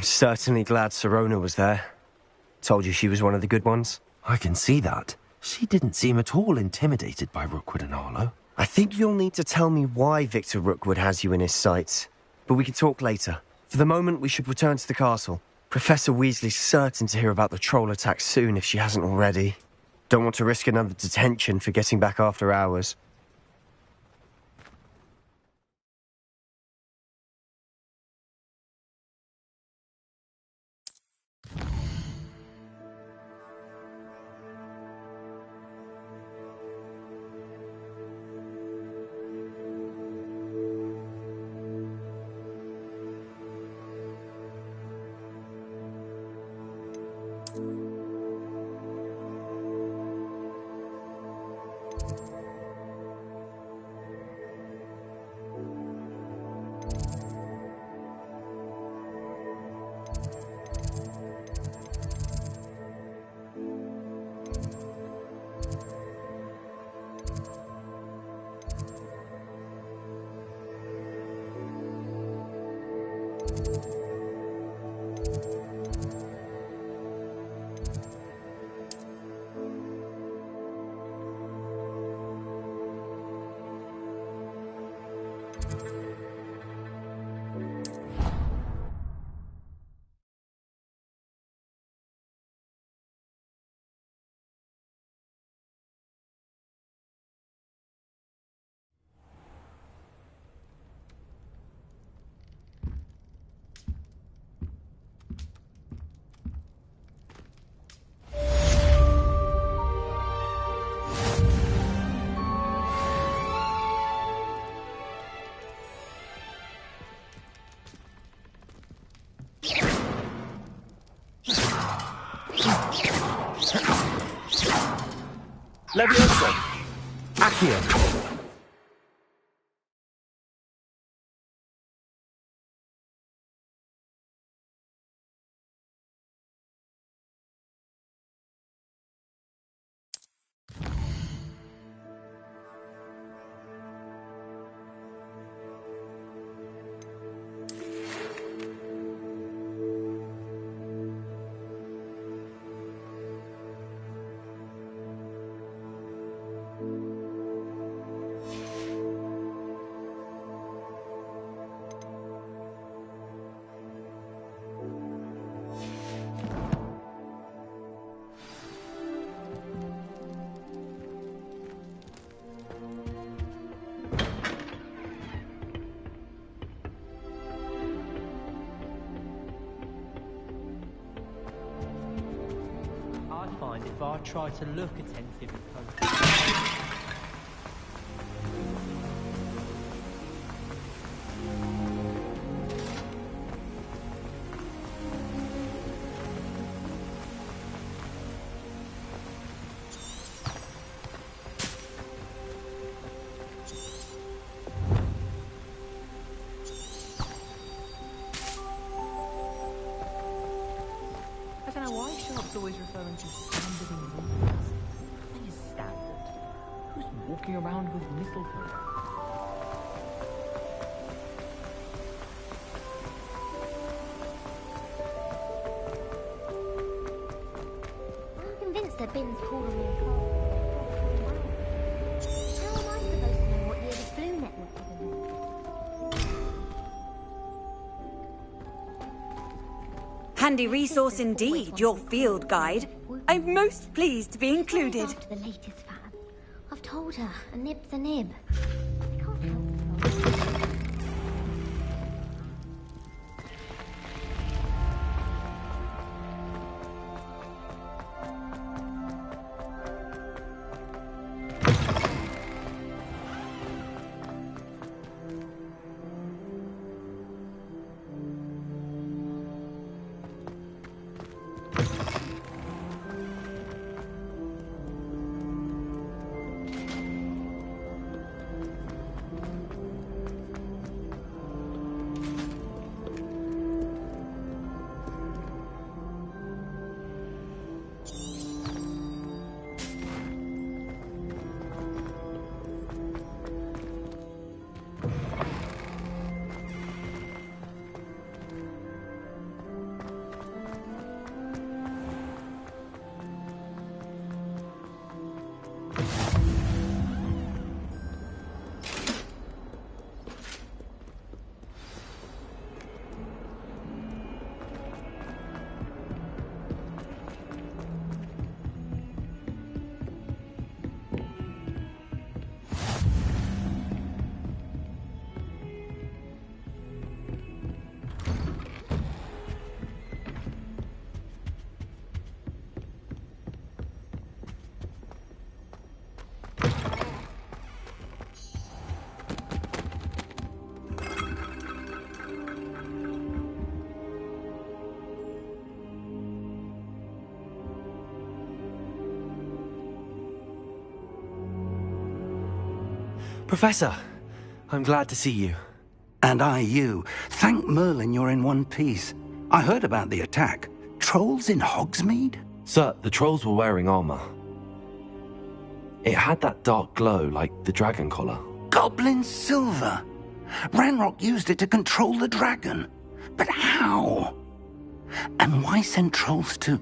I'm certainly glad Sirona was there. Told you she was one of the good ones. I can see that. She didn't seem at all intimidated by Rookwood and Arlo. I think you'll need to tell me why Victor Rookwood has you in his sights. But we can talk later. For the moment, we should return to the castle. Professor Weasley's certain to hear about the troll attack soon if she hasn't already. Don't want to risk another detention for getting back after hours. Leviosa! Accio! If I try to look attentive and focused. I don't know why Sharp's always referring to standard ingredients. Nothing is standard. Who's walking around with mistletoe? I'm convinced that Bin's pulled on me in car. How am I supposed to know what year this blue network was in? Handy resource indeed, your field guide. I'm most pleased to be included. After the latest fad. I've told her, a nib's a nib. I can't help myself. Professor, I'm glad to see you. And I you. Thank Merlin you're in one piece. I heard about the attack. Trolls in Hogsmeade? Sir, the trolls were wearing armor. It had that dark glow like the dragon collar. Goblin silver. Ranrock used it to control the dragon. But how? And why send trolls too?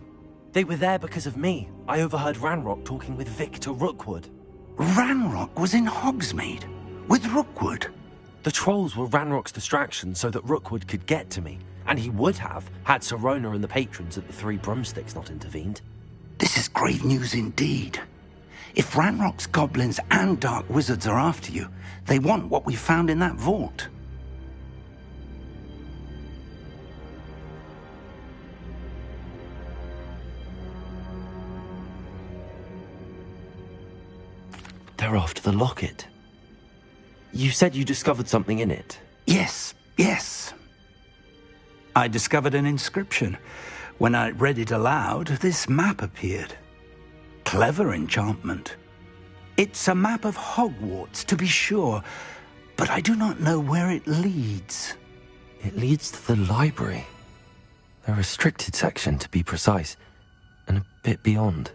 They were there because of me. I overheard Ranrock talking with Victor Rookwood. Ranrock was in Hogsmeade with Rookwood. The trolls were Ranrock's distraction so that Rookwood could get to me. And he would have, had Sirona and the patrons at the Three Broomsticks not intervened. This is grave news indeed. If Ranrock's goblins and dark wizards are after you, they want what we found in that vault. They're after the locket. You said you discovered something in it. Yes. I discovered an inscription. When I read it aloud, this map appeared. Clever enchantment. It's a map of Hogwarts, to be sure, but I do not know where it leads. It leads to the library. The restricted section, to be precise, and a bit beyond.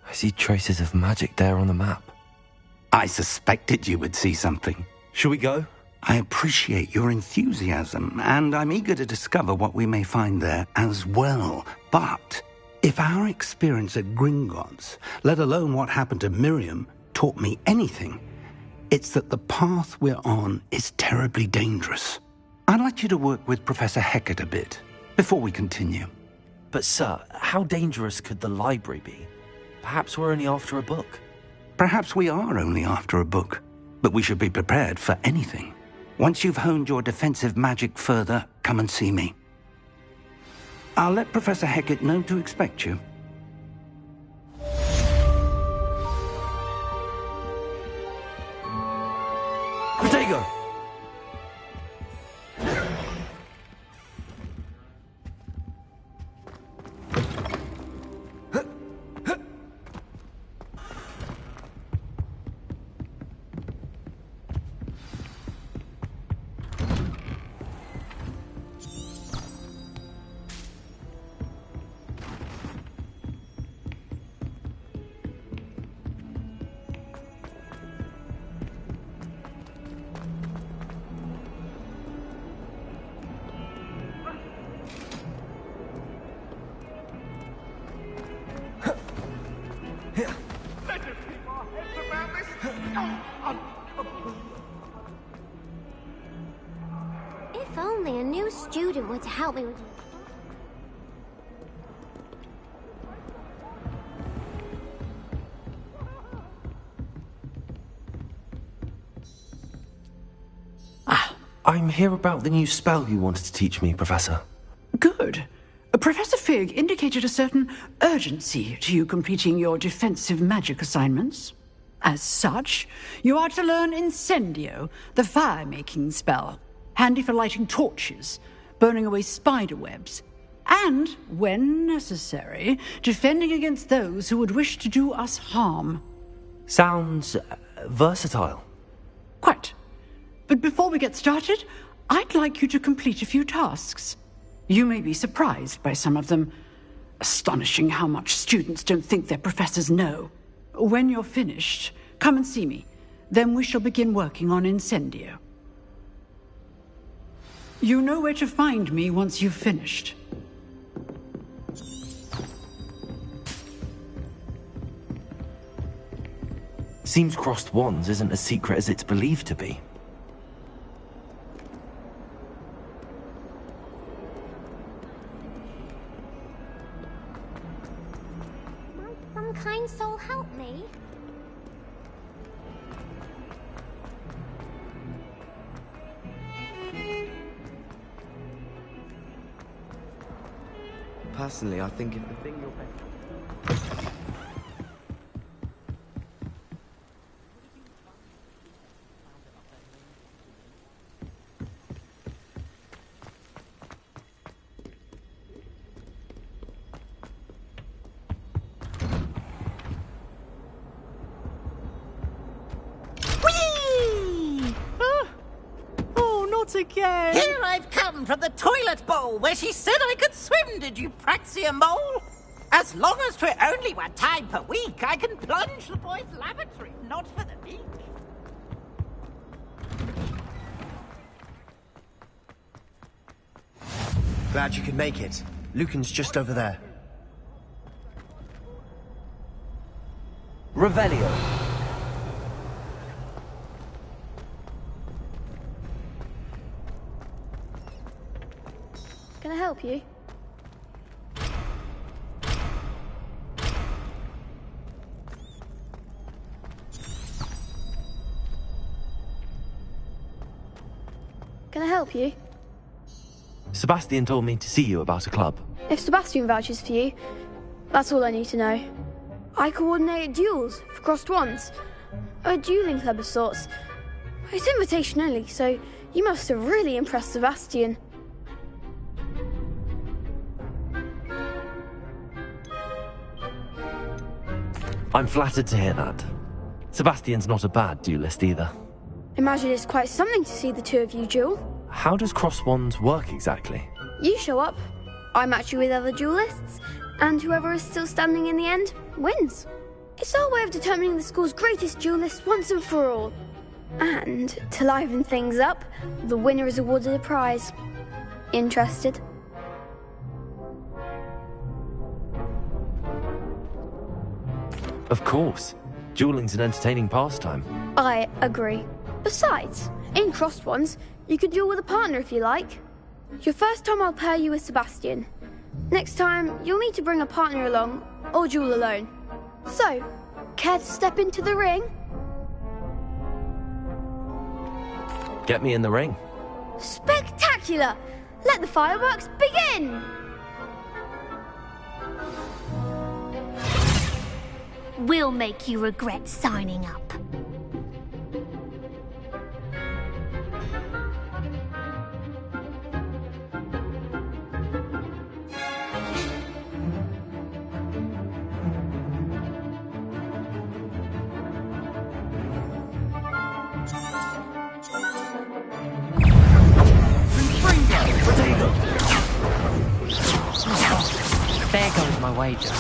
I see traces of magic there on the map. I suspected you would see something. Shall we go? I appreciate your enthusiasm, and I'm eager to discover what we may find there as well. But if our experience at Gringotts, let alone what happened to Miriam, taught me anything, it's that the path we're on is terribly dangerous. I'd like you to work with Professor Hecat a bit before we continue. But sir, how dangerous could the library be? Perhaps we're only after a book. Perhaps we are only after a book, but we should be prepared for anything. Once you've honed your defensive magic further, come and see me. I'll let Professor Hecat know to expect you. Protego! If only a new student were to help me with... I'm here about the new spell you wanted to teach me, Professor. Good. Professor Fig indicated a certain urgency to you completing your defensive magic assignments. As such, you are to learn Incendio, the fire-making spell, handy for lighting torches, burning away spider webs, and, when necessary, defending against those who would wish to do us harm. Sounds versatile. Quite. But before we get started, I'd like you to complete a few tasks. You may be surprised by some of them. Astonishing how much students don't think their professors know. When you're finished, come and see me. Then we shall begin working on Incendio. You know where to find me once you've finished. Seems crossed wands isn't as secret as it's believed to be. Might some kind soul help me? Personally, I think if the thing you're best... again. Here I've come from the toilet bowl where she said I could swim, did you praxia mole? As long as 'twere only 1 time per week, I can plunge the boys' lavatory, not for the beach. Glad you could make it. Lucan's just over there. Revelio. Can I help you? Can I help you? Sebastian told me to see you about a club. If Sebastian vouches for you, that's all I need to know. I coordinate duels for crossed wands. A dueling club of sorts. It's invitation only, so you must have really impressed Sebastian. I'm flattered to hear that. Sebastian's not a bad duelist either. Imagine it's quite something to see the two of you duel. How does cross wands work exactly? You show up, I match you with other duelists, and whoever is still standing in the end wins. It's our way of determining the school's greatest duelist once and for all. And to liven things up, the winner is awarded a prize. Interested? Of course. Dueling's an entertaining pastime. I agree. Besides, in crossed ones, you can duel with a partner if you like. Your first time I'll pair you with Sebastian. Next time, you'll need to bring a partner along, or duel alone. So, care to step into the ring? Get me in the ring. Spectacular! Let the fireworks begin! We'll make you regret signing up. There goes my wager.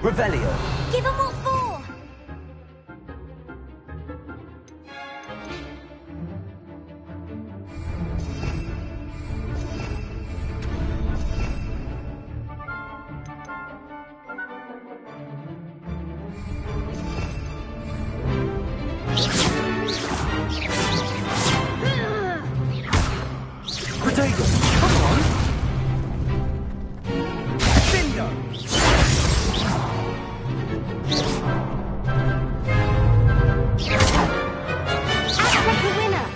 Revelio. Give 'em all 4! Protego. Come on! Bingo! Aztec the winner!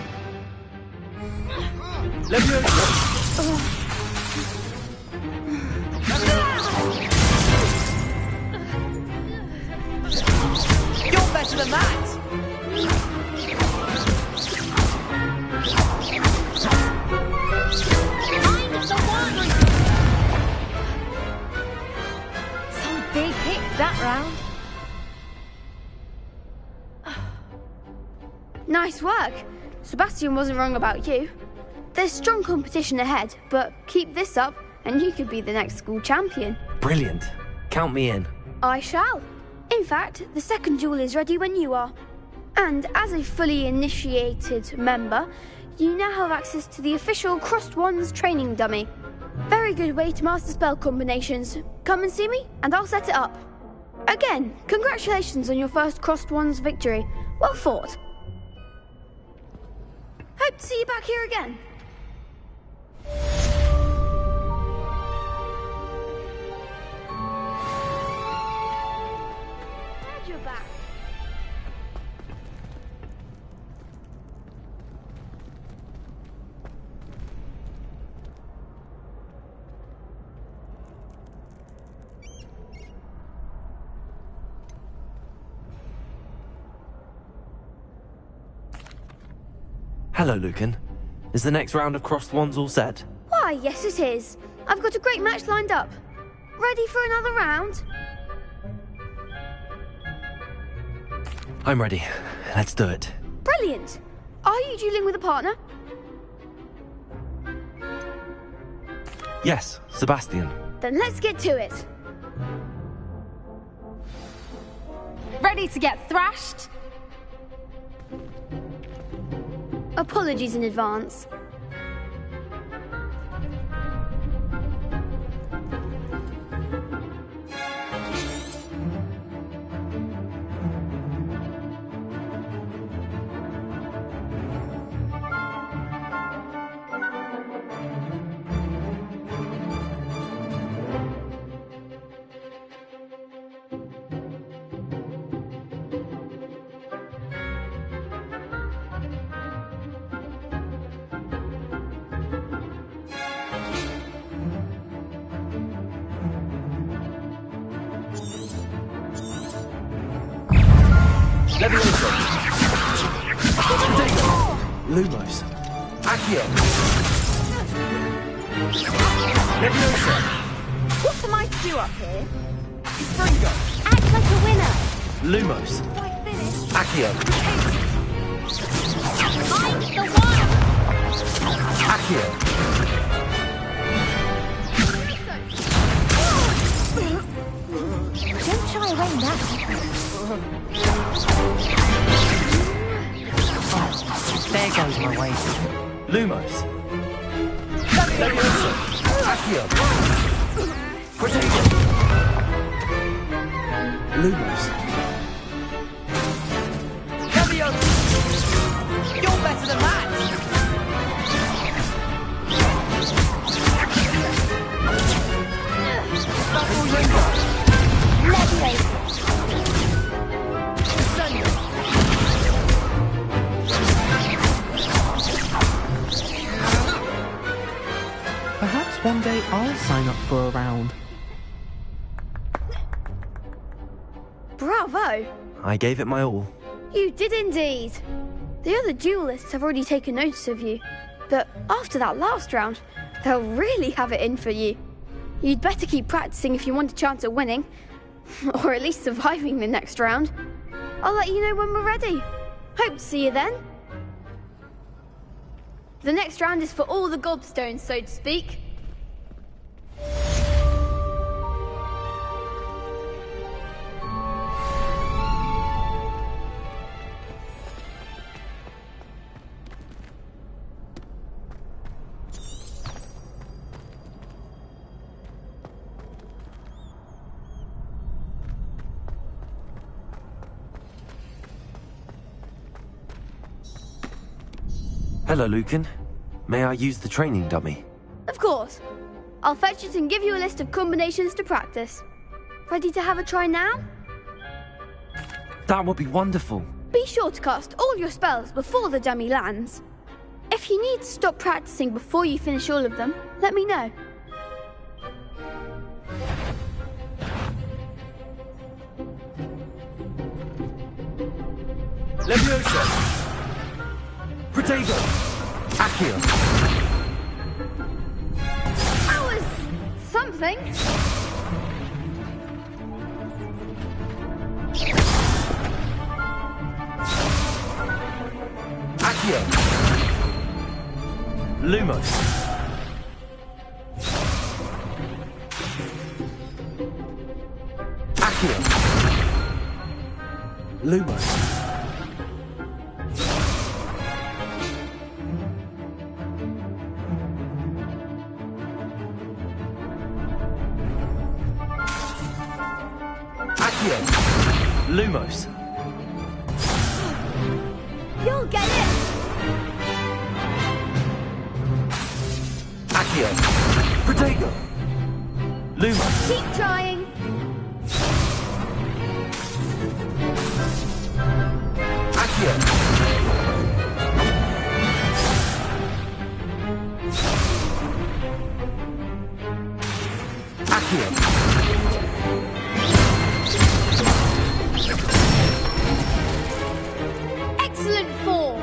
You're better than that! I'm the one! Some big hits that round. Nice work. Sebastian wasn't wrong about you. There's strong competition ahead, but keep this up and you could be the next school champion. Brilliant. Count me in. I shall. In fact, the second duel is ready when you are. And as a fully initiated member, you now have access to the official Crossed Wands training dummy. Very good way to master spell combinations. Come and see me, and I'll set it up. Again, congratulations on your first Crossed Wands victory. Well fought. Hope to see you back here again. Glad you're back. Hello, Lucan. Is the next round of crossed wands all set? Why, yes it is. I've got a great match lined up. Ready for another round? I'm ready. Let's do it. Brilliant. Brilliant! Are you dueling with a partner? Yes, Sebastian. Then let's get to it. Ready to get thrashed? Apologies in advance. Levioso. Lumos. Accio. Levioso. What am I to do up here? Fringo. Act like a winner. Lumos. Accio. I'm the one! Accio. Don't shy away now. There goes my way. Lumos. Levioso. Accio. Protego. Lumos. Levioso! You're better than that! Perhaps one day I'll sign up for a round. Bravo! I gave it my all. You did indeed. The other duelists have already taken notice of you, but after that last round, they'll really have it in for you. You'd better keep practicing if you want a chance at winning, or at least surviving the next round. I'll let you know when we're ready. Hope to see you then. The next round is for all the gobstones, so to speak. Hello, Lucan. May I use the training dummy? Of course. I'll fetch it and give you a list of combinations to practice. Ready to have a try now? That would be wonderful. Be sure to cast all your spells before the dummy lands. If you need to stop practicing before you finish all of them, let me know. Levioso. Protego. Accio. That was something. Accio. Lumos. Accio. Lumos. Lumos. You'll get it! Accio. Protego. Lumos. Keep trying. Accio. Accio. Excellent form.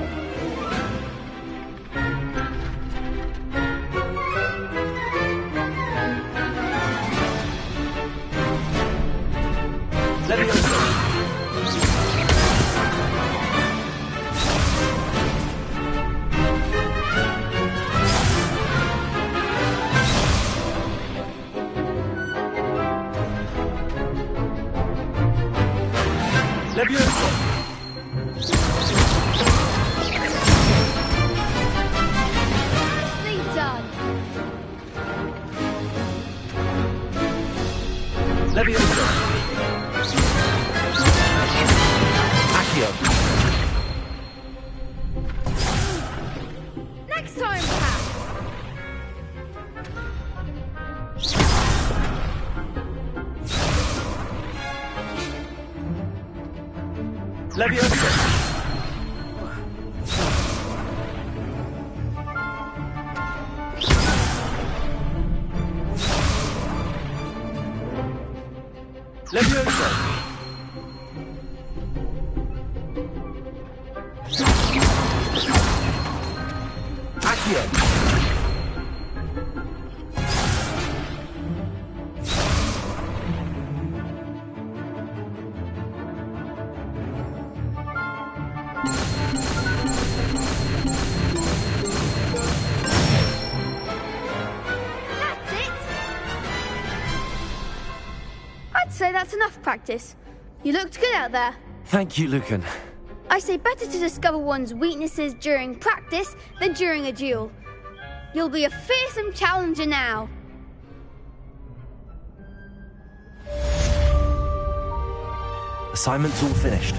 Leviosa! Nicely done. Leviosa! Accio! Next time, perhaps. Leviosa! Leviosa! Accio! That's it. I'd say that's enough practice. You looked good out there. Thank you, Lucan. I say better to discover one's weaknesses during practice than during a duel. You'll be a fearsome challenger now. Assignment's all finished.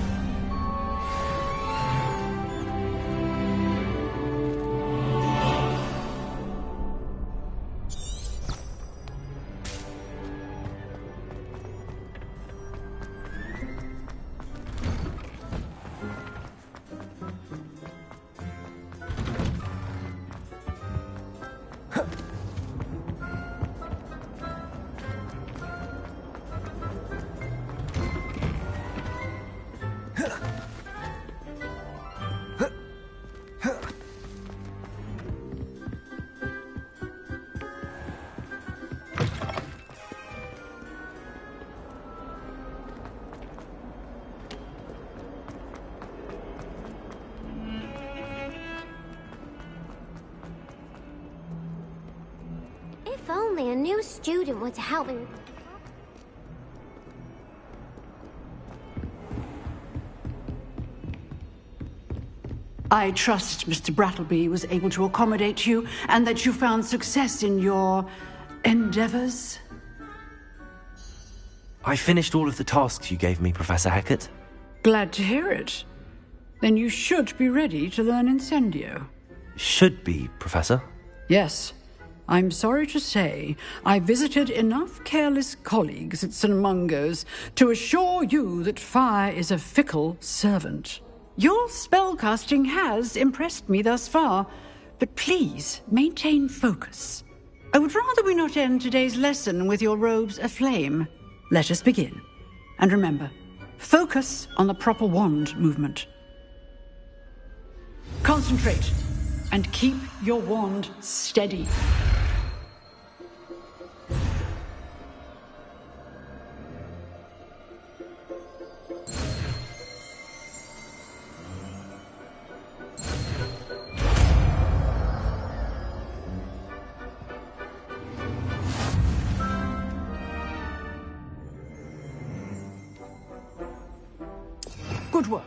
If only a new student were to help me. I trust Mr. Brattleby was able to accommodate you and that you found success in your endeavors. I finished all of the tasks you gave me, Professor Hecat. Glad to hear it. Then you should be ready to learn Incendio. Should be, Professor. Yes. I'm sorry to say I visited enough careless colleagues at St. Mungo's to assure you that fire is a fickle servant. Your spellcasting has impressed me thus far, but please maintain focus. I would rather we not end today's lesson with your robes aflame. Let us begin. And remember, focus on the proper wand movement. Concentrate and keep your wand steady. Good work.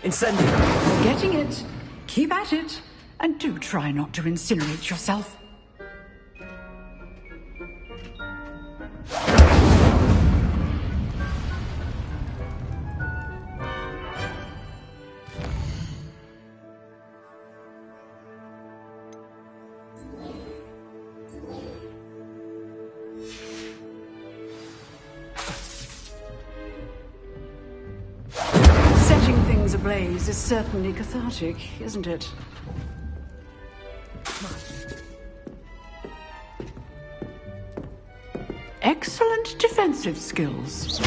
Incendio! You're getting it. Keep at it. And do try not to incinerate yourself. Setting things ablaze is certainly cathartic, isn't it? Excellent defensive skills.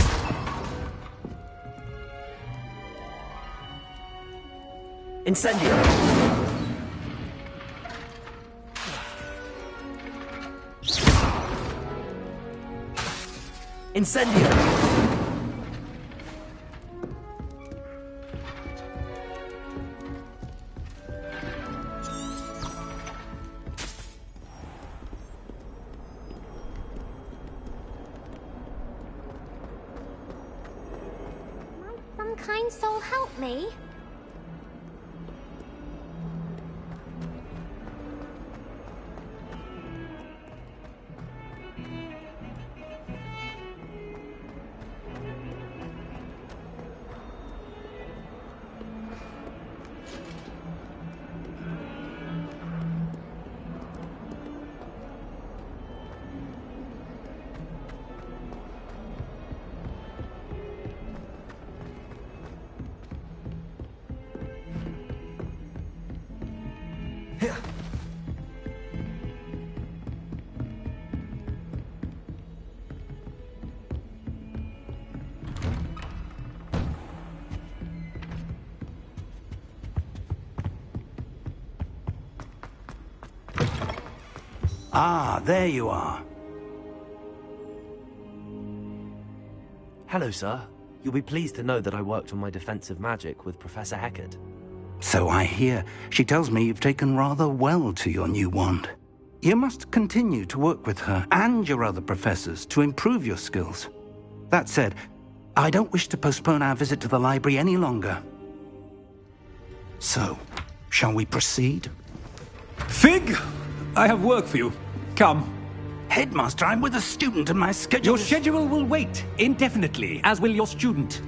Incendio! Incendio! Some kind soul help me? Ah, there you are. Hello, sir. You'll be pleased to know that I worked on my defensive magic with Professor Heckard. So I hear. She tells me you've taken rather well to your new wand. You must continue to work with her and your other professors to improve your skills. That said, I don't wish to postpone our visit to the library any longer. So, shall we proceed? Fig! I have work for you. Come. Headmaster, I'm with a student and my schedule Your schedule will wait indefinitely, as will your student.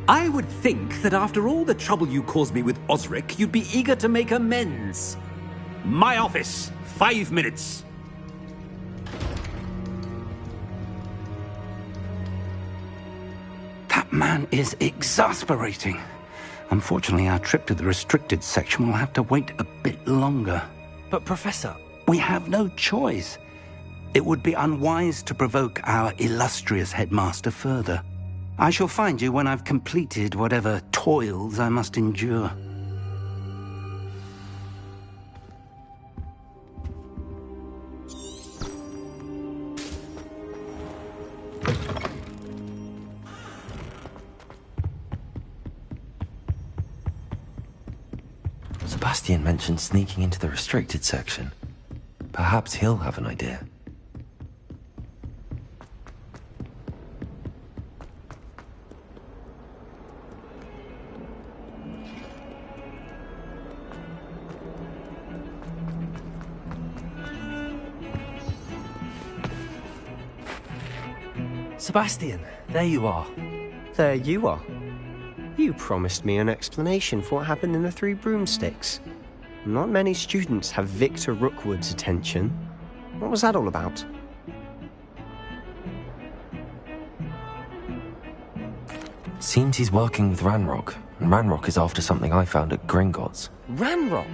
I would think that after all the trouble you caused me with Osric, you'd be eager to make amends. My office. 5 minutes. That man is exasperating. Unfortunately, our trip to the restricted section will have to wait a bit longer. But, Professor... We have no choice. It would be unwise to provoke our illustrious headmaster further. I shall find you when I've completed whatever toils I must endure. Sebastian mentioned sneaking into the restricted section. Perhaps he'll have an idea. Sebastian, there you are. There you are. You promised me an explanation for what happened in the Three Broomsticks. Not many students have Victor Rookwood's attention. What was that all about? Seems he's working with Ranrock, and Ranrock is after something I found at Gringotts. Ranrock?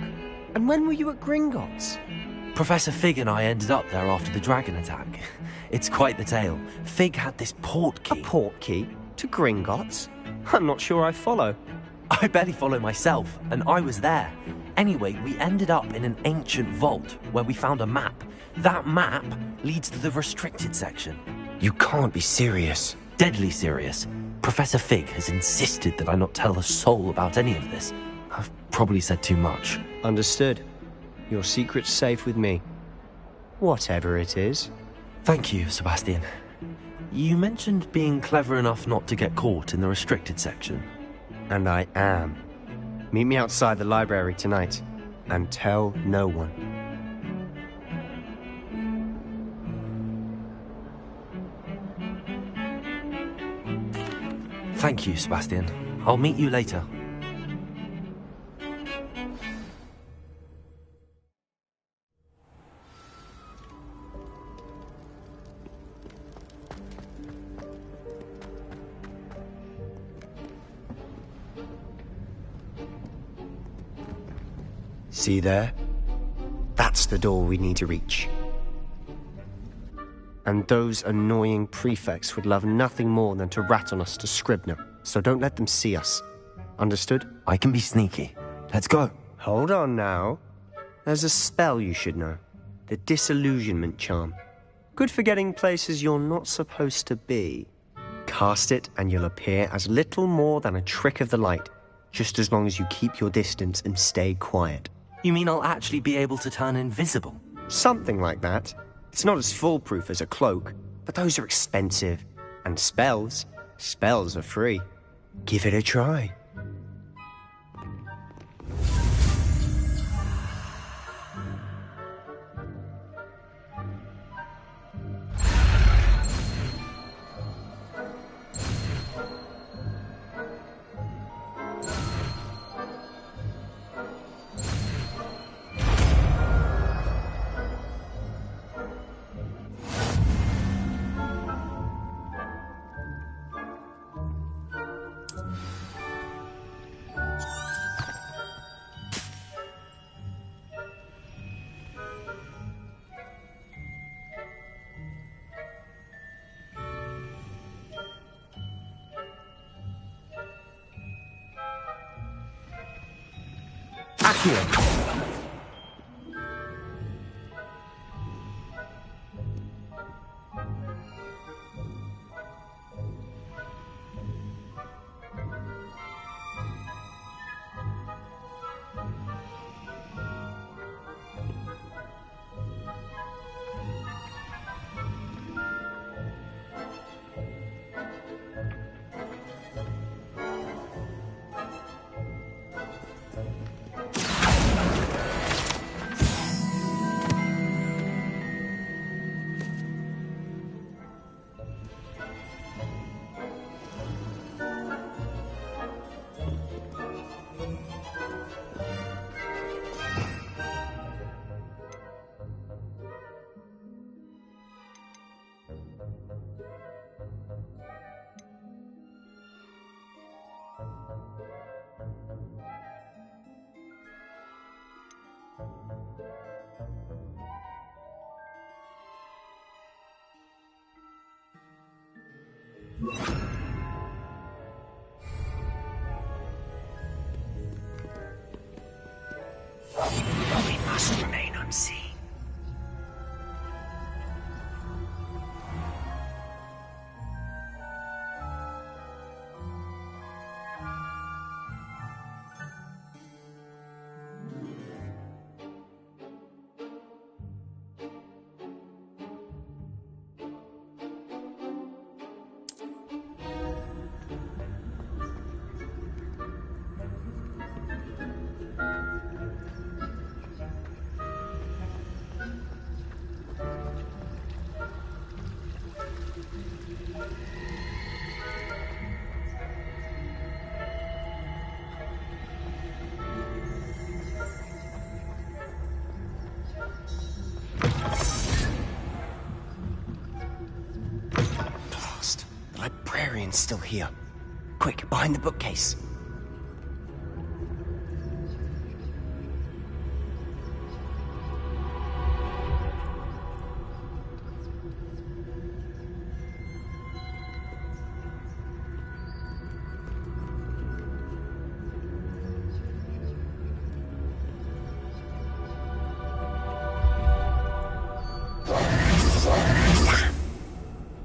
And when were you at Gringotts? Professor Fig and I ended up there after the dragon attack. It's quite the tale. Fig had this port key. A port key? To Gringotts? I'm not sure I follow. I barely follow myself, and I was there. Anyway, we ended up in an ancient vault where we found a map. That map leads to the restricted section. You can't be serious. Deadly serious. Professor Fig has insisted that I not tell a soul about any of this. I've probably said too much. Understood. Your secret's safe with me. Whatever it is. Thank you, Sebastian. You mentioned being clever enough not to get caught in the restricted section. And I am. Meet me outside the library tonight, and tell no one. Thank you, Sebastian. I'll meet you later. See there? That's the door we need to reach. And those annoying prefects would love nothing more than to rat on us to Scribner, so don't let them see us. Understood? I can be sneaky. Let's go. Hold on now. There's a spell you should know. The Disillusionment Charm. Good for getting places you're not supposed to be. Cast it and you'll appear as little more than a trick of the light, just as long as you keep your distance and stay quiet. You mean I'll actually be able to turn invisible? Something like that. It's not as foolproof as a cloak, but those are expensive. And spells are free. Give it a try. We must remain unseen. Still here. Quick, behind the bookcase.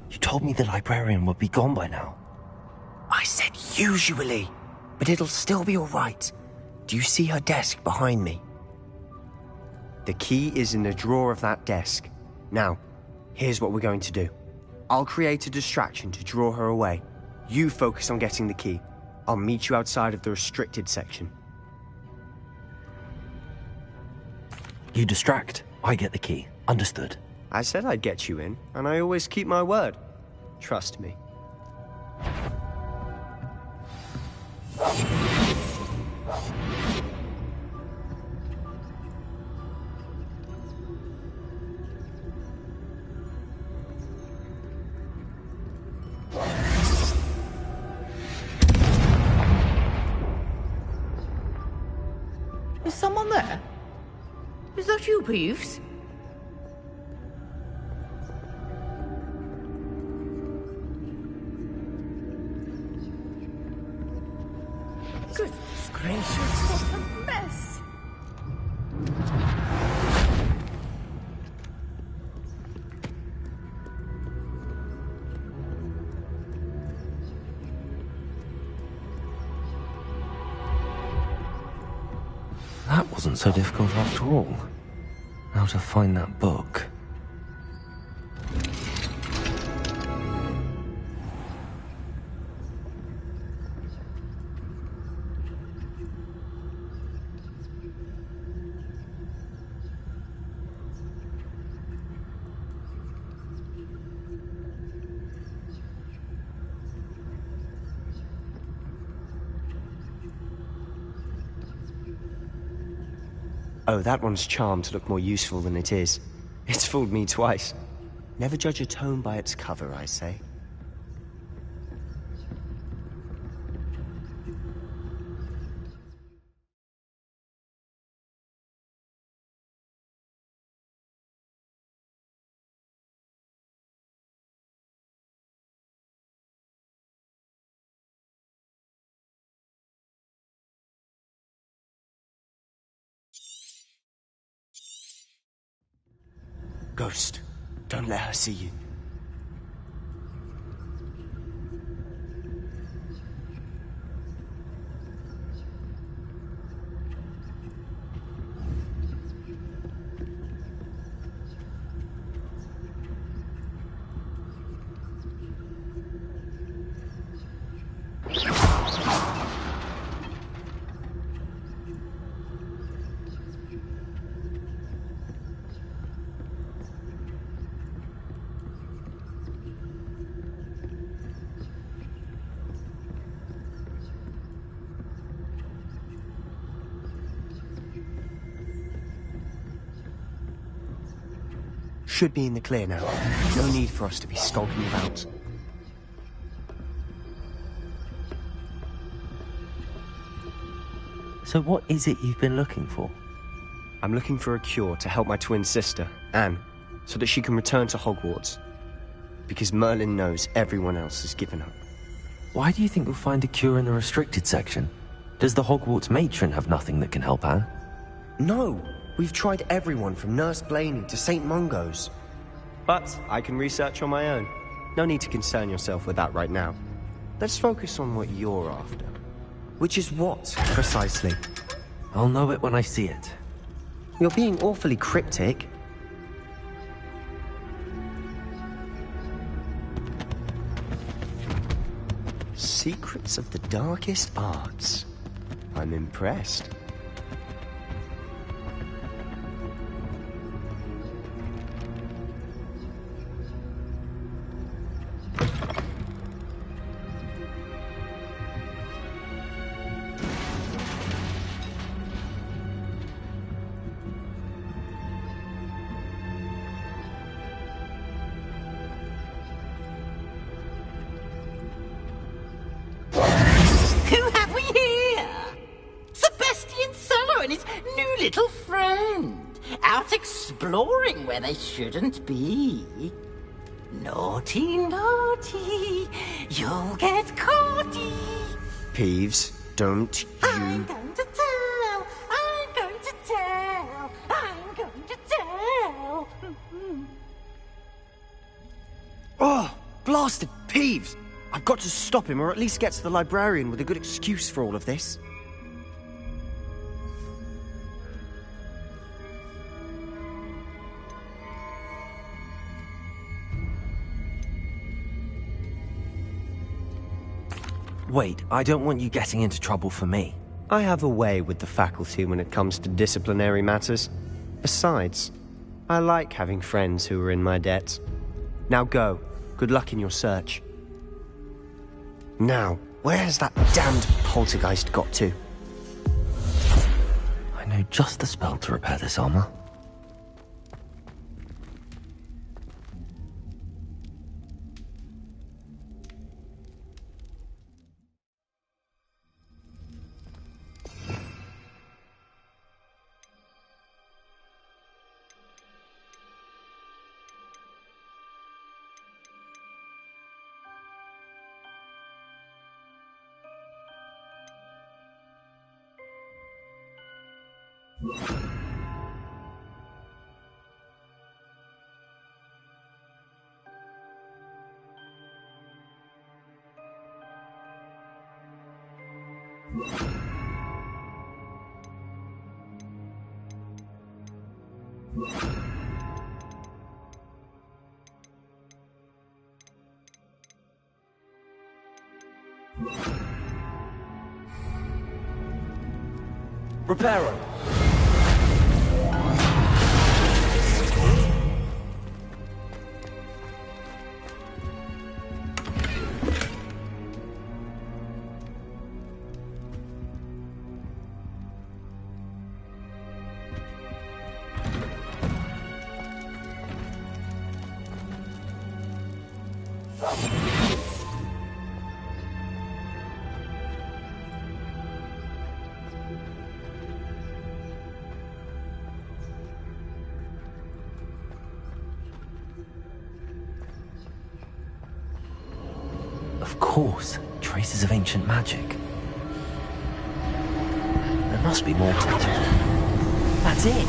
You told me the librarian would be gone by now. I said usually, but it'll still be all right. Do you see her desk behind me? The key is in the drawer of that desk. Now, here's what we're going to do. I'll create a distraction to draw her away. You focus on getting the key. I'll meet you outside of the restricted section. You distract, I get the key. Understood. I said I'd get you in, and I always keep my word. Trust me. Is someone there? Is that you, Peeves? Goodness gracious, what a mess! That wasn't so difficult after all. Now to find that book. Oh, that one's charmed to look more useful than it is. It's fooled me twice. Never judge a tome by its cover, I say. Ghost, don't let her see you. Should be in the clear now. No need for us to be skulking about. So what is it you've been looking for? I'm looking for a cure to help my twin sister, Anne, so that she can return to Hogwarts. Because Merlin knows everyone else has given up. Why do you think you'll find a cure in the restricted section? Does the Hogwarts matron have nothing that can help Anne? No! We've tried everyone from Nurse Blaney to St. Mungo's. But I can research on my own. No need to concern yourself with that right now. Let's focus on what you're after. Which is what, precisely? I'll know it when I see it. You're being awfully cryptic. Secrets of the darkest arts. I'm impressed. Little friend, out exploring where they shouldn't be. Naughty, naughty, you'll get caughty. Peeves, don't you... I'm going to tell, I'm going to tell, I'm going to tell. Oh, blasted Peeves! I've got to stop him, or at least get to the librarian with a good excuse for all of this. Wait, I don't want you getting into trouble for me. I have a way with the faculty when it comes to disciplinary matters. Besides, I like having friends who are in my debt. Now go. Good luck in your search. Now, where has that damned poltergeist got to? I know just the spell to repair this armor. Reparo! Of course, traces of ancient magic. There must be more to it. That's it!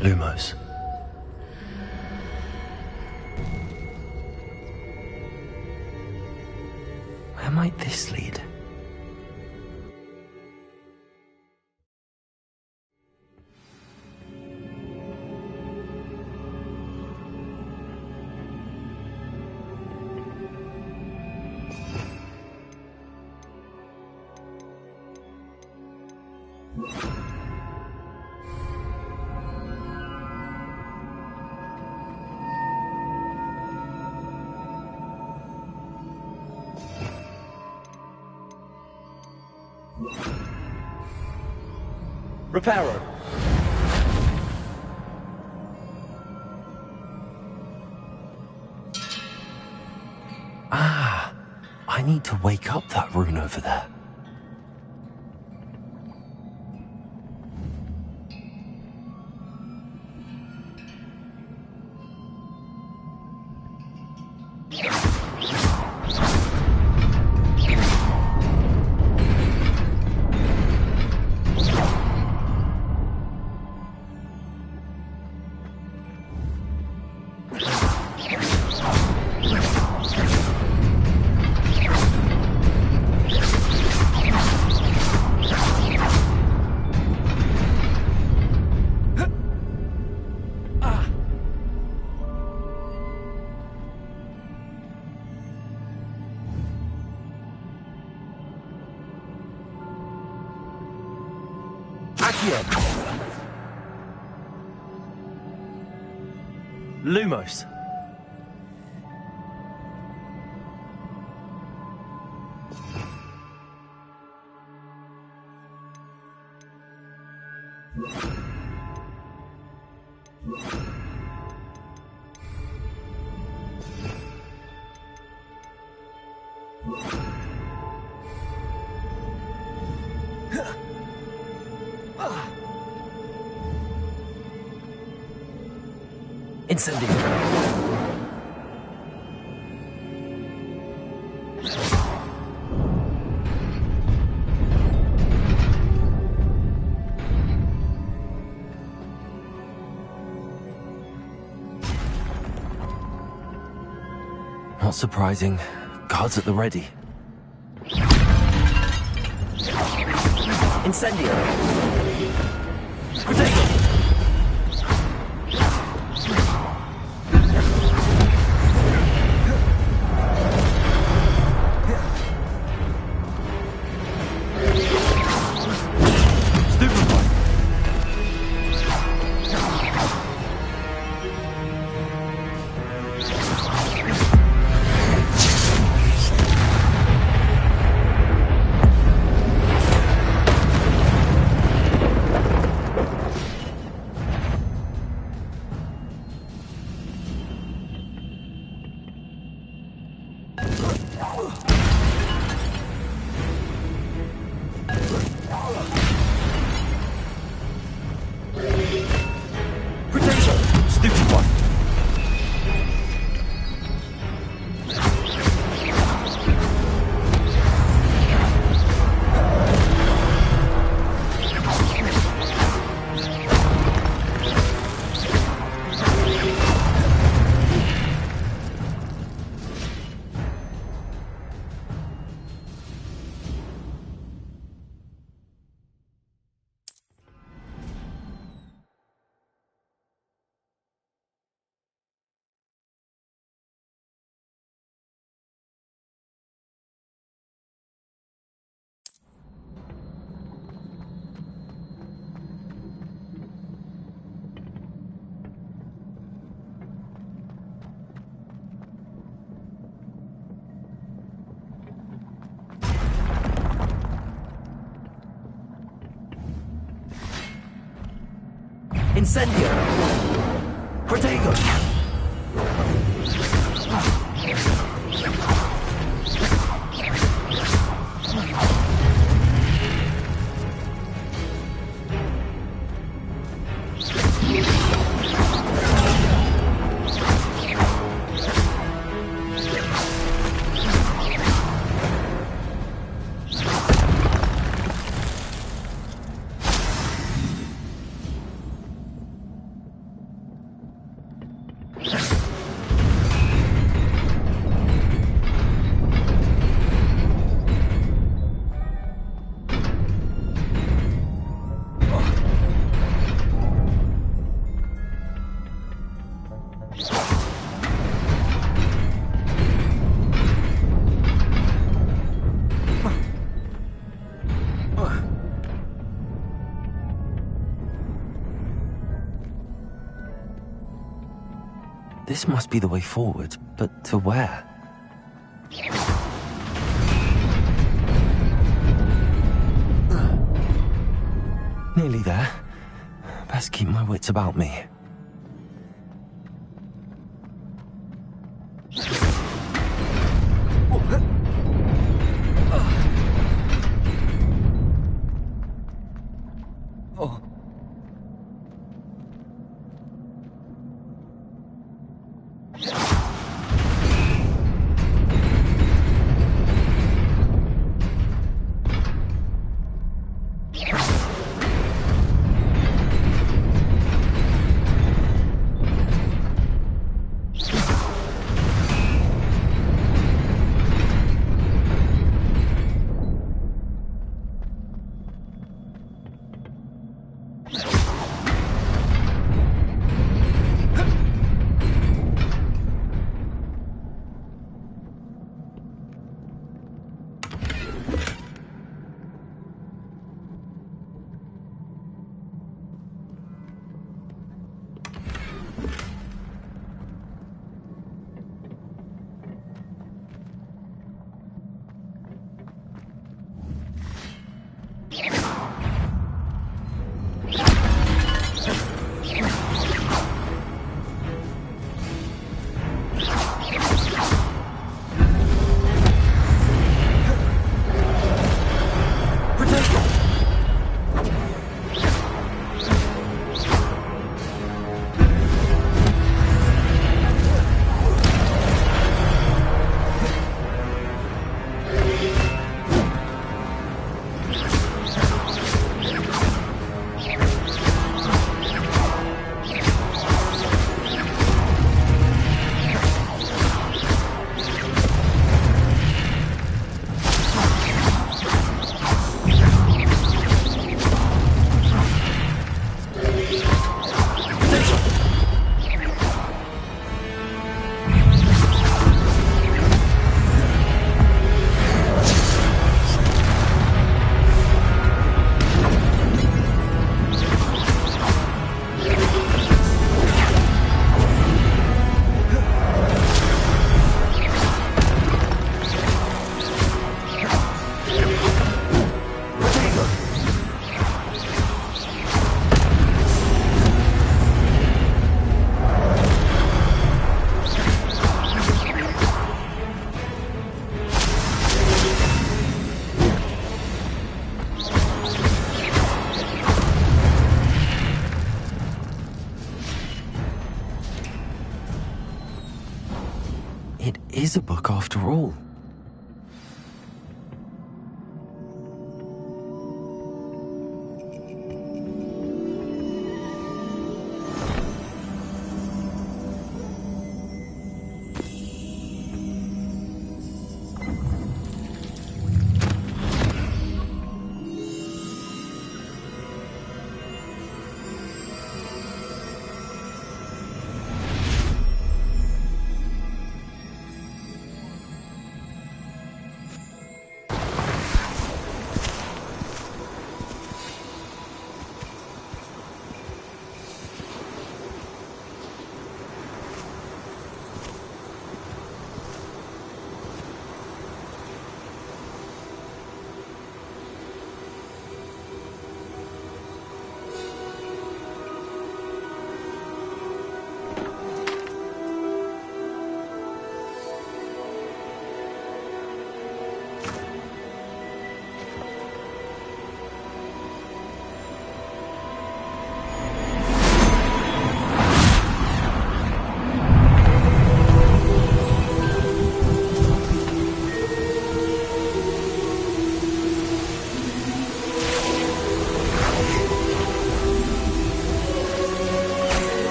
Lumos. Where might this lead? Reparo. Ah, I need to wake up that rune over there. Lumos. Incendio. Not surprising. Guards at the ready. Incendio. Potato. Potato! Stupid one! Incendio! Protego! This must be the way forward, but to where? Nearly there. Best keep my wits about me. It is a book after all.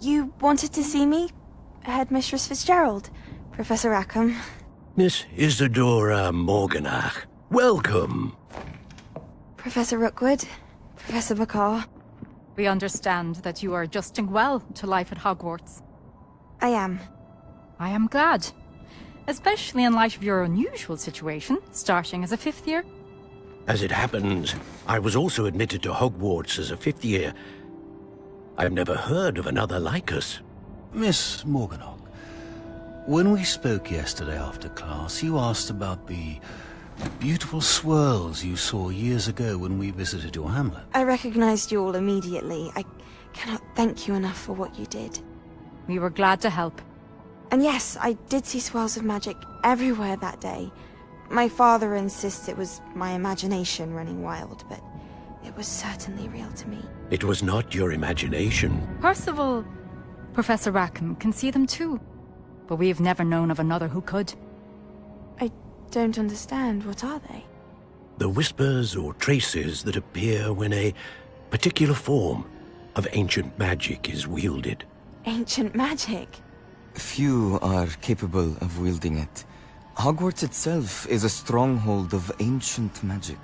You wanted to see me? Headmistress Fitzgerald? Professor Rackham? Miss Isadora Morganach, welcome. Professor Rookwood? Professor Bakar? We understand that you are adjusting well to life at Hogwarts. I am. I am glad. Especially in light of your unusual situation, starting as a 5th year. As it happens, I was also admitted to Hogwarts as a 5th year. I've never heard of another like us. Miss Morganach, when we spoke yesterday after class, you asked about the beautiful swirls you saw years ago when we visited your hamlet. I recognized you all immediately. I cannot thank you enough for what you did. We were glad to help. And yes, I did see swirls of magic everywhere that day. My father insists it was my imagination running wild, but it was certainly real to me. It was not your imagination. Percival, Professor Rackham can see them too. But we've never known of another who could. I don't understand. What are they? The whispers or traces that appear when a particular form of ancient magic is wielded. Ancient magic? Few are capable of wielding it. Hogwarts itself is a stronghold of ancient magic.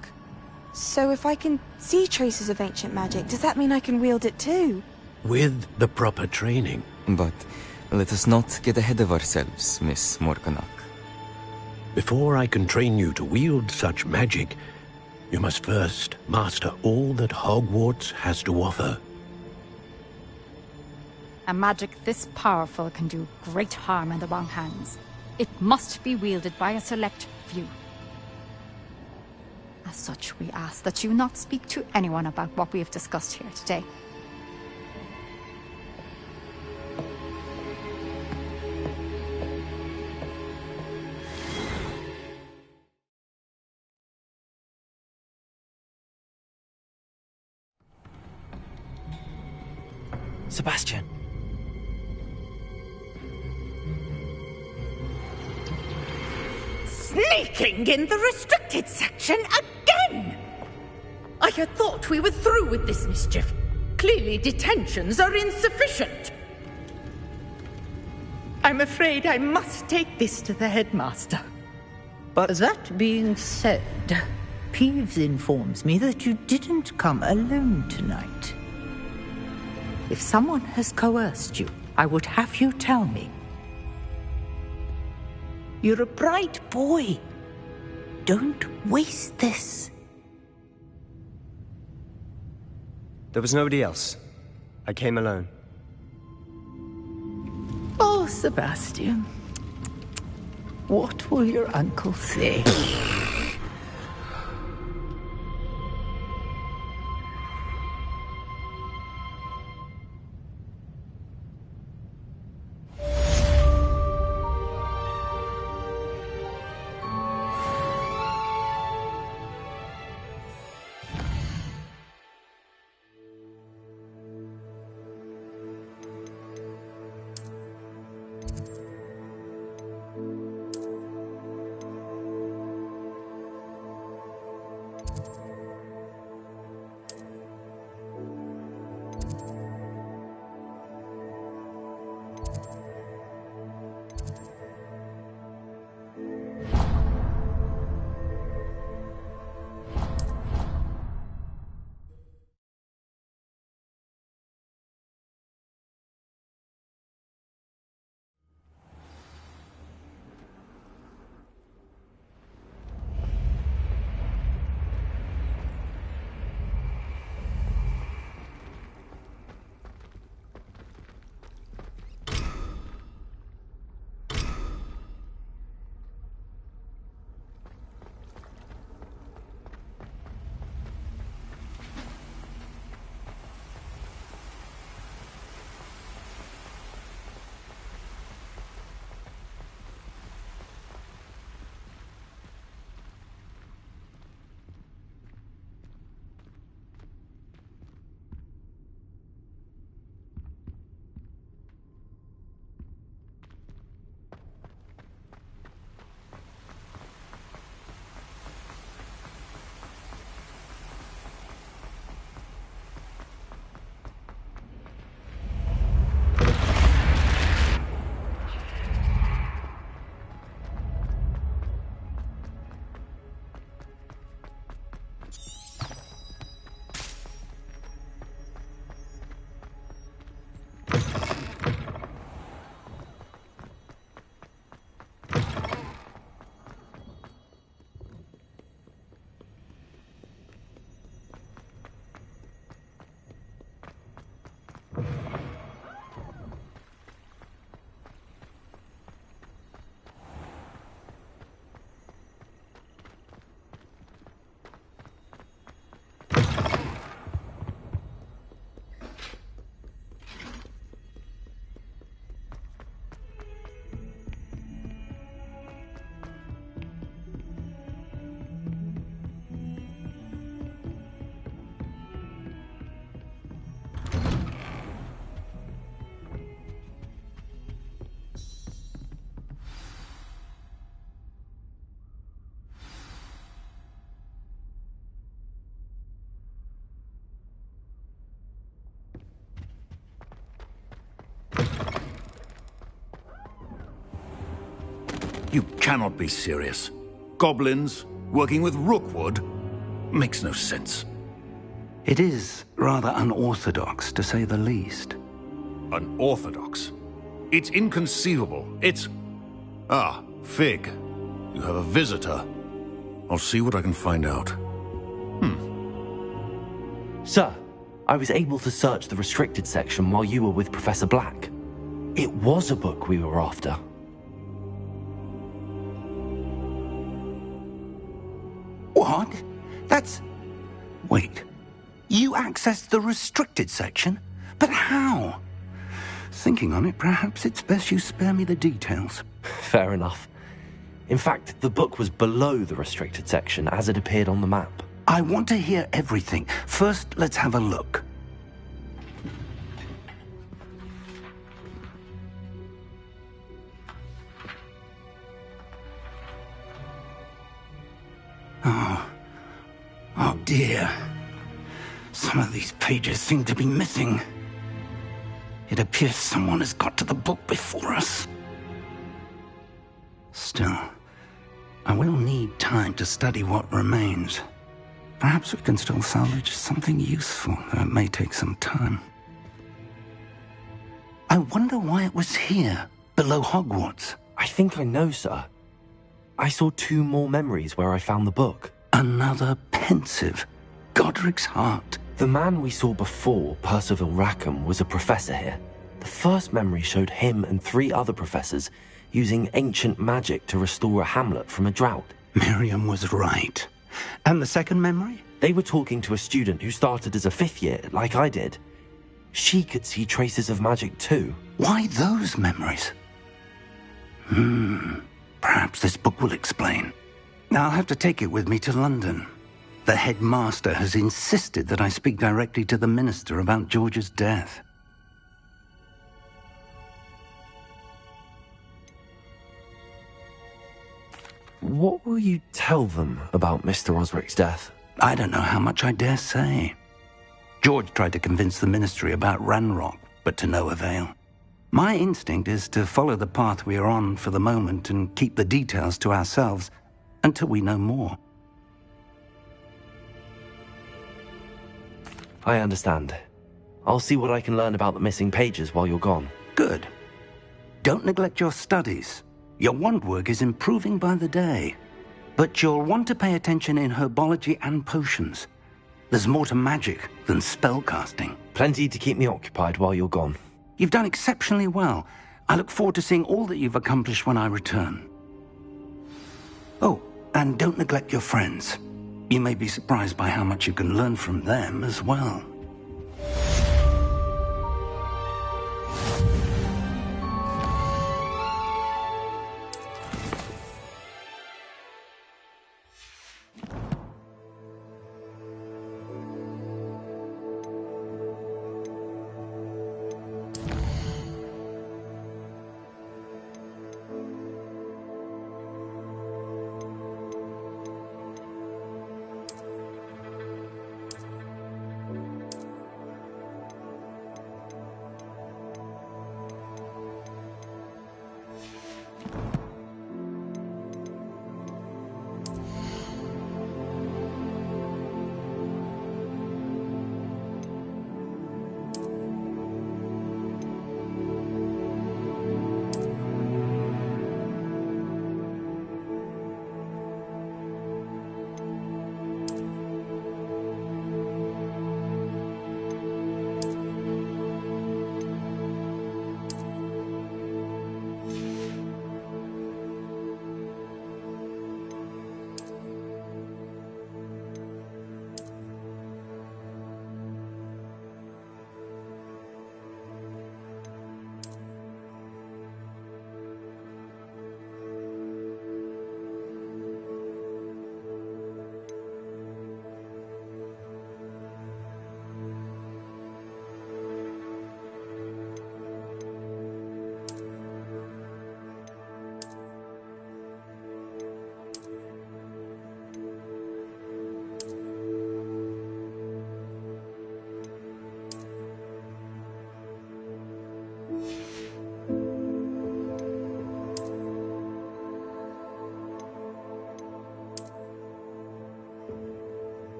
So if I can see traces of ancient magic, does that mean I can wield it too? With the proper training. But let us not get ahead of ourselves, Miss Morganach. Before I can train you to wield such magic, you must first master all that Hogwarts has to offer. A magic this powerful can do great harm in the wrong hands. It must be wielded by a select few. As such, we ask that you not speak to anyone about what we have discussed here today. Sebastian. Sneaking in the restricted section again! I had thought we were through with this mischief. Clearly detentions are insufficient. I'm afraid I must take this to the headmaster. But that being said, Peeves informs me that you didn't come alone tonight. If someone has coerced you, I would have you tell me. You're a bright boy. Don't waste this. There was nobody else. I came alone. Oh, Sebastian. What will your uncle say? You cannot be serious. Goblins working with Rookwood makes no sense. It is rather unorthodox, to say the least. Unorthodox? It's inconceivable. It's... Ah, Fig. You have a visitor. I'll see what I can find out. Sir, I was able to search the restricted section while you were with Professor Black. It was a book we were after. What? That's... Wait. You accessed the restricted section? But how? Thinking on it, perhaps it's best you spare me the details. Fair enough. In fact, the book was below the restricted section as it appeared on the map. I want to hear everything. First, let's have a look. Oh dear. Some of these pages seem to be missing. It appears someone has got to the book before us. Still, I will need time to study what remains. Perhaps we can still salvage something useful, though it may take some time. I wonder why it was here, below Hogwarts. I think I know, sir. I saw 2 more memories where I found the book. Another pensive. Godric's heart. The man we saw before, Percival Rackham, was a professor here. The first memory showed him and 3 other professors using ancient magic to restore a hamlet from a drought. Miriam was right. And the second memory? They were talking to a student who started as a 5th year, like I did. She could see traces of magic too. Why those memories? Perhaps this book will explain. I'll have to take it with me to London. The headmaster has insisted that I speak directly to the minister about George's death. What will you tell them about Mr. Osric's death? I don't know how much I dare say. George tried to convince the ministry about Ranrock, but to no avail. My instinct is to follow the path we are on for the moment and keep the details to ourselves until we know more. I understand. I'll see what I can learn about the missing pages while you're gone. Good. Don't neglect your studies. Your wand work is improving by the day. But you'll want to pay attention in herbology and potions. There's more to magic than spellcasting. Plenty to keep me occupied while you're gone. You've done exceptionally well. I look forward to seeing all that you've accomplished when I return. Oh, and don't neglect your friends. You may be surprised by how much you can learn from them as well.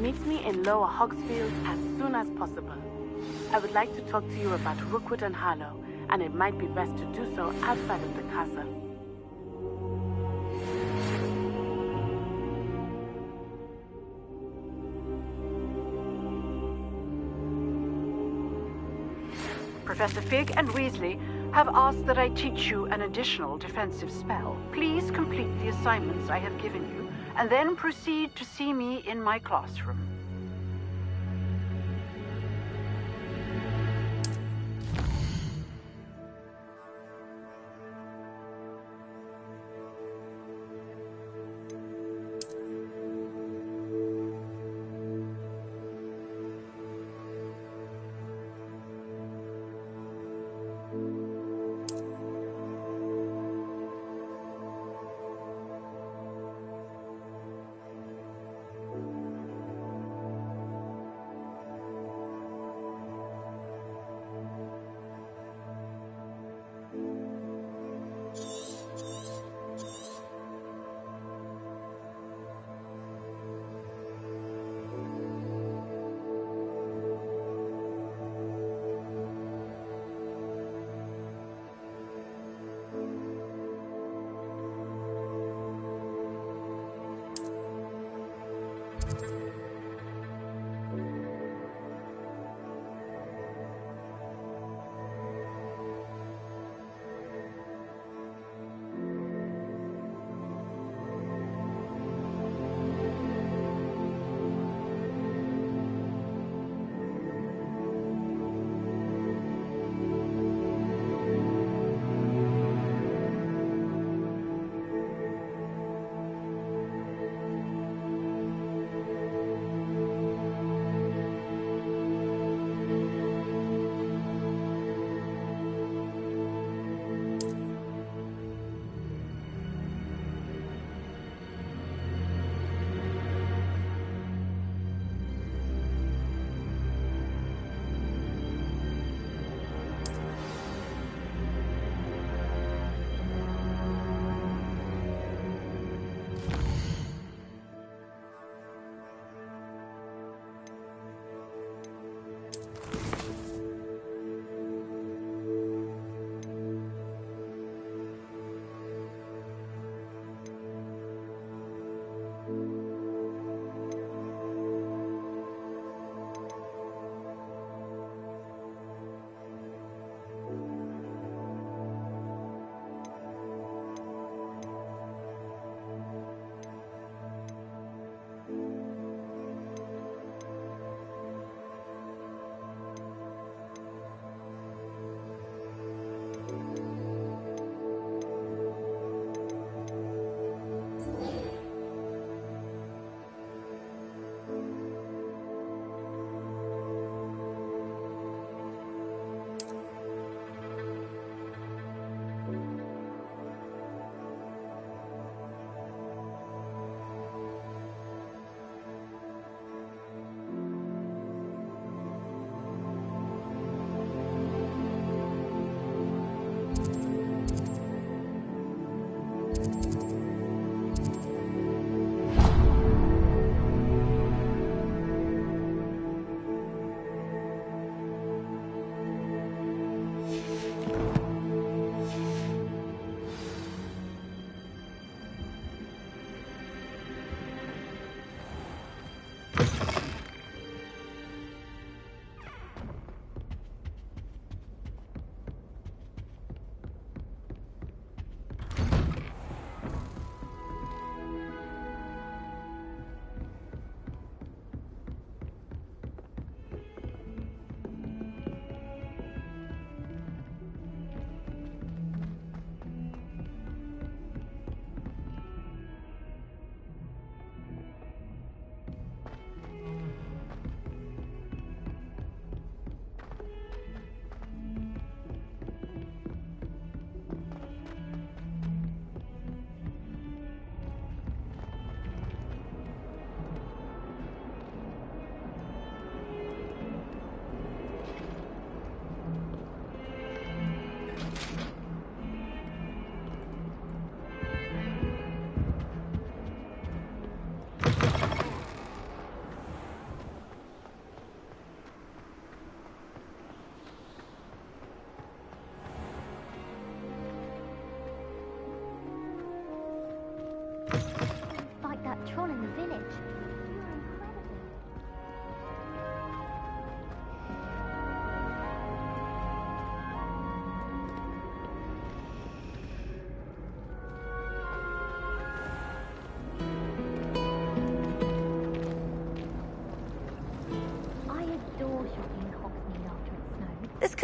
Meet me in Lower Hogsfield as soon as possible. I would like to talk to you about Rookwood and Harlow, and it might be best to do so outside of the castle. Professor Fig and Weasley have asked that I teach you an additional defensive spell. Please complete the assignments I have given you, and then proceed to see me in my classroom.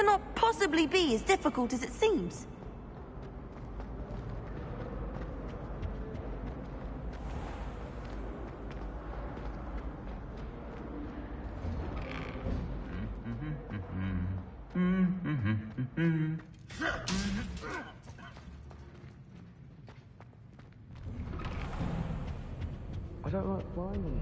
cannot possibly be as difficult as it seems. I don't like flying.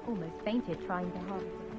Almost fainted trying to harvest it.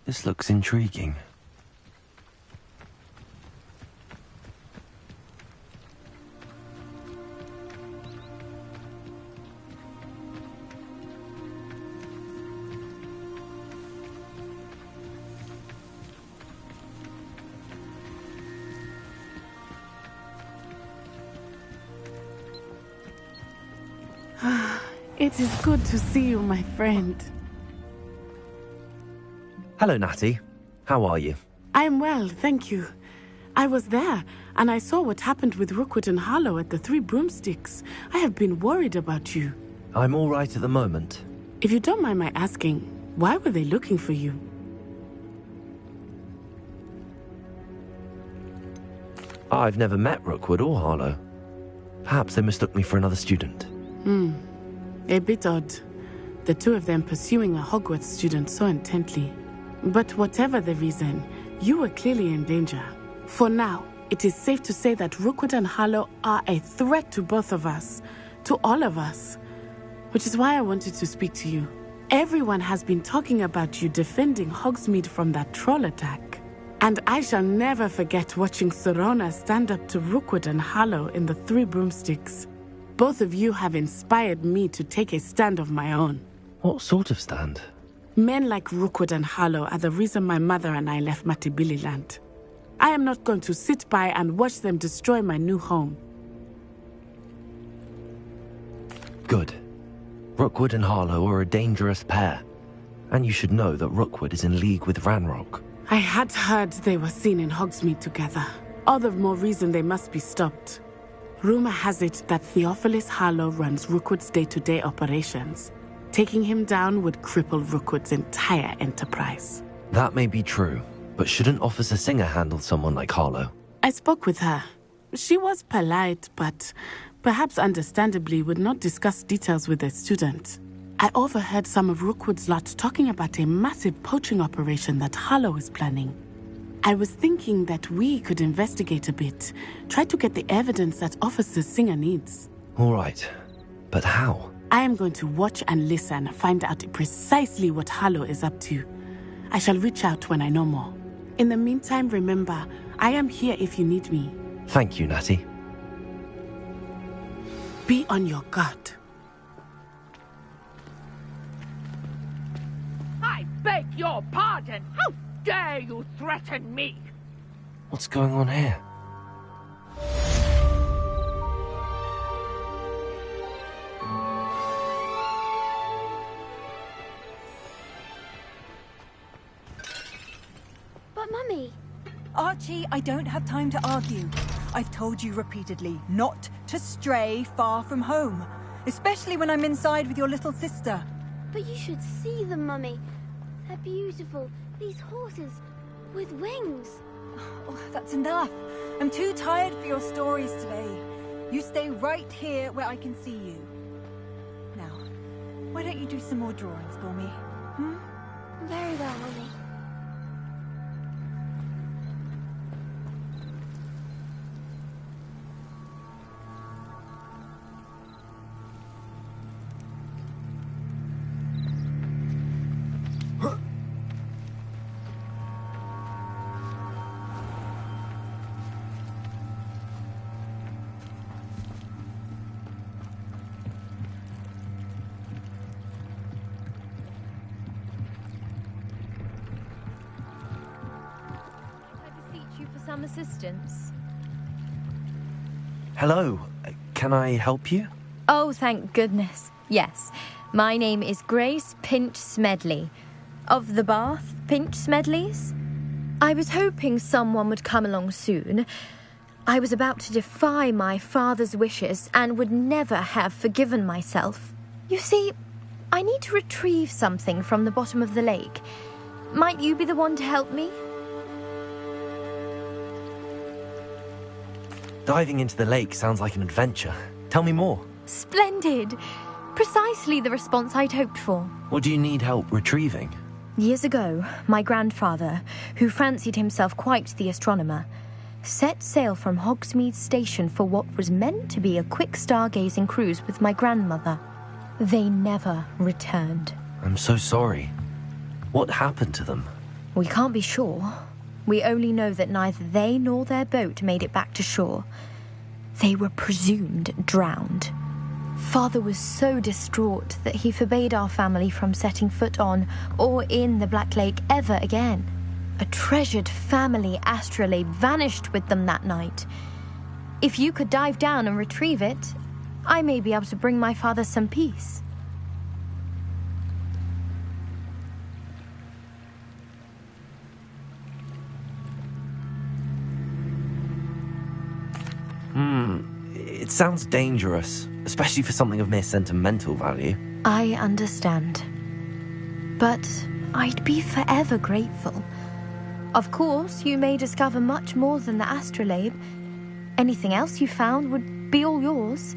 This looks intriguing. It is good to see you, my friend. Hello, Natty. How are you? I am well, thank you. I was there, and I saw what happened with Rookwood and Harlow at the Three Broomsticks. I have been worried about you. I'm all right at the moment. If you don't mind my asking, why were they looking for you? I've never met Rookwood or Harlow. Perhaps they mistook me for another student. A bit odd. The two of them pursuing a Hogwarts student so intently. But whatever the reason, you were clearly in danger. For now, it is safe to say that Rookwood and Harlow are a threat to both of us. To all of us. Which is why I wanted to speak to you. Everyone has been talking about you defending Hogsmeade from that troll attack. And I shall never forget watching Serona stand up to Rookwood and Harlow in the Three Broomsticks. Both of you have inspired me to take a stand of my own. What sort of stand? Men like Rookwood and Harlow are the reason my mother and I left Matibili-land. I am not going to sit by and watch them destroy my new home. Good. Rookwood and Harlow are a dangerous pair. And you should know that Rookwood is in league with Ranrock. I had heard they were seen in Hogsmeade together. All the more reason they must be stopped. Rumor has it that Theophilus Harlow runs Rookwood's day-to-day operations. Taking him down would cripple Rookwood's entire enterprise. That may be true, but shouldn't Officer Singer handle someone like Harlow? I spoke with her. She was polite, but perhaps understandably would not discuss details with a student. I overheard some of Rookwood's lot talking about a massive poaching operation that Harlow is planning. I was thinking that we could investigate a bit, try to get the evidence that Officer Singer needs. All right, but how? I am going to watch and listen, find out precisely what Harlow is up to. I shall reach out when I know more. In the meantime, remember, I am here if you need me. Thank you, Natty. Be on your guard. I beg your pardon! How dare you threaten me? What's going on here? But Mummy... Archie, I don't have time to argue. I've told you repeatedly not to stray far from home, especially when I'm inside with your little sister. But you should see them, Mummy. They're beautiful. These horses with wings. Oh, that's enough. I'm too tired for your stories today. You stay right here where I can see you. Now, why don't you do some more drawings for me? Hmm? Very well, Mummy. Some assistance. Hello, can I help you? Oh, thank goodness. Yes, my name is Grace Pinch Smedley, of the Bath Pinch Smedleys. I was hoping someone would come along soon. I was about to defy my father's wishes and would never have forgiven myself. You see, I need to retrieve something from the bottom of the lake. Might you be the one to help me? Diving into the lake sounds like an adventure. Tell me more. Splendid! Precisely the response I'd hoped for. What do you need help retrieving? Years ago, my grandfather, who fancied himself quite the astronomer, set sail from Hogsmeade Station for what was meant to be a quick stargazing cruise with my grandmother. They never returned. I'm so sorry. What happened to them? We can't be sure. We only know that neither they nor their boat made it back to shore. They were presumed drowned. Father was so distraught that he forbade our family from setting foot on or in the Black Lake ever again. A treasured family astrolabe vanished with them that night. If you could dive down and retrieve it, I may be able to bring my father some peace. It sounds dangerous, especially for something of mere sentimental value. I understand. But I'd be forever grateful. Of course, you may discover much more than the astrolabe. Anything else you found would be all yours.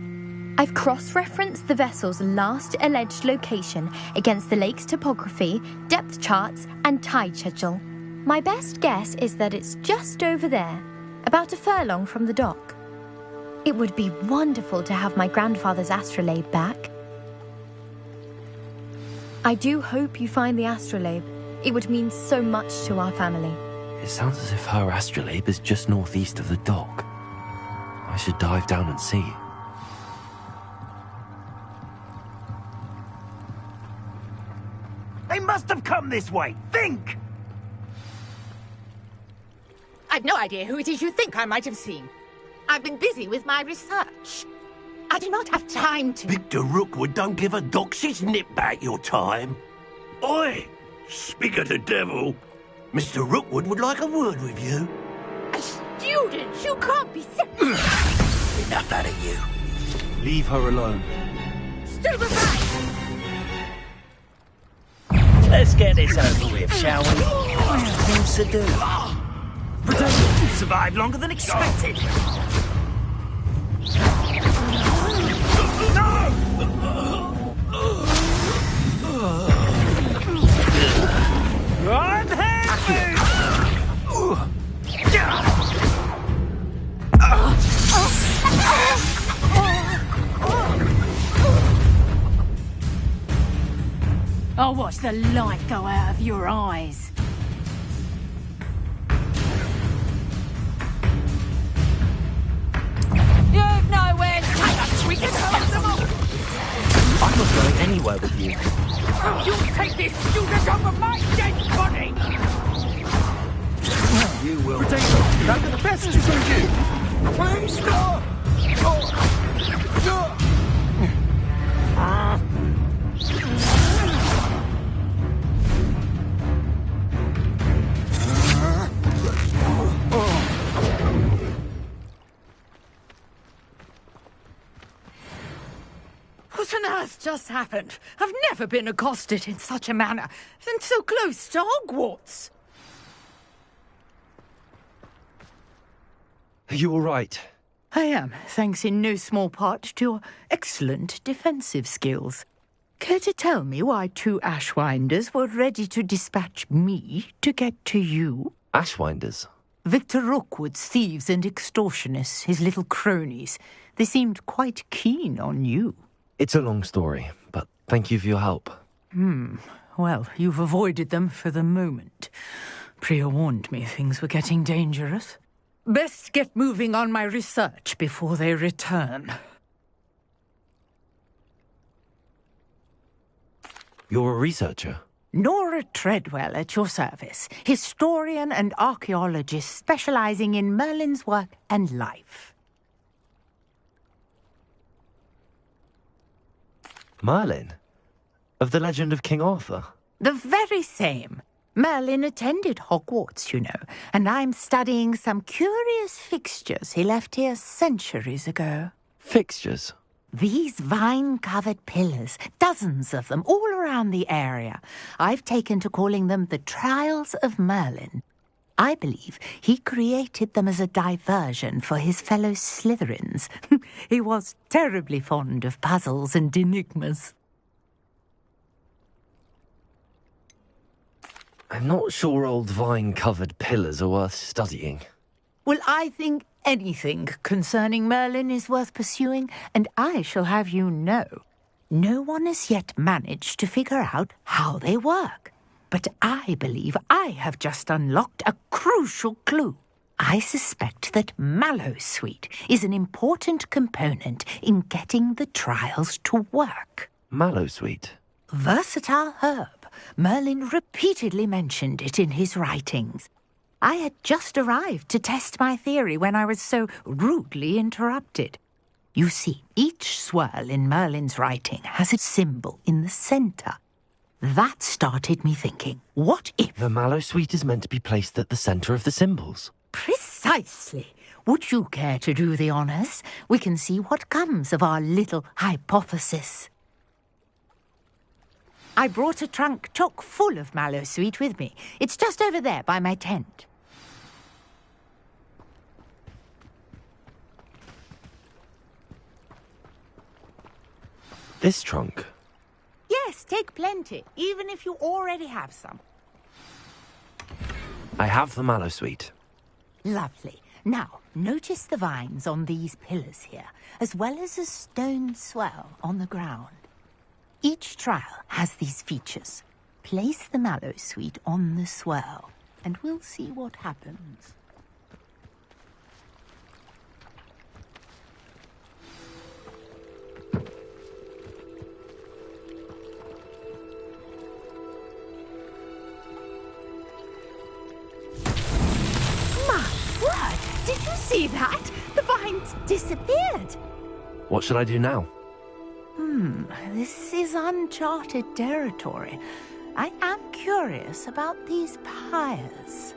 I've cross-referenced the vessel's last alleged location against the lake's topography, depth charts, and tide schedule. My best guess is that it's just over there, about a furlong from the dock. It would be wonderful to have my grandfather's astrolabe back. I do hope you find the astrolabe. It would mean so much to our family. It sounds as if her astrolabe is just northeast of the dock. I should dive down and see. They must have come this way. Think! I've no idea who it is you think I might have seen. I've been busy with my research. I do not have time to... Victor Rookwood don't give a doxy's nip back your time. Oi! Speak of the devil. Mr. Rookwood would like a word with you. A student? You can't be... Enough out of you. Leave her alone. Still aside! Let's get this over with, shall we? Things to do. You survived longer than expected. I'll watch the light go out of your eyes. You've nowhere to take us. We can hold them all. I'm not going anywhere with you. You take this student over my dead body. You will. That'll be the best you can do. Please stop! What on earth just happened? I've never been accosted in such a manner, and so close to Hogwarts. Are you all right? I am, thanks in no small part to your excellent defensive skills. Care to tell me why 2 Ashwinders were ready to dispatch me to get to you? Ashwinders? Victor Rookwood's thieves and extortionists, his little cronies. They seemed quite keen on you. It's a long story, but thank you for your help. Well, you've avoided them for the moment. Priya warned me things were getting dangerous. Best get moving on my research before they return. You're a researcher? Nora Treadwell at your service, historian and archaeologist specializing in Merlin's work and life. Merlin? Of the legend of King Arthur? The very same. Merlin attended Hogwarts, you know, and I'm studying some curious fixtures he left here centuries ago. Fixtures? These vine-covered pillars, dozens of them, all around the area. I've taken to calling them the Trials of Merlin. I believe he created them as a diversion for his fellow Slytherins. He was terribly fond of puzzles and enigmas. I'm not sure old vine-covered pillars are worth studying. Well, I think anything concerning Merlin is worth pursuing, and I shall have you know, no one has yet managed to figure out how they work. But I believe I have just unlocked a crucial clue. I suspect that Mallowsweet is an important component in getting the trials to work. Mallowsweet? Versatile herb. Merlin repeatedly mentioned it in his writings. I had just arrived to test my theory when I was so rudely interrupted. You see, each swirl in Merlin's writing has a symbol in the centre. That started me thinking, what if... The Mallowsweet is meant to be placed at the centre of the symbols. Precisely. Would you care to do the honours? We can see what comes of our little hypothesis. I brought a trunk chock full of Mallowsweet with me. It's just over there by my tent. This trunk? Yes, take plenty, even if you already have some. I have the Mallowsweet. Lovely. Now, notice the vines on these pillars here, as well as a stone swell on the ground. Each trial has these features. Place the Mallowsweet on the swirl. and we'll see what happens. Did you see that? The vines disappeared. What should I do now? This is uncharted territory. I am curious about these pyres.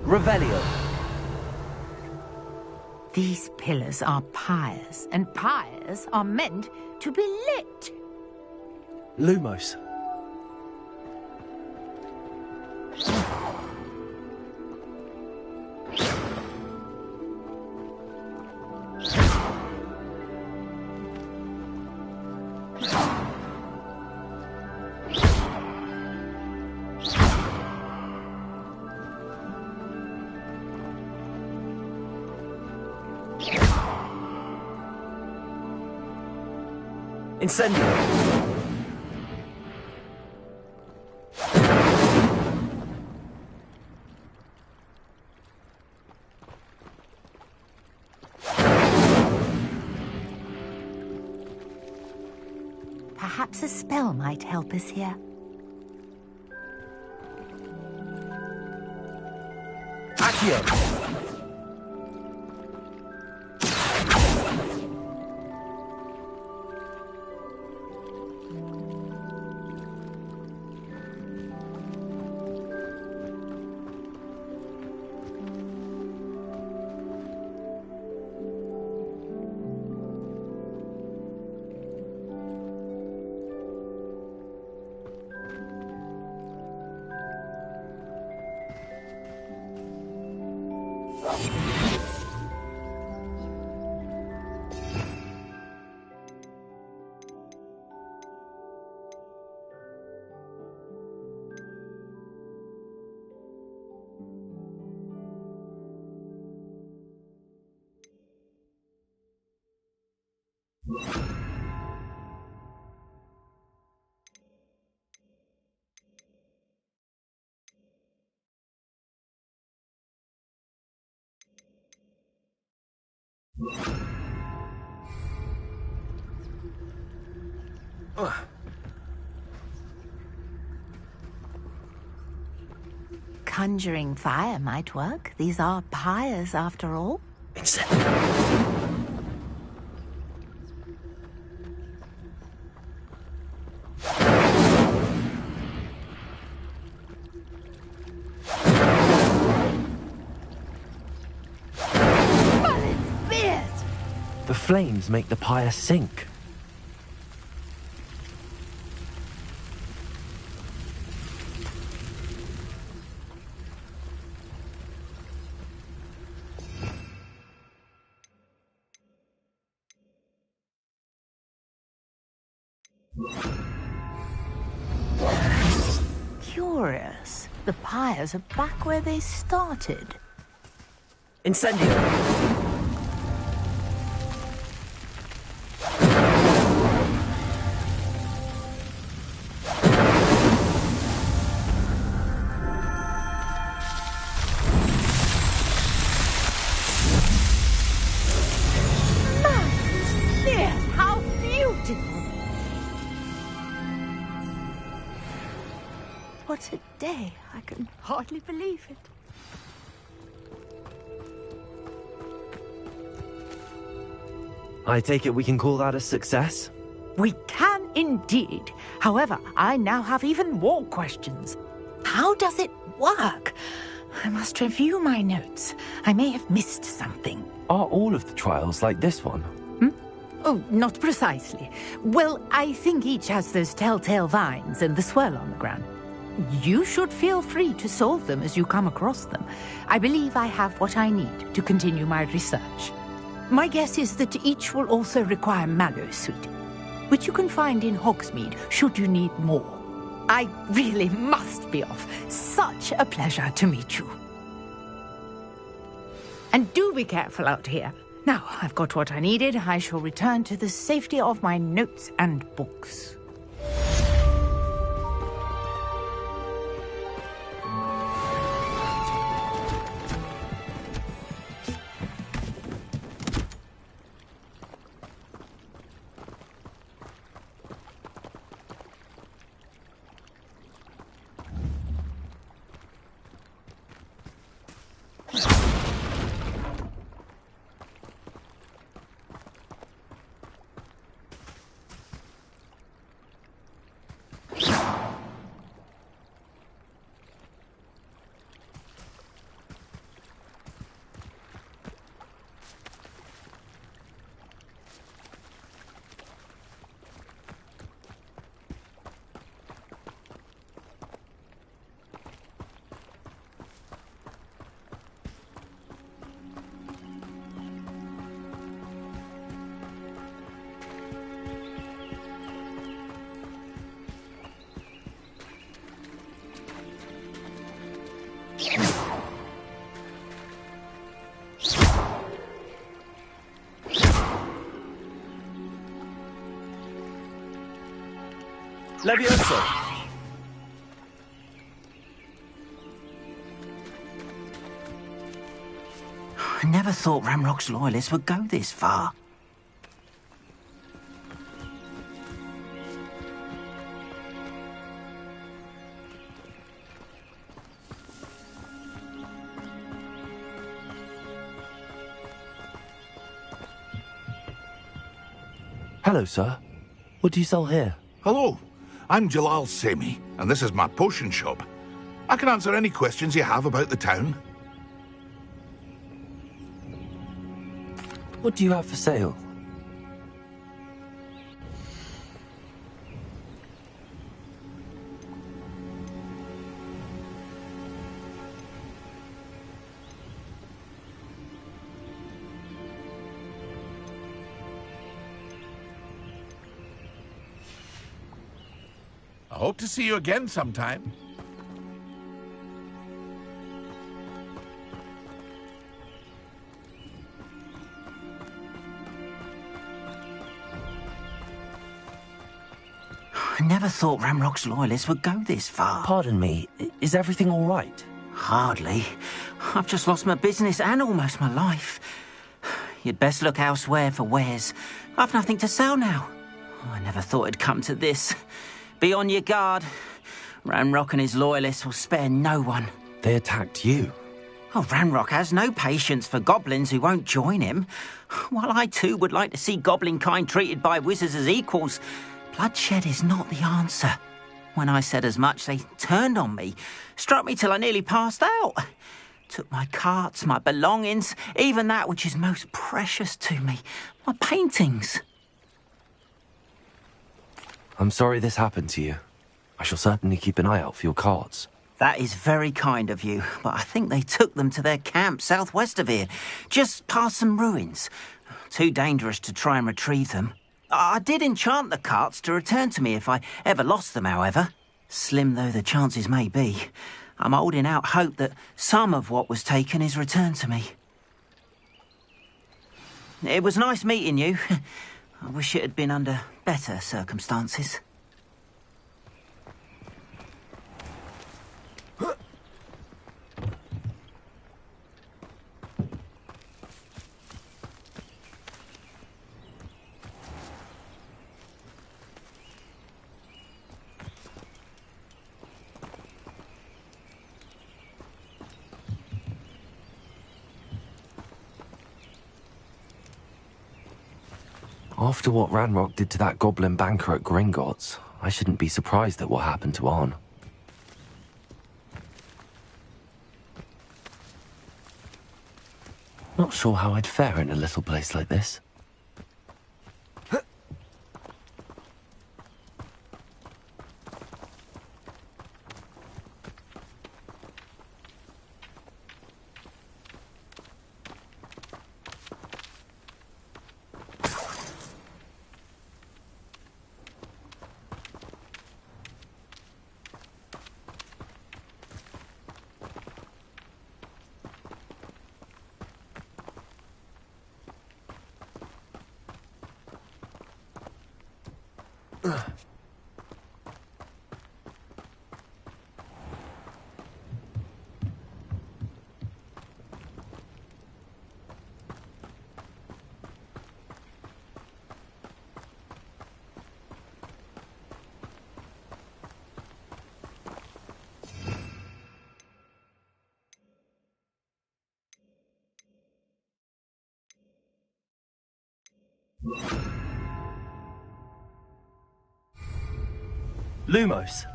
Revelio. These pillars are pyres, and pyres are meant to be lit. Lumos. Incendio. Perhaps a spell might help us here. Accio. Conjuring fire might work. These are pyres, after all. The flames make the pyre sink. Curious. The pyres are back where they started. Incendio. What a day. I can hardly believe it. I take it we can call that a success? We can indeed. However, I now have even more questions. How does it work? I must review my notes. I may have missed something. Are all of the trials like this one? Oh, not precisely. Well, I think each has those telltale vines and the swirl on the ground. You should feel free to solve them as you come across them. I believe I have what I need to continue my research. My guess is that each will also require Mago's suite, which you can find in Hogsmeade should you need more. I really must be off. Such a pleasure to meet you. And do be careful out here. Now, I've got what I needed. I shall return to the safety of my notes and books. Levioso! I never thought Ranrock's loyalists would go this far. Hello, sir. What do you sell here? Hello, I'm Jalal Semi, and this is my potion shop. I can answer any questions you have about the town. What do you have for sale? I hope to see you again sometime. I never thought Ranrock's loyalists would go this far. Pardon me, is everything all right? Hardly. I've just lost my business and almost my life. You'd best look elsewhere for wares. I've nothing to sell now. I never thought it'd come to this. Be on your guard. Ranrock and his loyalists will spare no one. They attacked you. Oh, Ranrock has no patience for goblins who won't join him. While I too would like to see goblin kind treated by wizards as equals, bloodshed is not the answer. When I said as much, they turned on me, struck me till I nearly passed out. Took my carts, my belongings, even that which is most precious to me, my paintings. I'm sorry this happened to you. I shall certainly keep an eye out for your carts. That is very kind of you, but I think they took them to their camp southwest of here, just past some ruins. Too dangerous to try and retrieve them. I did enchant the carts to return to me if I ever lost them, however. Slim though the chances may be, I'm holding out hope that some of what was taken is returned to me. It was nice meeting you. I wish it had been under better circumstances. After what Ranrock did to that goblin banker at Gringotts, I shouldn't be surprised at what happened to Arn. Not sure how I'd fare in a little place like this. Lumos.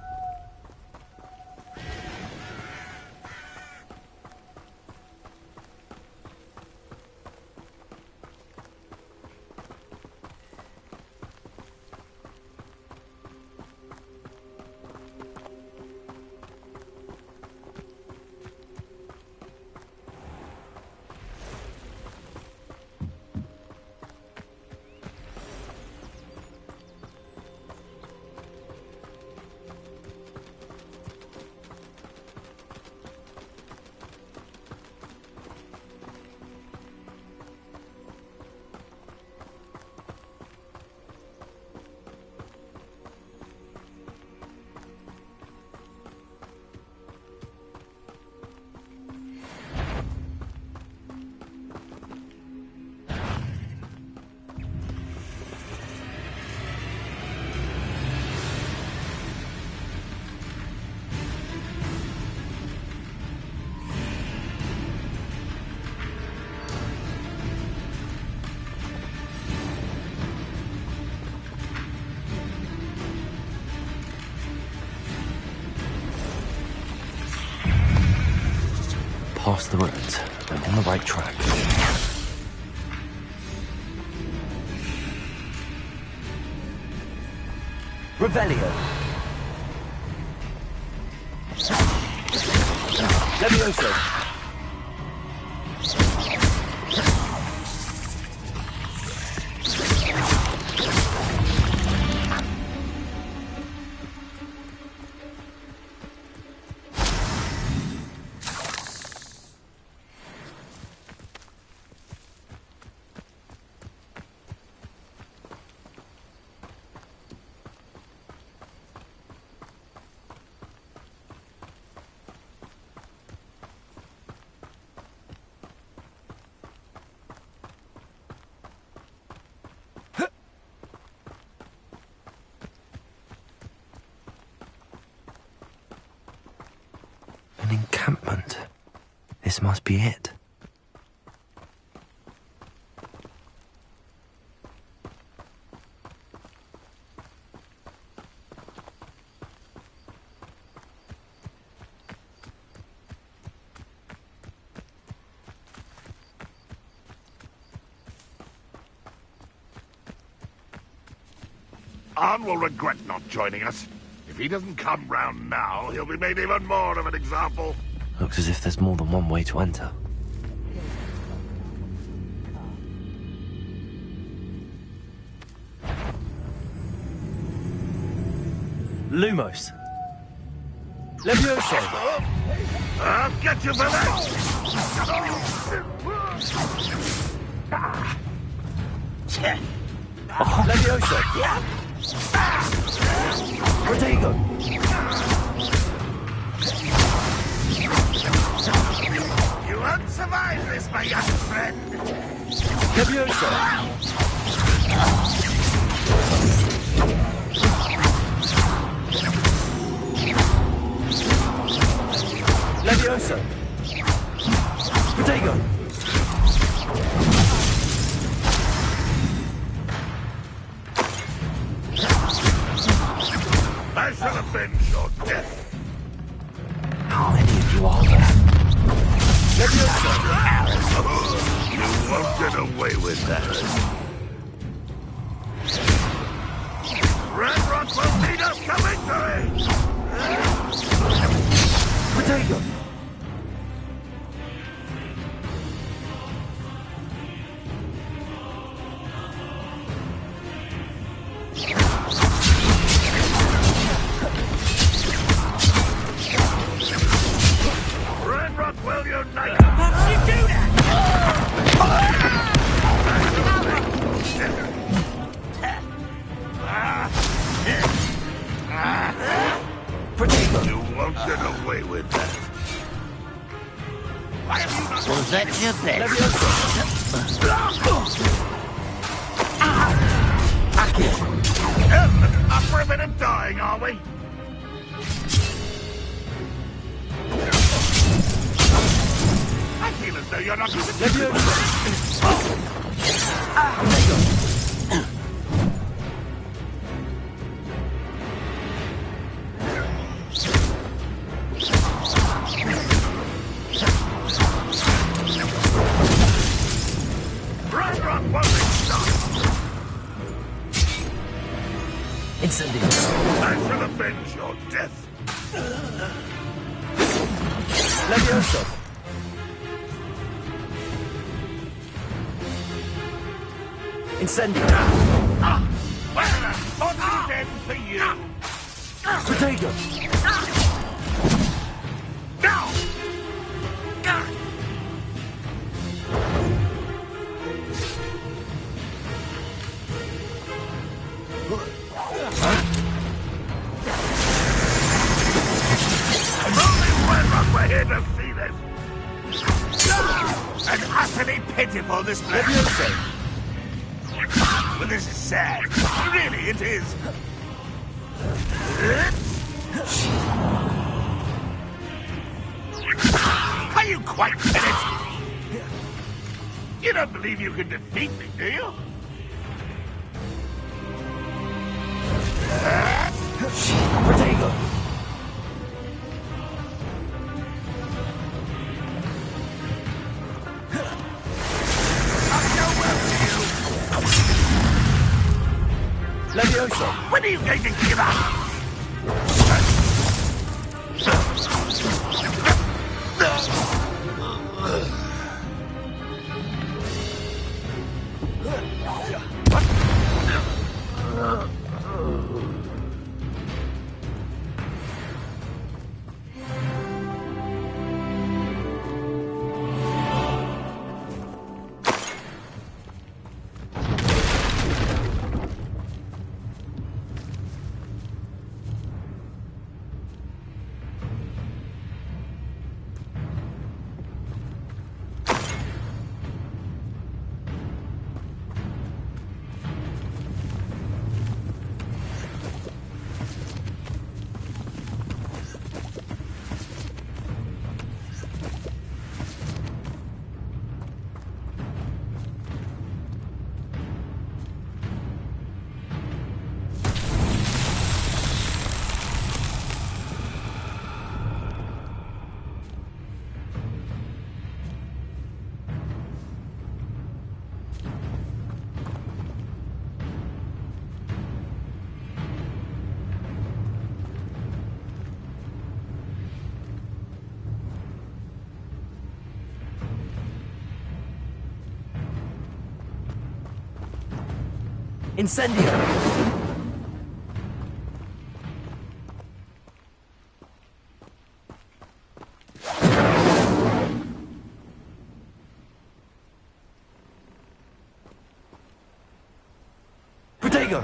Past the ruins. I'm on the right track. Revelio. Levioso. An encampment. This must be it. Arn will regret not joining us. If he doesn't come round now, he'll be made even more of an example. Looks as if there's more than one way to enter. Lumos. Levioso. I'll get you for that! Levioso. Protego. You won't survive this, my young friend! Levioso. Levioso. Protego. I shall avenge your death. How many of you are there? You won't get away with that. Red Rock will lead us to victory! Protego. Red Rock will unite! How did you do that? Protego. You won't get away with that. Was that your best? Up for a bit of dying, are we? I feel as though you're not even... this! Levioso! Incendio! Well, what's then for you? Protego! Now! We're here to see this. And utterly pitiful display. But this is sad. Really, it is. Are you quite finished? You don't believe you can defeat me, do you? Protego! Levioso! When are you going to give up? Incendio! Protego!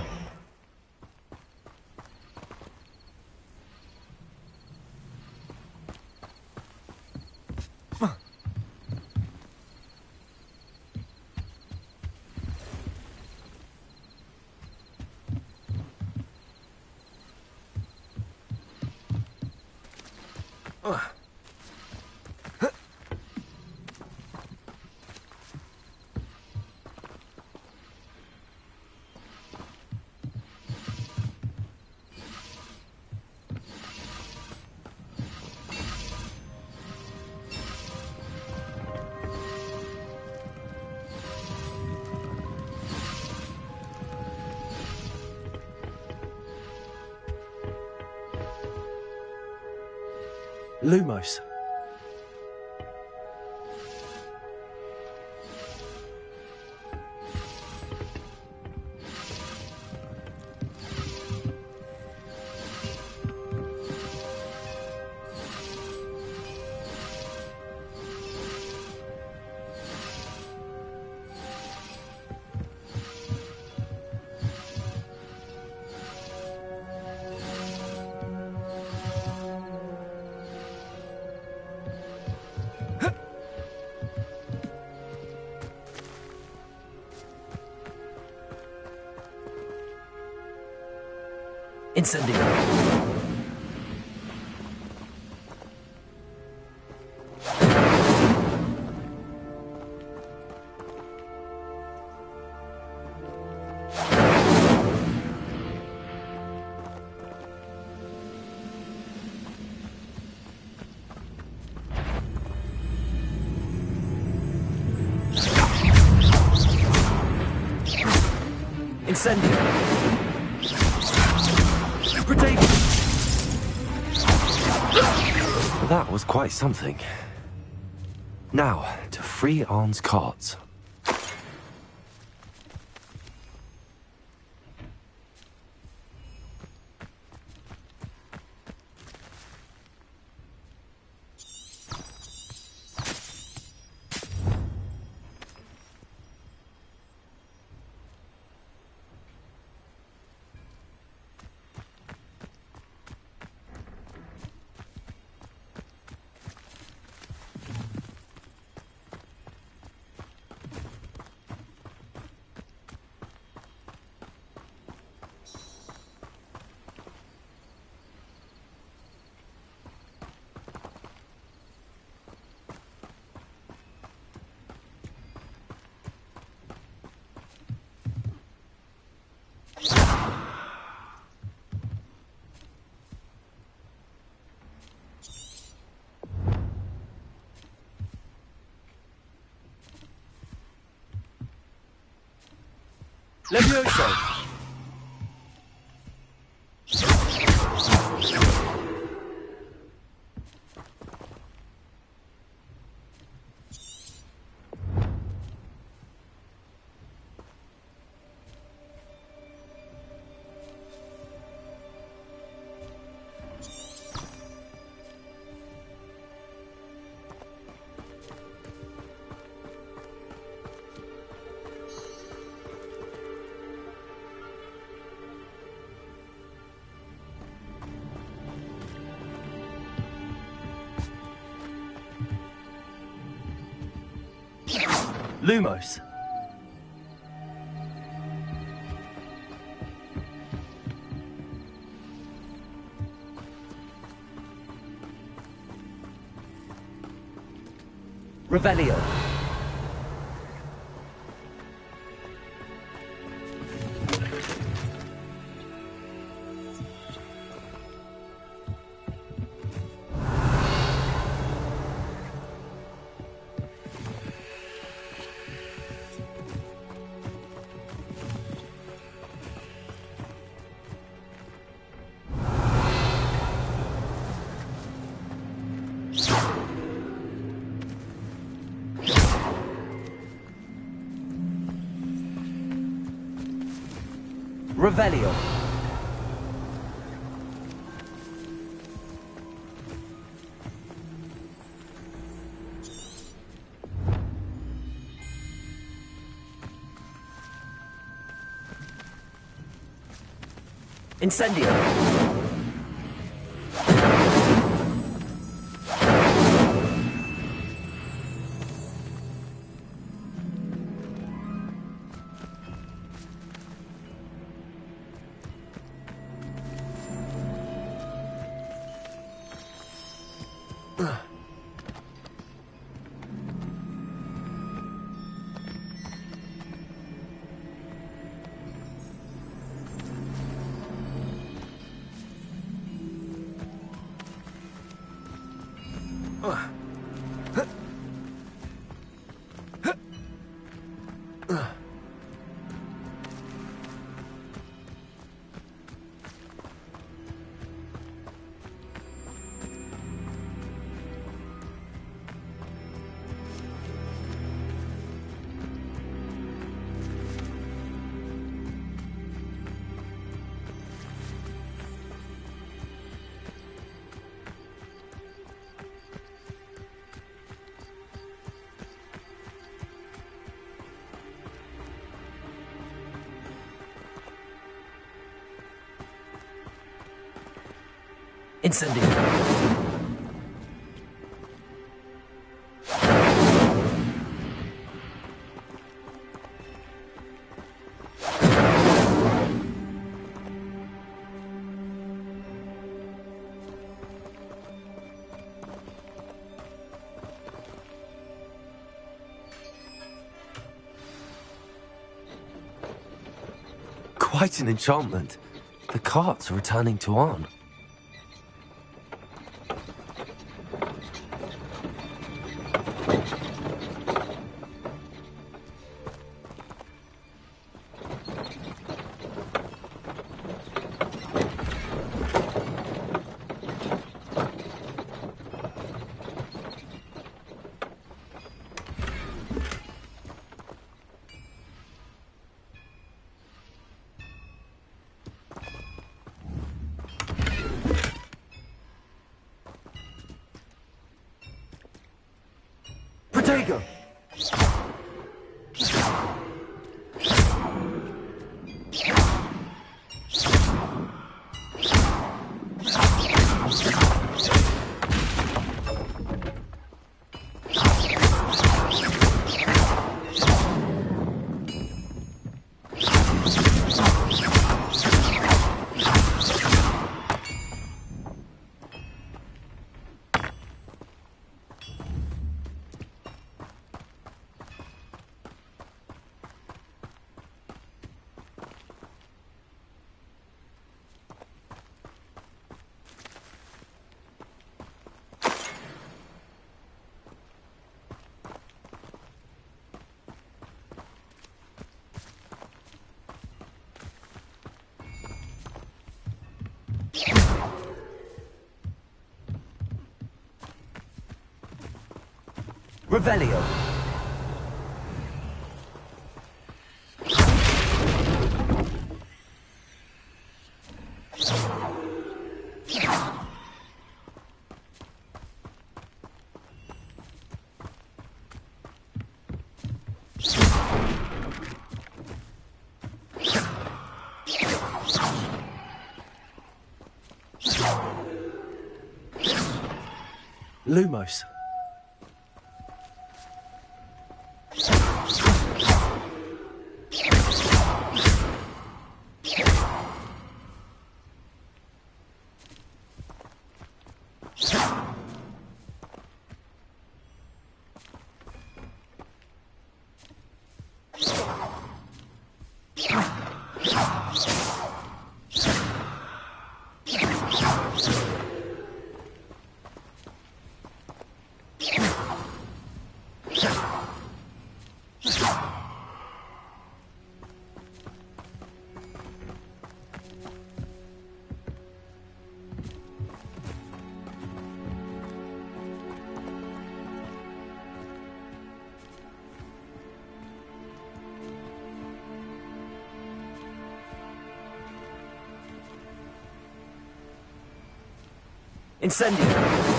Lumos. Incendio. Incendio. Protego. that was quite something. Now, to free Arne's cards. Levioso! Lumos. Revelio. Revelio. Incendio. Incendio. Quite an enchantment. The carts are returning to Arne. we go. Revelio. Lumos. Incendio.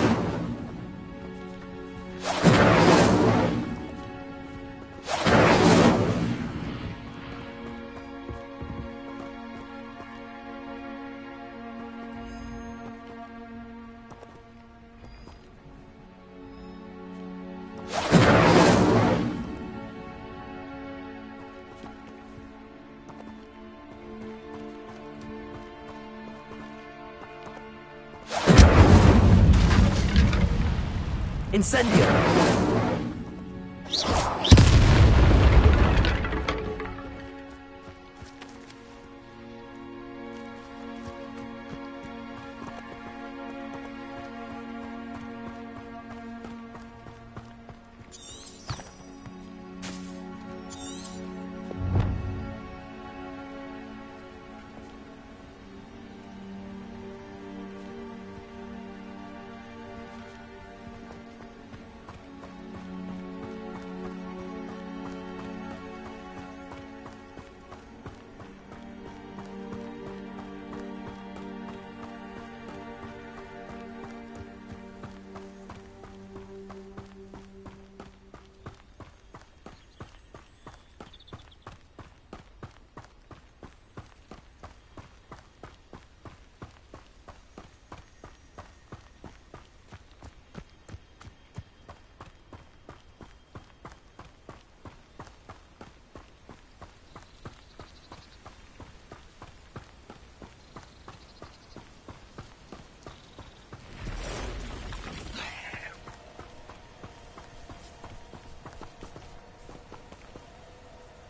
Incendio!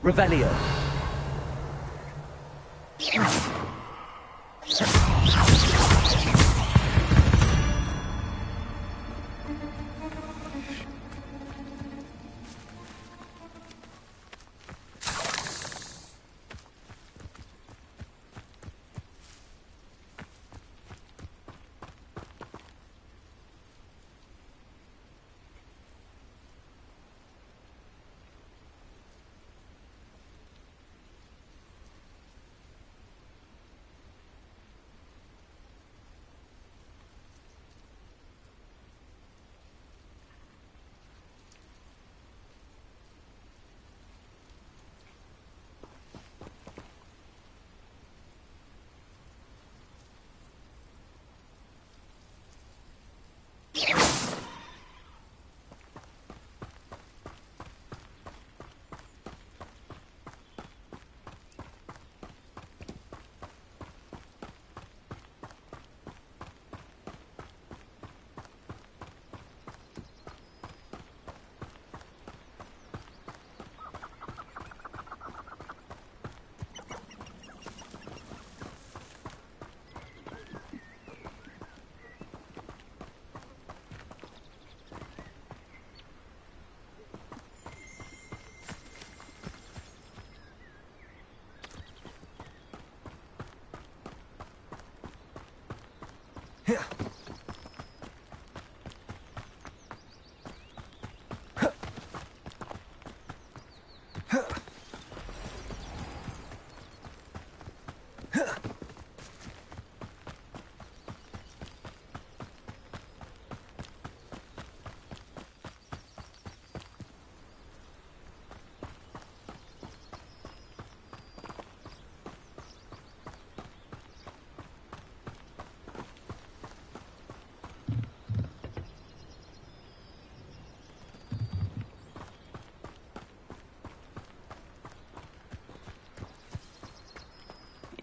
Revelio.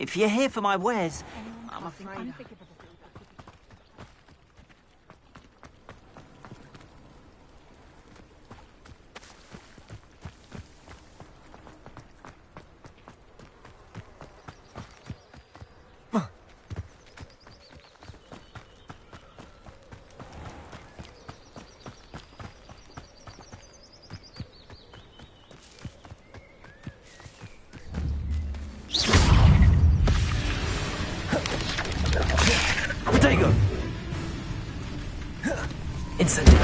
If you're here for my wares, I'm afraid... Mago! Incendio!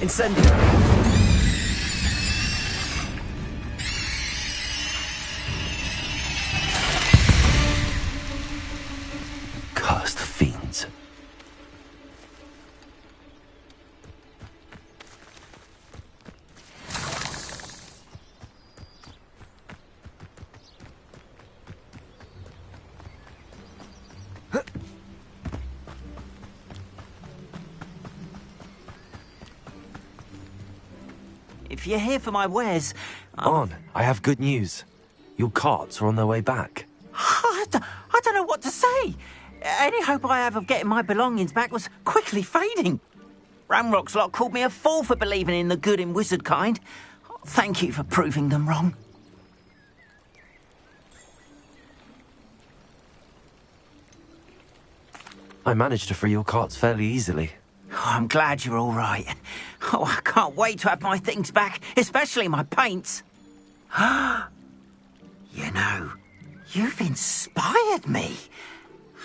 Incendio! Cursed fiends. If you're here for my wares... On, I have good news. Your carts are on their way back. I don't know what to say. Any hope I have of getting my belongings back was quickly fading. Ramrock's lot called me a fool for believing in the good in wizard kind. Thank you for proving them wrong. I managed to free your carts fairly easily. Oh, I'm glad you're all right. Oh, I can't wait to have my things back, especially my paints. You know, you've inspired me.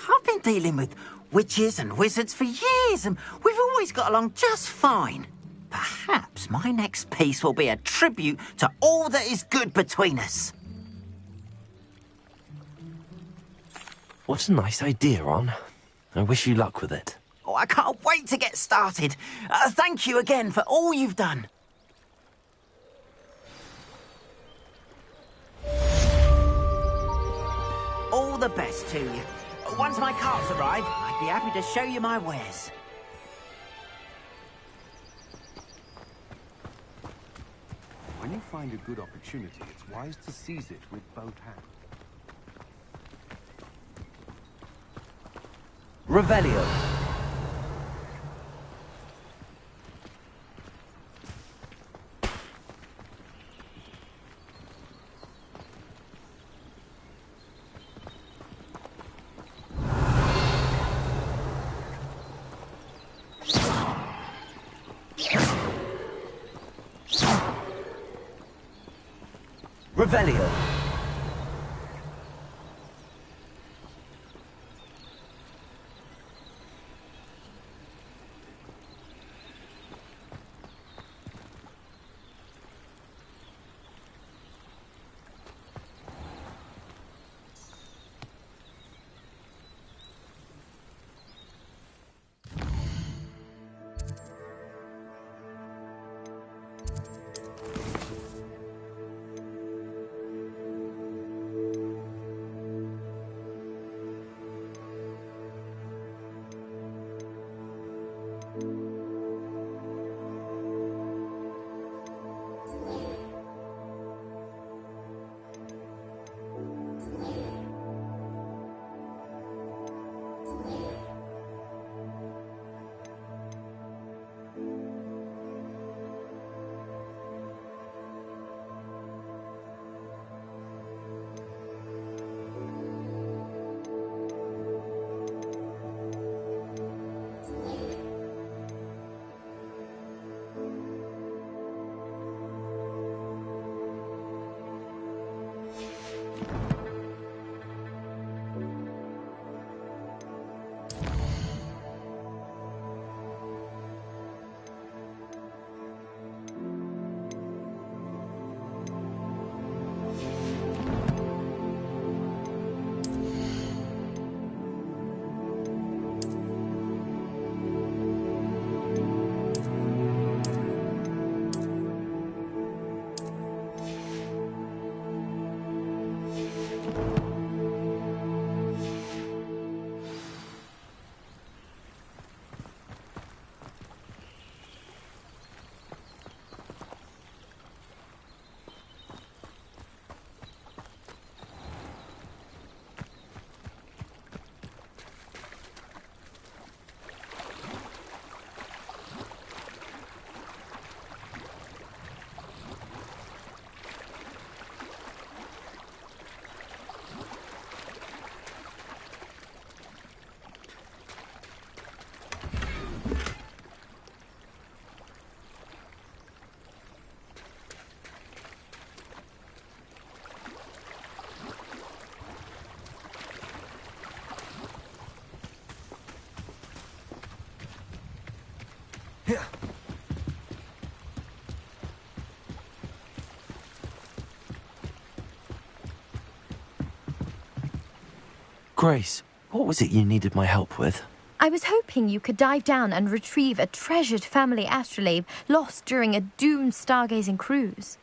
I've been dealing with witches and wizards for years, and we've always got along just fine. Perhaps my next piece will be a tribute to all that is good between us. What a nice idea, Ron. I wish you luck with it. Oh, I can't wait to get started. Thank you again for all you've done. All the best to you. Once my carts arrive, I'd be happy to show you my wares. When you find a good opportunity, it's wise to seize it with both hands. Revelio. Revelio. Grace, what was it you needed my help with? I was hoping you could dive down and retrieve a treasured family astrolabe lost during a doomed stargazing cruise.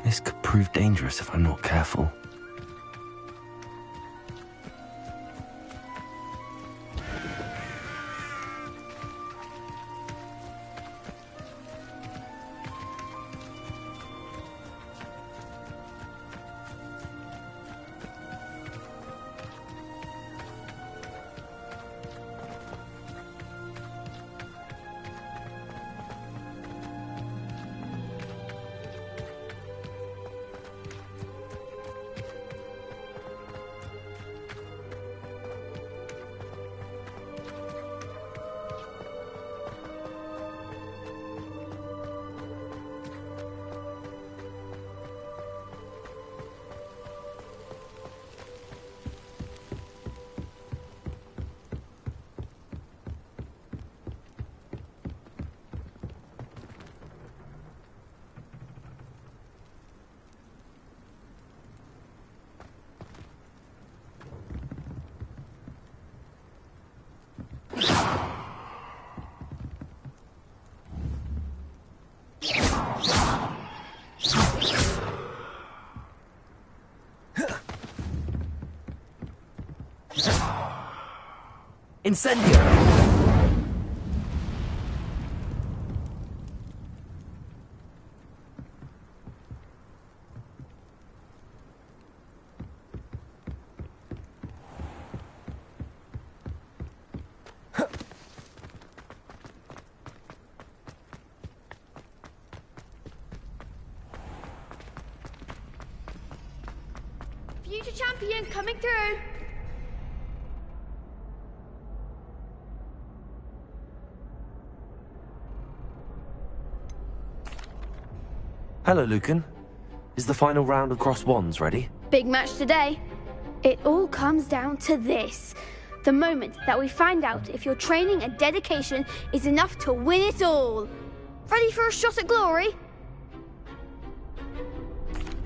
This could prove dangerous if I'm not careful. Incendio! Future champion coming through! Hello, Lucan. Is the final round of Crossed Wands ready? Big match today. It all comes down to this. The moment that we find out if your training and dedication is enough to win it all. Ready for a shot at glory?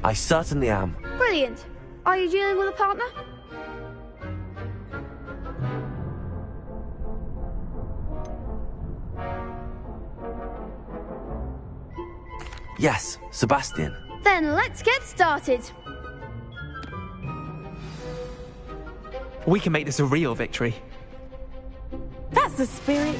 I certainly am. Brilliant. Are you dealing with a partner? Yes, Sebastian. Then let's get started. We can make this a real victory. That's the spirit.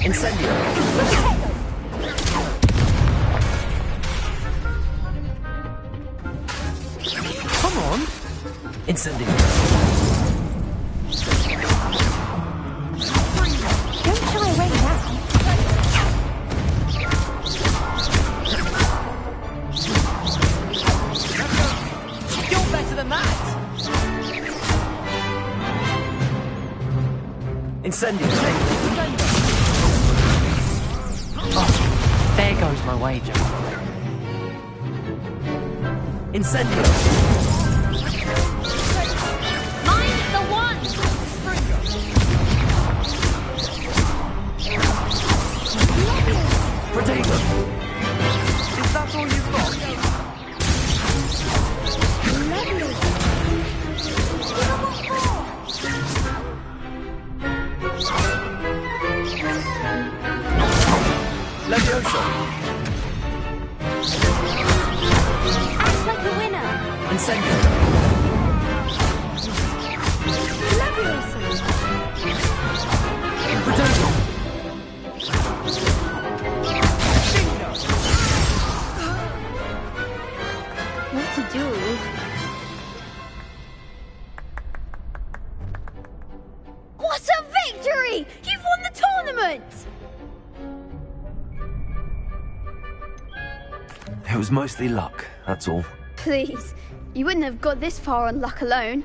Incendio! Come on! Incendio! Don't shy away now. You're better than that! Incendio! Oh, there goes my wager. Incendio! Mind the one! Protego! Is That's all you've got? Levioso! Act like a winner! Incendio! Potato! What to do? What a victory! You've won the tournament! It was mostly luck, that's all. Please, you wouldn't have got this far on luck alone.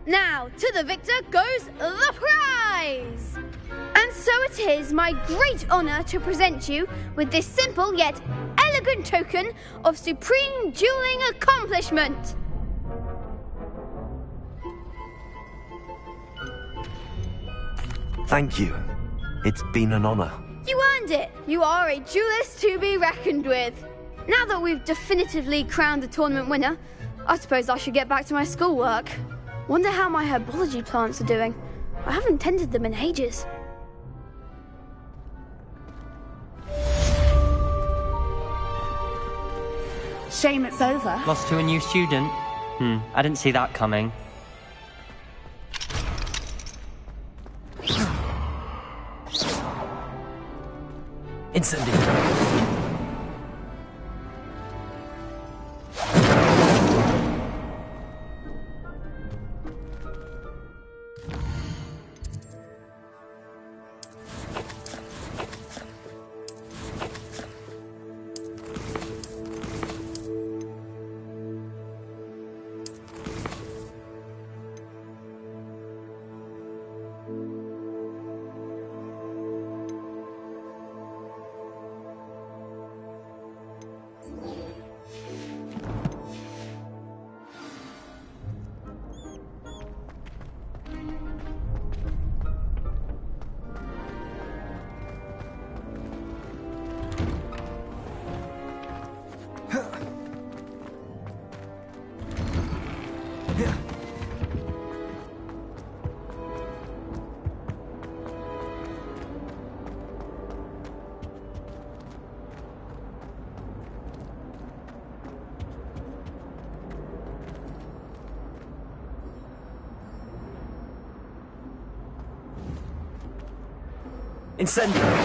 Now, to the victor goes the prize! And so it is my great honour to present you with this simple yet elegant token of supreme dueling accomplishment. Thank you. It's been an honor. You earned it! You are a duelist to be reckoned with. Now that we've definitively crowned the tournament winner, I suppose I should get back to my schoolwork. Wonder how my herbology plants are doing. I haven't tended them in ages. Shame it's over. Lost to a new student? I didn't see that coming. Incendio! Incendio!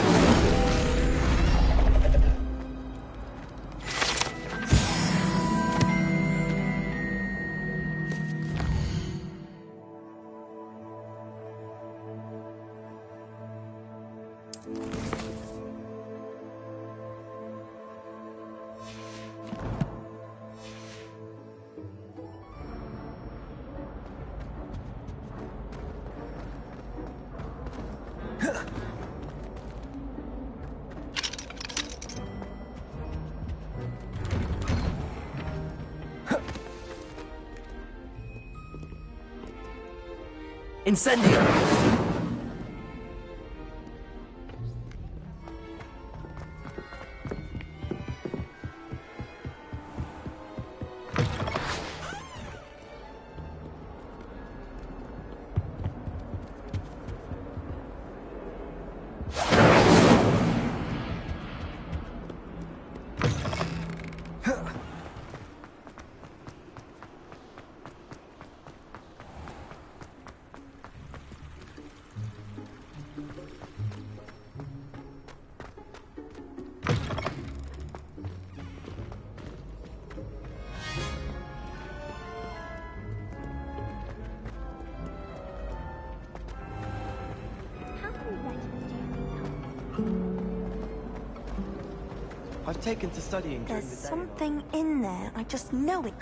Incendio! I've taken to studying during There's the day. something in there. I just know it.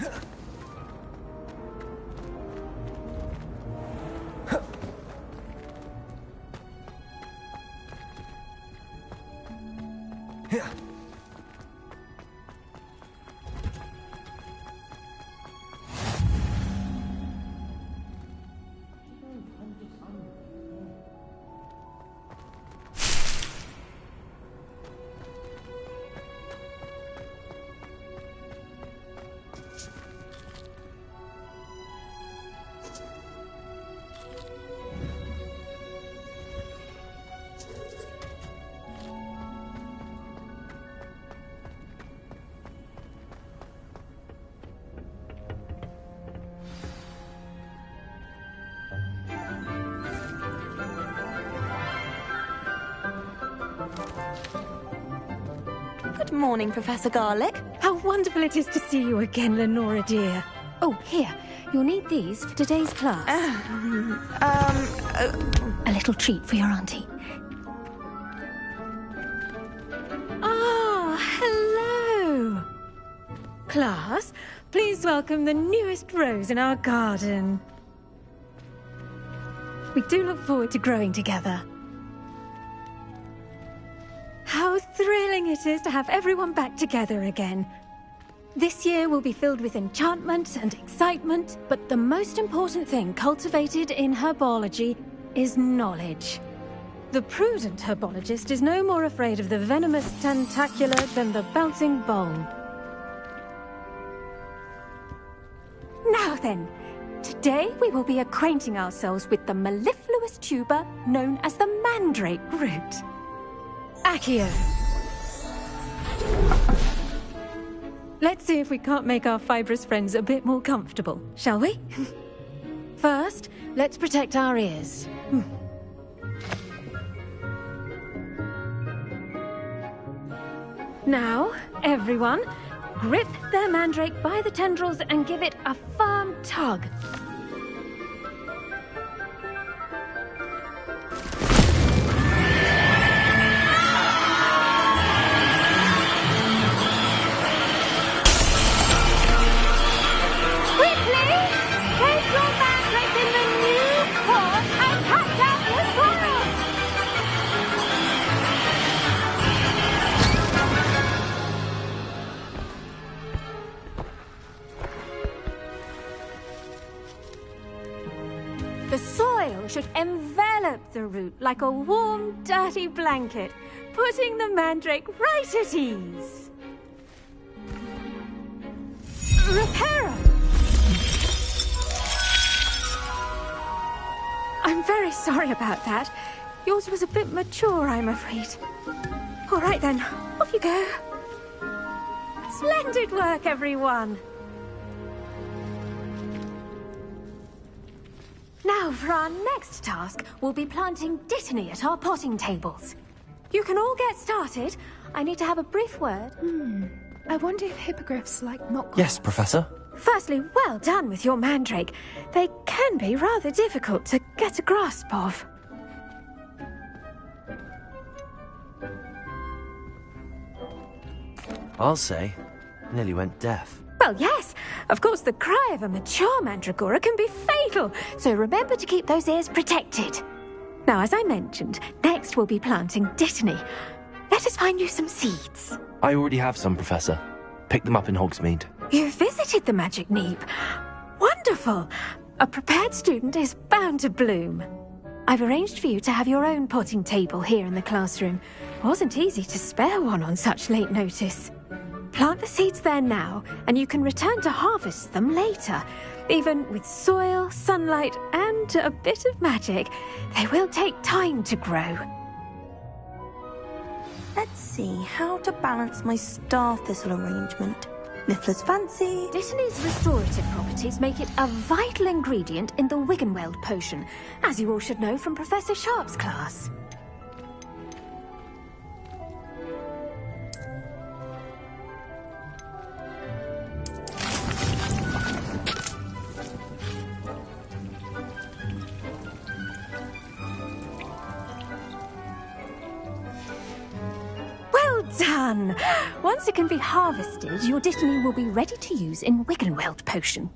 Good morning, Professor Garlick. How wonderful it is to see you again, Lenora dear. Oh, here. You'll need these for today's class. A little treat for your auntie. Ah, hello. Class, please welcome the newest rose in our garden. We do look forward to growing together. How thrilling it is to have everyone back together again. This year will be filled with enchantment and excitement, but the most important thing cultivated in herbology is knowledge. The prudent herbologist is no more afraid of the venomous tentacula than the bouncing bowl. Now then, today we will be acquainting ourselves with the mellifluous tuber known as the mandrake root. Accio. Let's see if we can't make our fibrous friends a bit more comfortable, shall we? First, let's protect our ears. Now, everyone, grip their mandrake by the tendrils and give it a firm tug. The soil should envelop the root like a warm, dirty blanket, putting the mandrake right at ease. Reparo! I'm very sorry about that. Yours was a bit mature, I'm afraid. All right then, off you go. Splendid work, everyone. Now, for our next task, we'll be planting dittany at our potting tables. You can all get started. I need to have a brief word. I wonder if hippogriffs like mock... Yes, Professor. Firstly, well done with your mandrake. They can be rather difficult to get a grasp of. I'll say, nearly went deaf. Well, yes. Of course, the cry of a mature mandragora can be fatal, so remember to keep those ears protected. Now, as I mentioned, next we'll be planting dittany. Let us find you some seeds. I already have some, Professor. Picked them up in Hogsmeade. You visited the Magic Neep. Wonderful. A prepared student is bound to bloom. I've arranged for you to have your own potting table here in the classroom. It wasn't easy to spare one on such late notice. Plant the seeds there now, and you can return to harvest them later. Even with soil, sunlight, and a bit of magic, they will take time to grow. Let's see how to balance my star thistle arrangement. Miffler's fancy. Dittany's restorative properties make it a vital ingredient in the Wiggenweld potion, as you all should know from Professor Sharp's class. Done! Once it can be harvested, your dittany will be ready to use in Wiggenweld potion.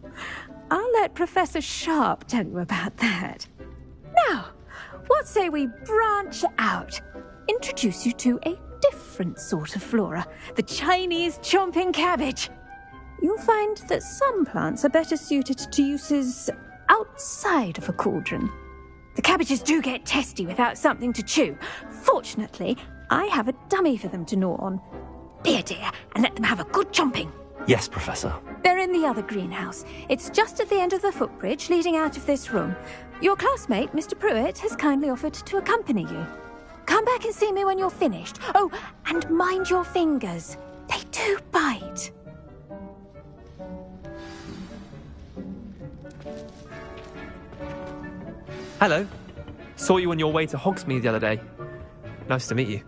I'll let Professor Sharp tell you about that. Now, what say we branch out? Introduce you to a different sort of flora, the Chinese chomping cabbage. You'll find that some plants are better suited to uses outside of a cauldron. The cabbages do get testy without something to chew. Fortunately, I have a dummy for them to gnaw on. Be a dear and let them have a good chomping. Yes, Professor. They're in the other greenhouse. It's just at the end of the footbridge leading out of this room. Your classmate, Mr. Pruitt, has kindly offered to accompany you. Come back and see me when you're finished. Oh, and mind your fingers. They do bite. Hello. Saw you on your way to Hogsmeade the other day. Nice to meet you.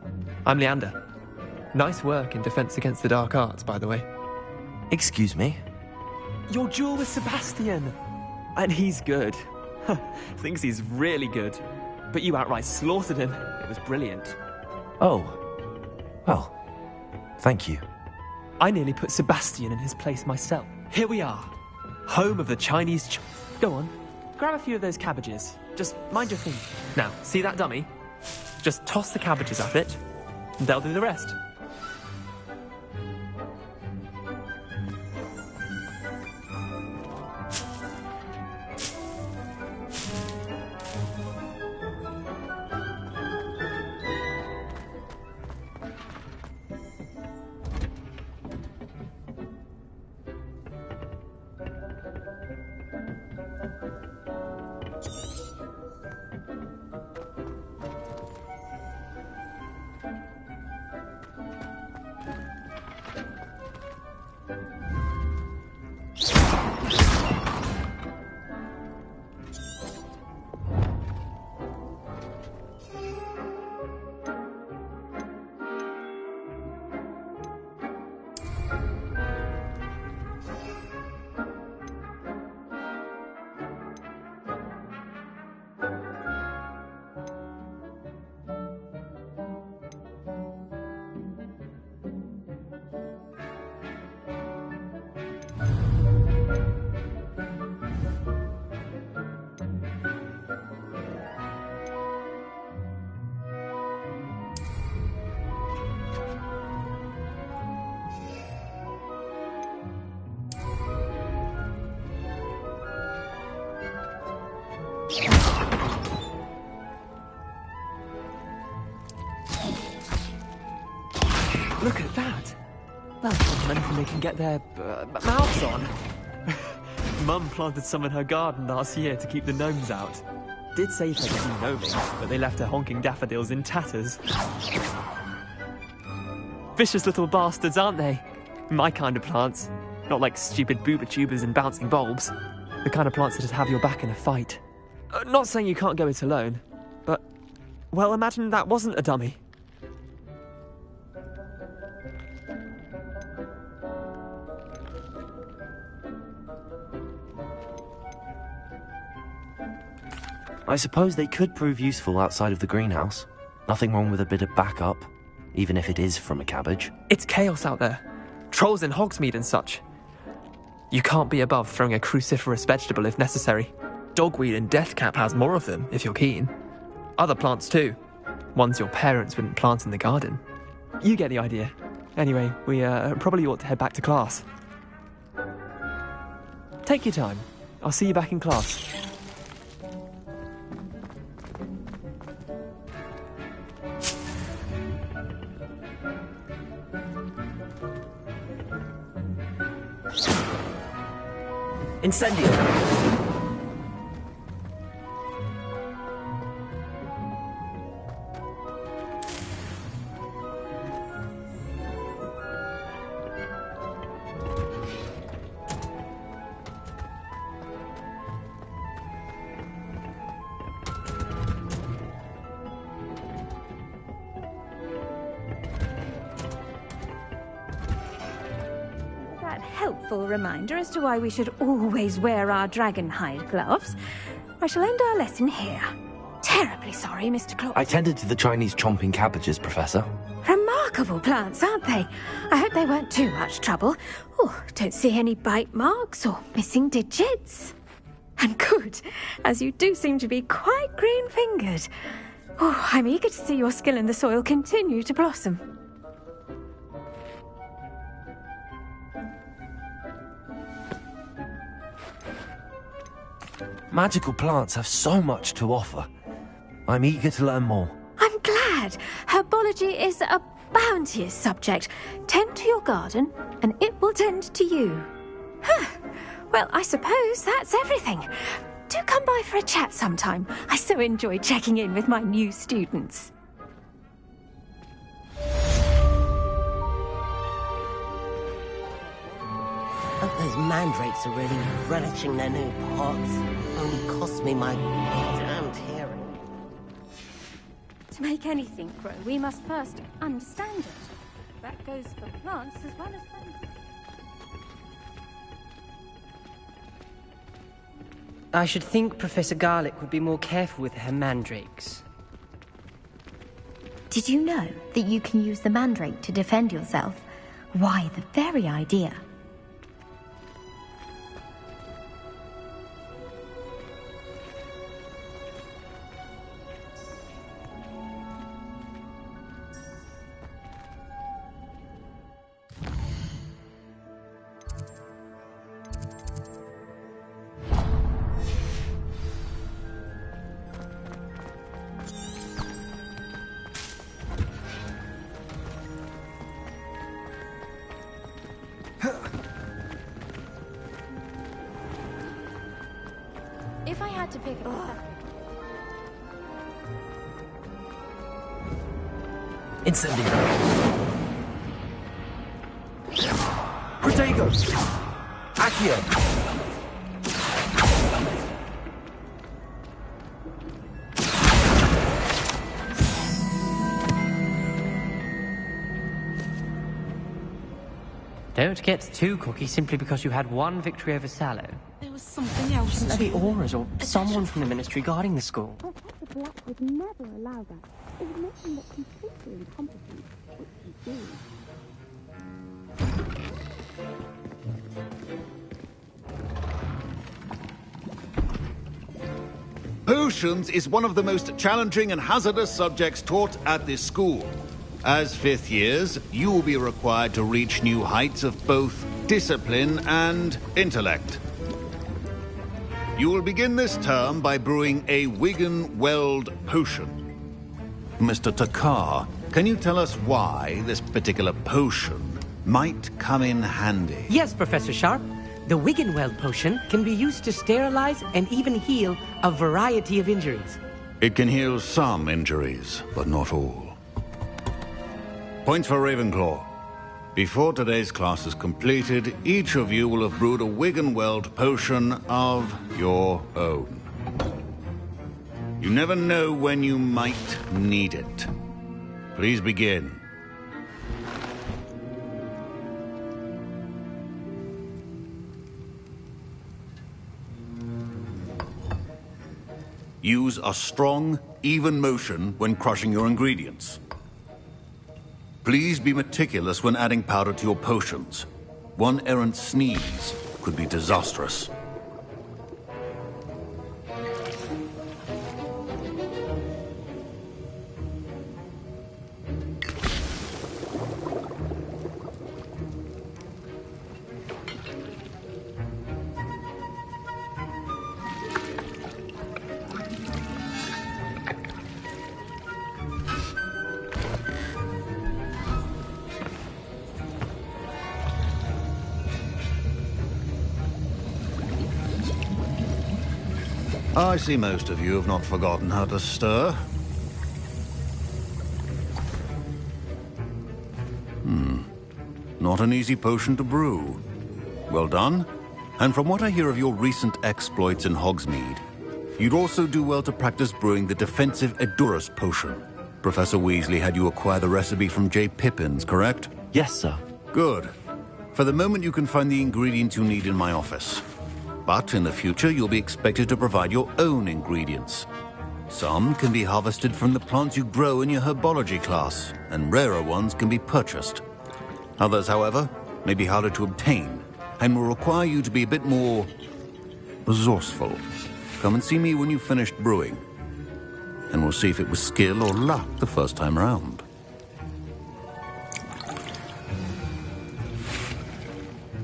I'm Leander. Nice work in Defense Against the Dark Arts, by the way. Excuse me? Your duel with Sebastian! And he's good. Thinks he's really good. But you outright slaughtered him. It was brilliant. Oh. Well, thank you. I nearly put Sebastian in his place myself. Here we are. Home of the Chinese Go on, grab a few of those cabbages. Just mind your thing. Now, see that dummy? Just toss the cabbages at it, and they'll do the rest. Look at that! That's not anything they can get their mouths on. Mum planted some in her garden last year to keep the gnomes out. Did save her getting gnoming, but they left her honking daffodils in tatters. Vicious little bastards, aren't they? My kind of plants. Not like stupid booba tubers and bouncing bulbs. The kind of plants that'd have your back in a fight. Not saying you can't go it alone, but... well, imagine that wasn't a dummy. I suppose they could prove useful outside of the greenhouse. Nothing wrong with a bit of backup, even if it is from a cabbage. It's chaos out there. Trolls in Hogsmeade and such. You can't be above throwing a cruciferous vegetable if necessary. Dogweed and deathcap has more of them, if you're keen. Other plants too. Ones your parents wouldn't plant in the garden. You get the idea. Anyway, we probably ought to head back to class. Take your time. I'll see you back in class. Incendio! Helpful reminder as to why we should always wear our dragonhide gloves. I shall end our lesson here. Terribly sorry, Mr. Claw. I tended to the Chinese chomping cabbages, Professor. Remarkable plants, aren't they? I hope they weren't too much trouble. Oh, don't see any bite marks or missing digits. And good, as you do seem to be quite green-fingered. Oh, I'm eager to see your skill in the soil continue to blossom. Magical plants have so much to offer. I'm eager to learn more. I'm glad. Herbology is a bounteous subject. Tend to your garden, and it will tend to you. Well, I suppose that's everything. Do come by for a chat sometime. I so enjoy checking in with my new students. Those mandrakes are really relishing their new pots. Only cost me my damned hearing. To make anything grow, we must first understand it. That goes for plants as well as fungi. I should think Professor Garlick would be more careful with her mandrakes. Did you know that you can use the mandrake to defend yourself? Why, the very idea. If I had to pick a Incendio. Protego. Accio. Don't get too cocky simply because you had one victory over Sallow. There was something else. Maybe auras or someone from the ministry guarding the school. Professor Black would never allow that. It would make him look completely incompetent, which he did. Potions is one of the most challenging and hazardous subjects taught at this school. As fifth years, you will be required to reach new heights of both discipline and intellect. You will begin this term by brewing a Wigan-Weld potion. Mr. Takar, can you tell us why this particular potion might come in handy? Yes, Professor Sharp. The Wigan-Weld potion can be used to sterilize and even heal a variety of injuries. It can heal some injuries, but not all. Points for Ravenclaw. Before today's class is completed, each of you will have brewed a Wigan-Weld potion of your own. You never know when you might need it. Please begin. Use a strong, even motion when crushing your ingredients. Please be meticulous when adding powder to your potions. One errant sneeze could be disastrous. I see most of you have not forgotten how to stir. Not an easy potion to brew. Well done. And from what I hear of your recent exploits in Hogsmeade, you'd also do well to practice brewing the defensive Edurus potion. Professor Weasley had you acquire the recipe from J. Pippins, correct? Yes, sir. Good. For the moment, you can find the ingredients you need in my office. But in the future, you'll be expected to provide your own ingredients. Some can be harvested from the plants you grow in your herbology class, and rarer ones can be purchased. Others, however, may be harder to obtain, and will require you to be a bit more resourceful. Come and see me when you've finished brewing, and we'll see if it was skill or luck the first time round.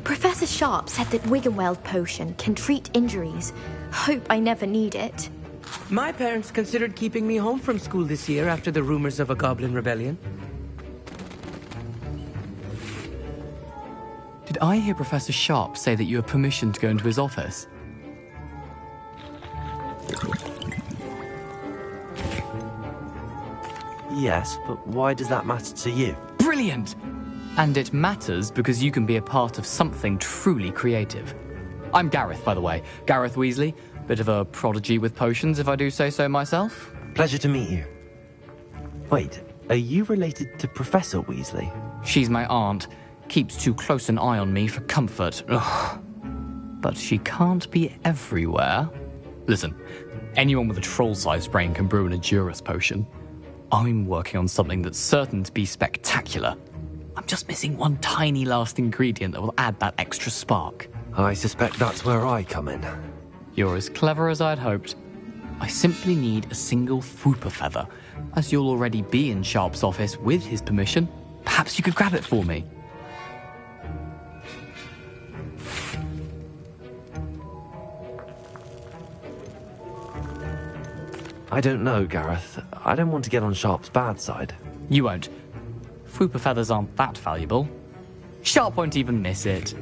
Professor Sharp said that Wigan-Weld potion can treat injuries. Hope I never need it. My parents considered keeping me home from school this year after the rumors of a goblin rebellion. Did I hear Professor Sharp say that you have permission to go into his office? Yes, but why does that matter to you? Brilliant! And it matters because you can be a part of something truly creative. I'm Gareth, by the way. Gareth Weasley. Bit of a prodigy with potions, if I do say so myself. Pleasure to meet you. Wait, Are you related to Professor Weasley? She's my aunt. Keeps too close an eye on me for comfort. Ugh. But she can't be everywhere. Listen, anyone with a troll-sized brain can brew an Edurus potion. I'm working on something that's certain to be spectacular. I'm just missing one tiny last ingredient that will add that extra spark. I suspect that's where I come in. You're as clever as I'd hoped. I simply need a single Fwooper feather. As you'll already be in Sharp's office with his permission, perhaps you could grab it for me. I don't know, Gareth. I don't want to get on Sharp's bad side. You won't. Fwooper feathers aren't that valuable. Sharp won't even miss it.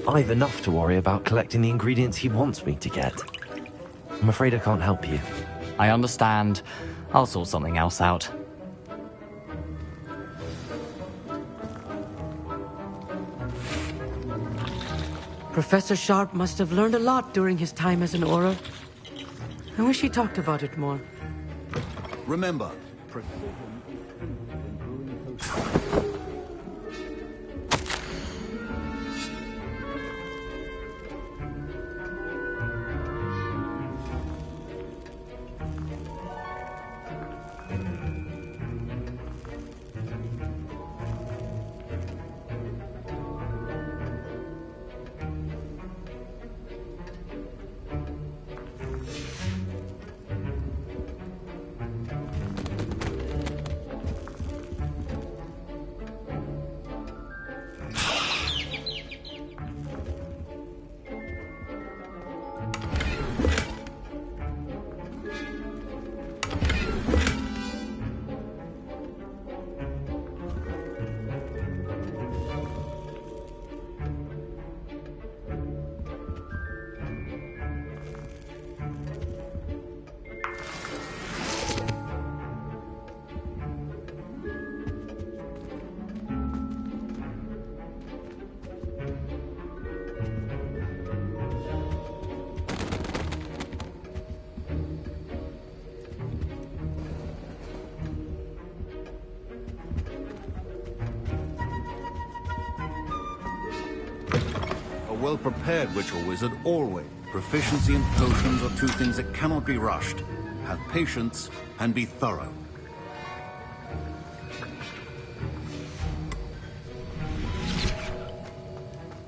I've enough to worry about collecting the ingredients he wants me to get. I'm afraid I can't help you. I understand. I'll sort something else out. Professor Sharp must have learned a lot during his time as an Auror. I wish he talked about it more. Remember, well-prepared ritual wizard always. Proficiency and potions are two things that cannot be rushed. Have patience and be thorough.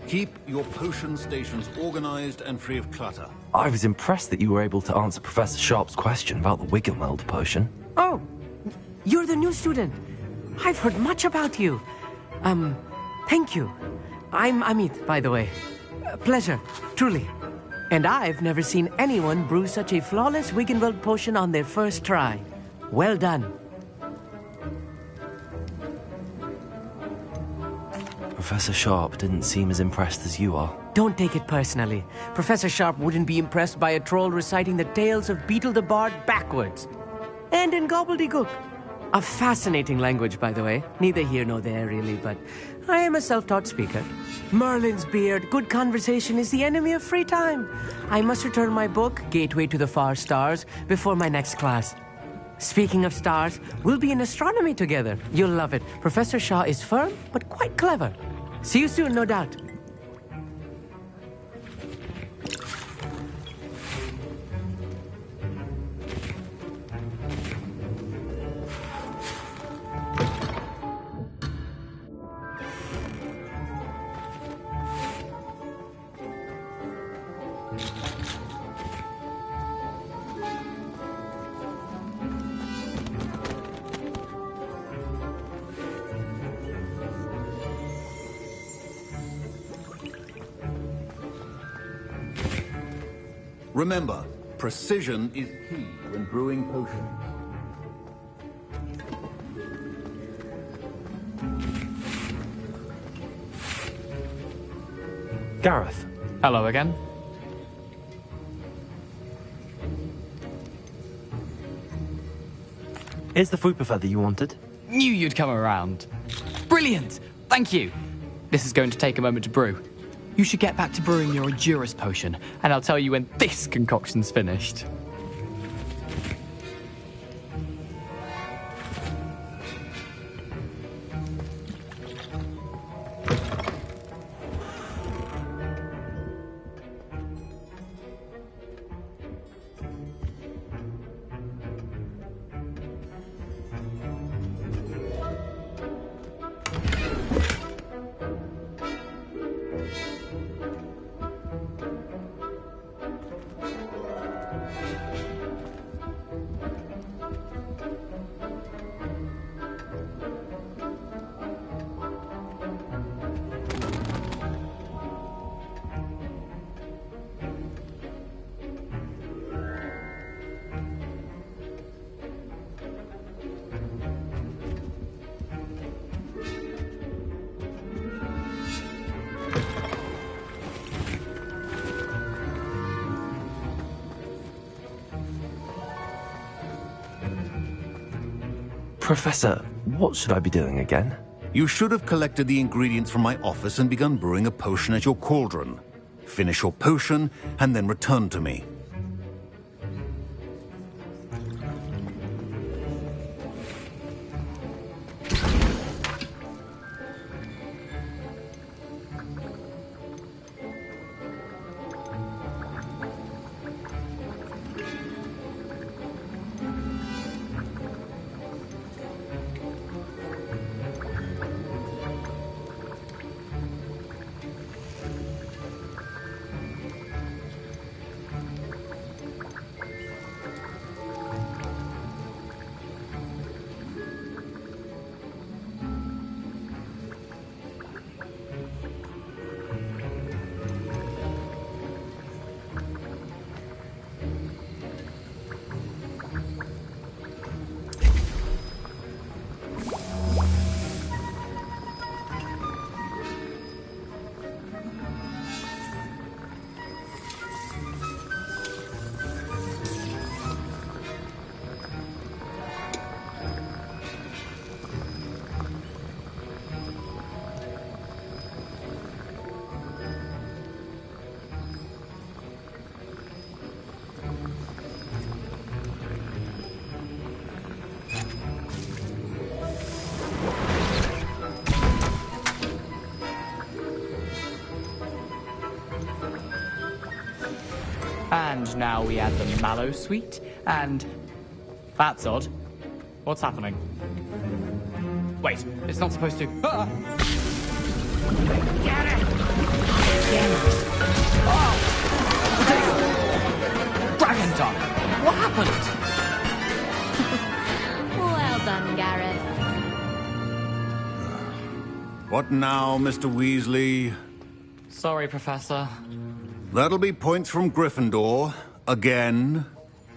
Keep your potion stations organized and free of clutter. I was impressed that you were able to answer Professor Sharp's question about the Wiggenweld potion. Oh, you're the new student. I've heard much about you. Thank you. I'm Amit, by the way. Pleasure, truly. And I've never seen anyone brew such a flawless Wiggenweld potion on their first try. Well done. Professor Sharp didn't seem as impressed as you are. Don't take it personally. Professor Sharp wouldn't be impressed by a troll reciting the tales of Beetle the Bard backwards. And in gobbledygook. A fascinating language, by the way. Neither here nor there, really, but I am a self-taught speaker. Merlin's beard, good conversation is the enemy of free time. I must return my book, Gateway to the Far Stars, before my next class. Speaking of stars, we'll be in astronomy together. You'll love it. Professor Shaw is firm, but quite clever. See you soon, no doubt. Remember, precision is key when brewing potions. Gareth. Hello again. Here's the Fwooper feather you wanted. Knew you'd come around. Brilliant! Thank you. This is going to take a moment to brew. You should get back to brewing your Edurus potion, and I'll tell you when this concoction's finished. Professor, what should I be doing again? You should have collected the ingredients from my office and begun brewing a potion at your cauldron. Finish your potion and then return to me. And now we add the mallow sweet, and... That's odd. What's happening? Wait, it's not supposed to... Ah! Get it! Oh! Dragon tongue! What happened? Well done, Gareth. What now, Mr. Weasley? Sorry, Professor. That'll be points from Gryffindor. Again.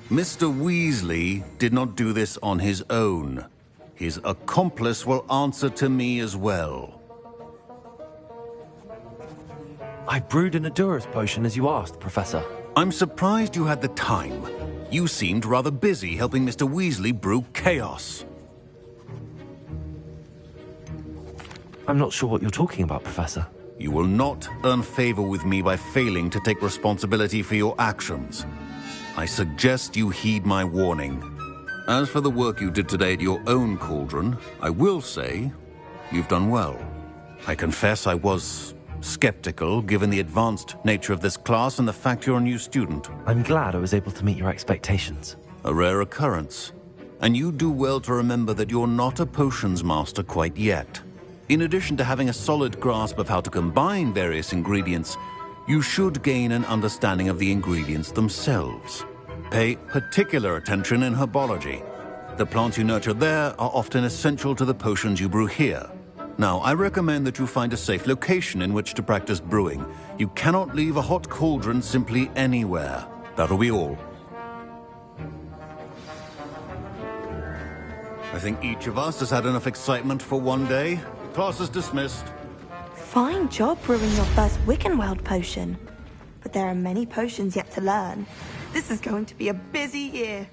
Mr. Weasley did not do this on his own. His accomplice will answer to me as well. I brewed an Adurus potion as you asked, Professor. I'm surprised you had the time. You seemed rather busy helping Mr. Weasley brew chaos. I'm not sure what you're talking about, Professor. You will not earn favor with me by failing to take responsibility for your actions. I suggest you heed my warning. As for the work you did today at your own cauldron, I will say you've done well. I confess I was skeptical, given the advanced nature of this class and the fact you're a new student. I'm glad I was able to meet your expectations. A rare occurrence. And you do well to remember that you're not a potions master quite yet. In addition to having a solid grasp of how to combine various ingredients, you should gain an understanding of the ingredients themselves. Pay particular attention in herbology. The plants you nurture there are often essential to the potions you brew here. Now, I recommend that you find a safe location in which to practice brewing. You cannot leave a hot cauldron simply anywhere. That'll be all. I think each of us has had enough excitement for one day. Class is dismissed. Fine job brewing your first Wiccanweld potion. But there are many potions yet to learn. This is going to be a busy year.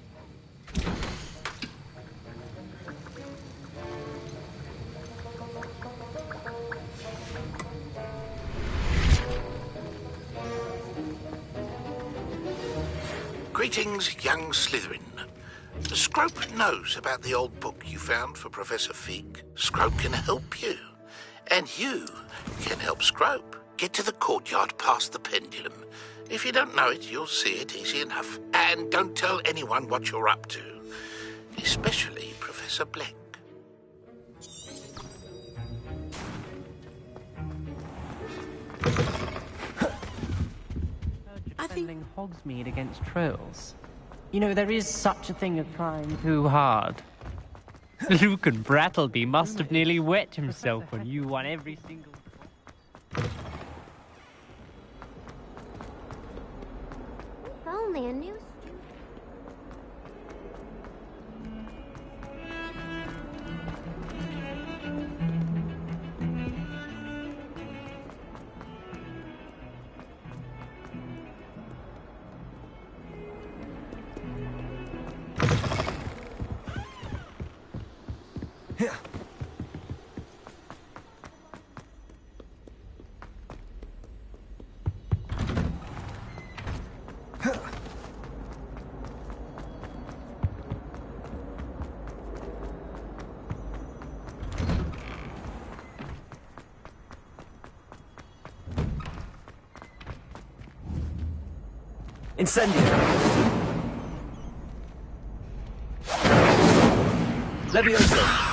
Greetings, young Slytherin. Scrope knows about the old book you found for Professor Fig. Scrope can help you. And you can help Scrope. Get to the courtyard past the pendulum. If you don't know it, you'll see it easy enough. And don't tell anyone what you're up to. Especially Professor Black. Defending Hogsmeade against trolls. You know, there is such a thing as trying too hard. Lucan Brattleby must have nearly wet himself when you won every single... Only a new Incendio! Levioso!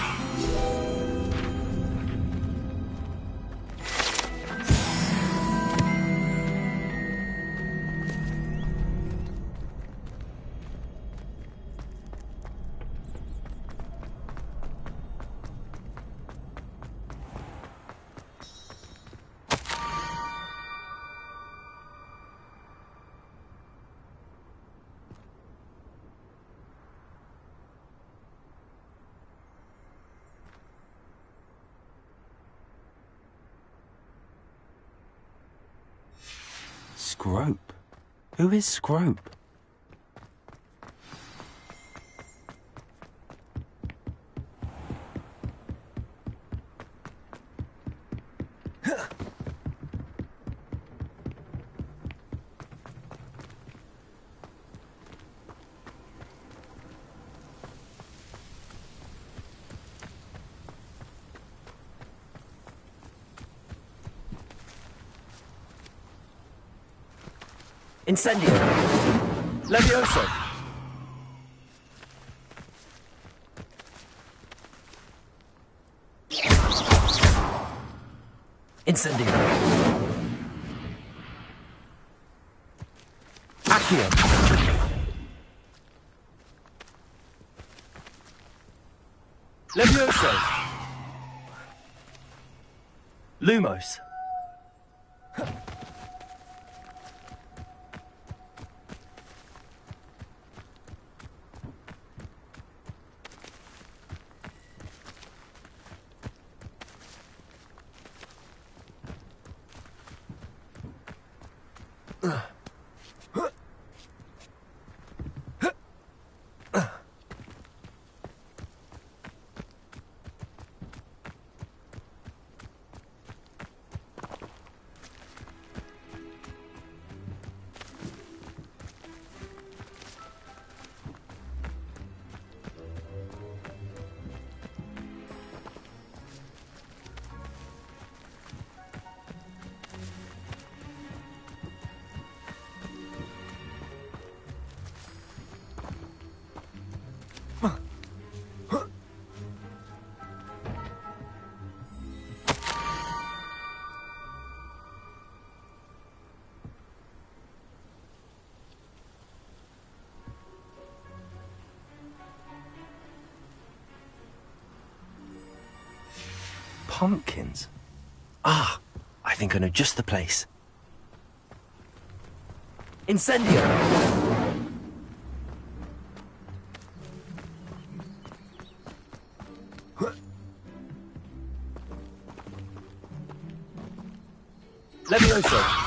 Scrope? Who is Scrope? Incendio! Levioso! Incendio! Accio! Levioso! Lumos! Pumpkins? Ah, I think I know just the place. Incendio! Levioso!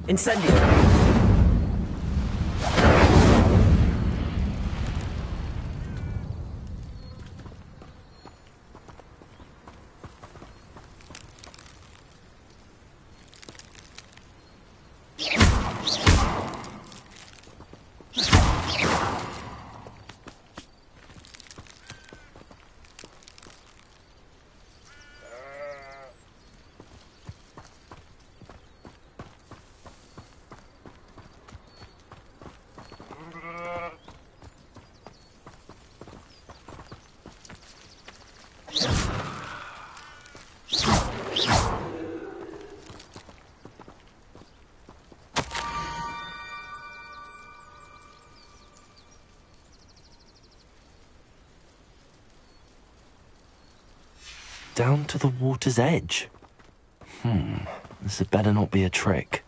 Incendio! Down to the water's edge. This had better not be a trick.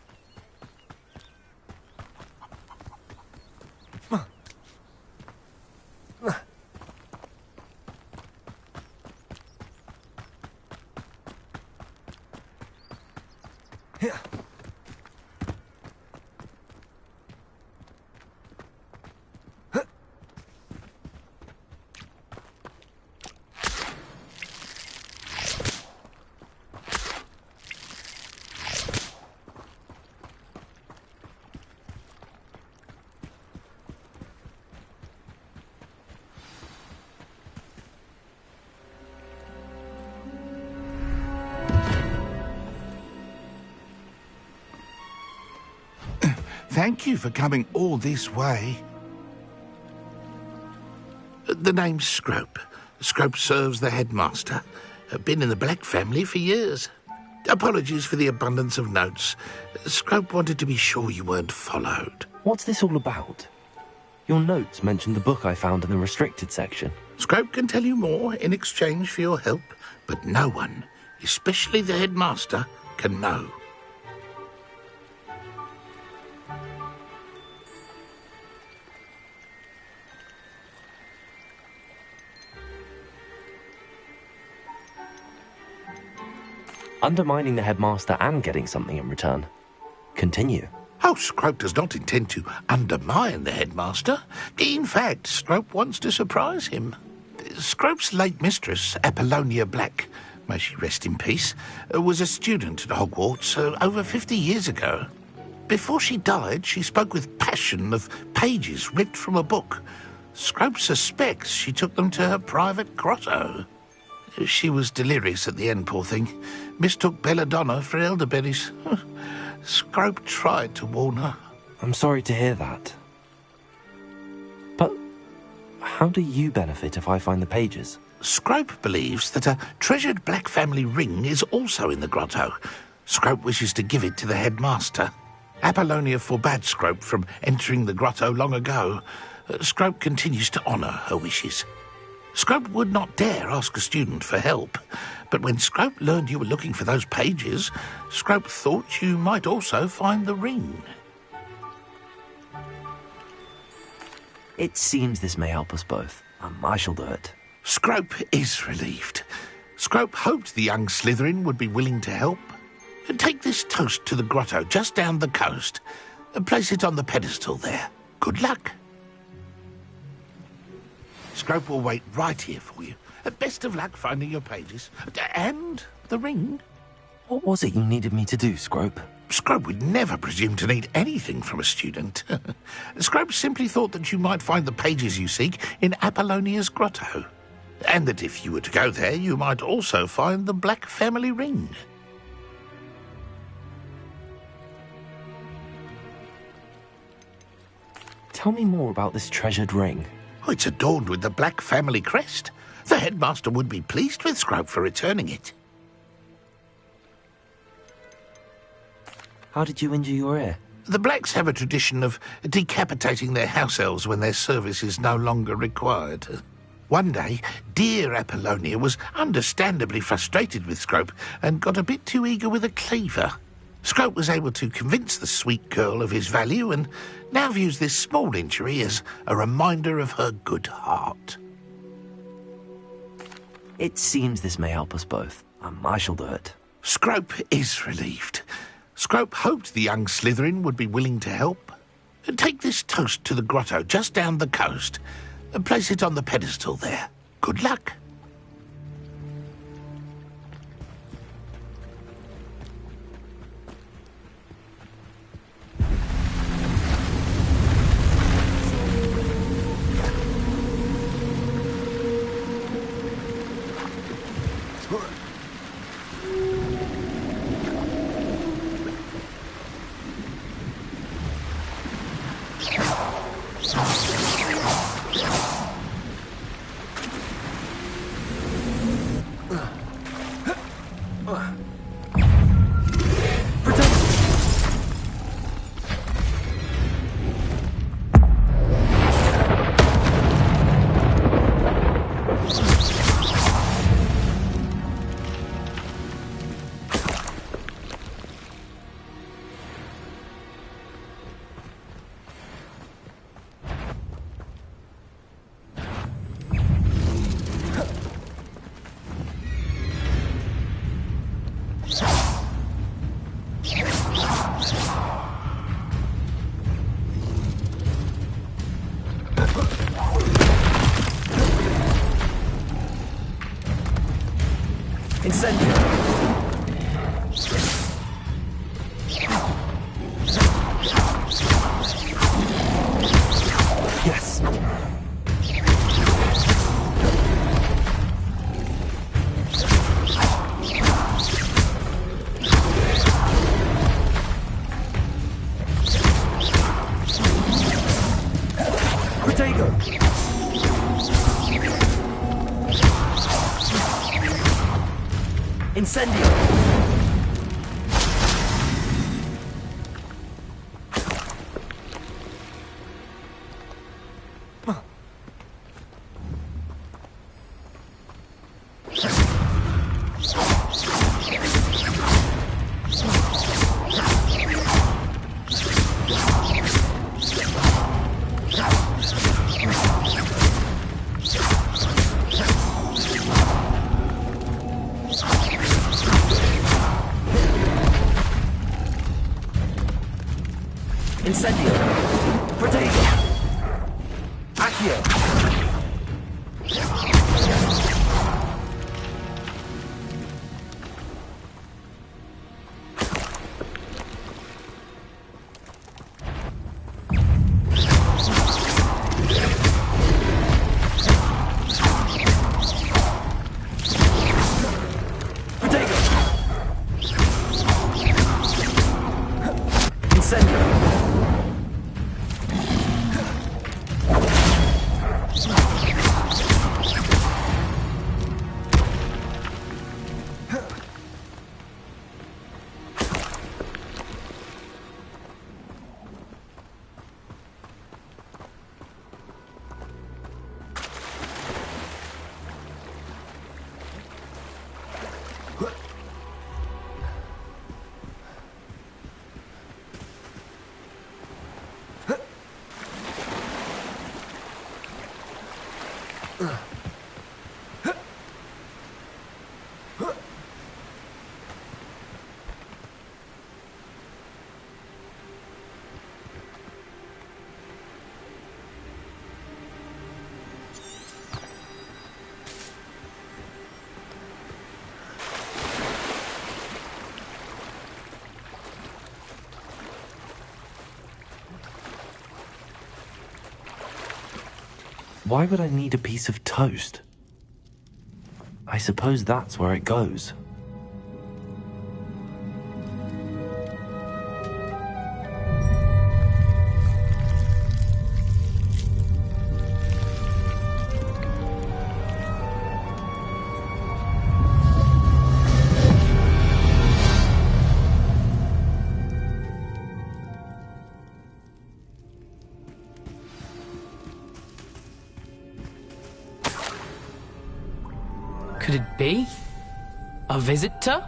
Thank you for coming all this way. The name's Scrope. Scrope serves the headmaster. Been in the Black family for years. Apologies for the abundance of notes. Scrope wanted to be sure you weren't followed. What's this all about? Your notes mentioned the book I found in the restricted section. Scrope can tell you more in exchange for your help, but no one, especially the headmaster, can know. Undermining the headmaster and getting something in return. Continue. Oh, Scrope does not intend to undermine the headmaster. In fact, Scrope wants to surprise him. Scrope's late mistress, Apollonia Black, may she rest in peace, was a student at Hogwarts over 50 years ago. Before she died, she spoke with passion of pages ripped from a book. Scrope suspects she took them to her private grotto. She was delirious at the end, poor thing. Mistook belladonna for elderberries. Scrope tried to warn her. I'm sorry to hear that. But how do you benefit if I find the pages? Scrope believes that a treasured Black family ring is also in the grotto. Scrope wishes to give it to the headmaster. Apollonia forbade Scrope from entering the grotto long ago. Scrope continues to honour her wishes. Scrope would not dare ask a student for help, but when Scrope learned you were looking for those pages, Scrope thought you might also find the ring. It seems this may help us both. I shall do it. Scrope is relieved. Scrope hoped the young Slytherin would be willing to help. Take this toast to the grotto just down the coast and place it on the pedestal there. Good luck. Scrope will wait right here for you. Best of luck finding your pages. And the ring. What was it you needed me to do, Scrope? Scrope would never presume to need anything from a student. Scrope simply thought that you might find the pages you seek in Apollonia's grotto. And that if you were to go there, you might also find the Black family ring. Tell me more about this treasured ring. Oh, it's adorned with the Black family crest. The headmaster would be pleased with Scrope for returning it. How did you injure your ear? The Blacks have a tradition of decapitating their house elves when their service is no longer required. One day, dear Apollonia was understandably frustrated with Scrope and got a bit too eager with a cleaver. Scrope was able to convince the sweet girl of his value and now views this small injury as a reminder of her good heart. It seems this may help us both. I shall do it. Scrope is relieved. Scrope hoped the young Slytherin would be willing to help. Take this toast to the grotto just down the coast and place it on the pedestal there. Good luck. Incendio! Yes. Protego! Incendio! Incendio! Protego! Accio! Protego! Incendio! Why would I need a piece of toast? I suppose that's where it goes. Could it be? A visitor?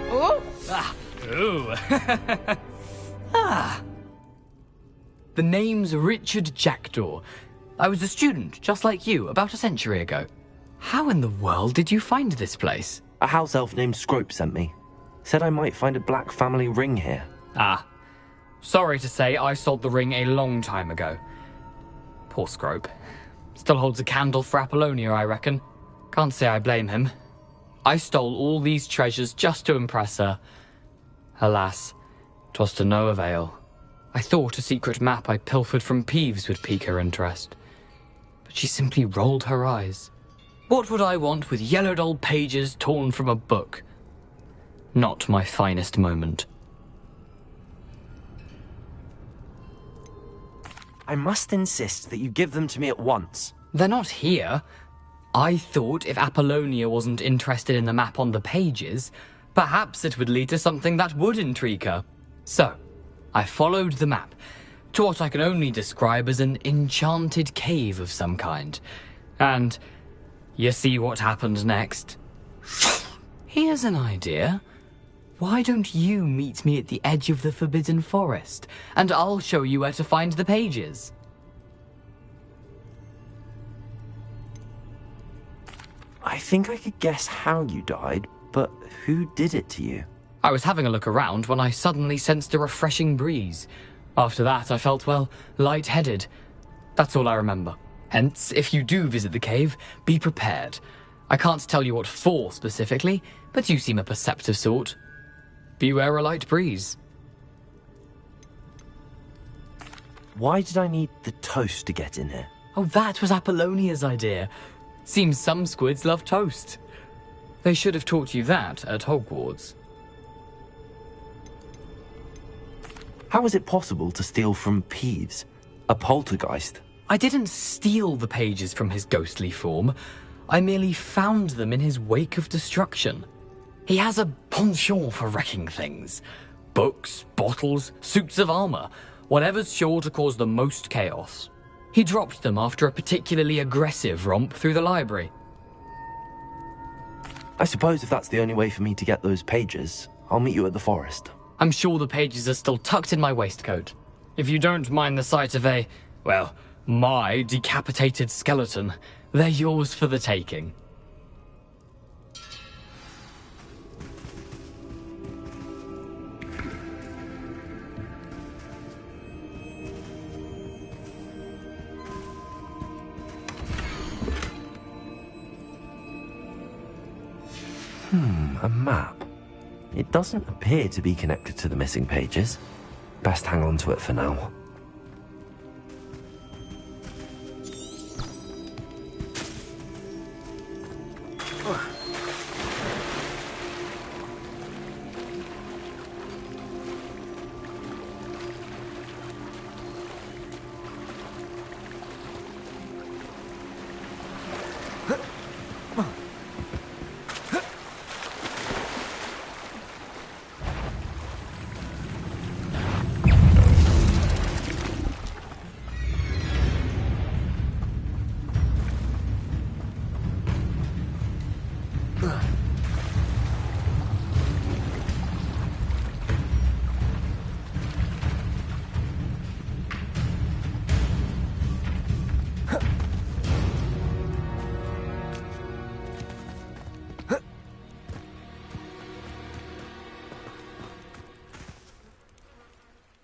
Oh! Ah! Ooh! Ah! The name's Richard Jackdaw. I was a student, just like you, about a century ago. How in the world did you find this place? A house elf named Scrope sent me. Said I might find a black family ring here. Ah. Sorry to say, I sold the ring a long time ago. Poor Scrope. Still holds a candle for Apollonia, I reckon. Can't say I blame him. I stole all these treasures just to impress her. Alas, 'twas to no avail. I thought a secret map I pilfered from Peeves would pique her interest. But she simply rolled her eyes. What would I want with yellowed old pages torn from a book? Not my finest moment. I must insist that you give them to me at once. They're not here. I thought if Apollonia wasn't interested in the map on the pages, perhaps it would lead to something that would intrigue her. So, I followed the map to what I can only describe as an enchanted cave of some kind. And you see what happened next? Here's an idea. Why don't you meet me at the edge of the Forbidden Forest, and I'll show you where to find the pages? I think I could guess how you died, but who did it to you? I was having a look around when I suddenly sensed a refreshing breeze. After that, I felt, well, lightheaded. That's all I remember. Hence, if you do visit the cave, be prepared. I can't tell you what for specifically, but you seem a perceptive sort. Beware a light breeze. Why did I need the toast to get in here? Oh, that was Apollonia's idea. Seems some squids love toast. They should have taught you that at Hogwarts. How is it possible to steal from Peeves, a poltergeist? I didn't steal the pages from his ghostly form. I merely found them in his wake of destruction. He has a penchant for wrecking things. Books, bottles, suits of armor, whatever's sure to cause the most chaos. He dropped them after a particularly aggressive romp through the library. I suppose if that's the only way for me to get those pages, I'll meet you at the forest. I'm sure the pages are still tucked in my waistcoat. If you don't mind the sight of my decapitated skeleton, they're yours for the taking. A map. It doesn't appear to be connected to the missing pages. Best hang on to it for now.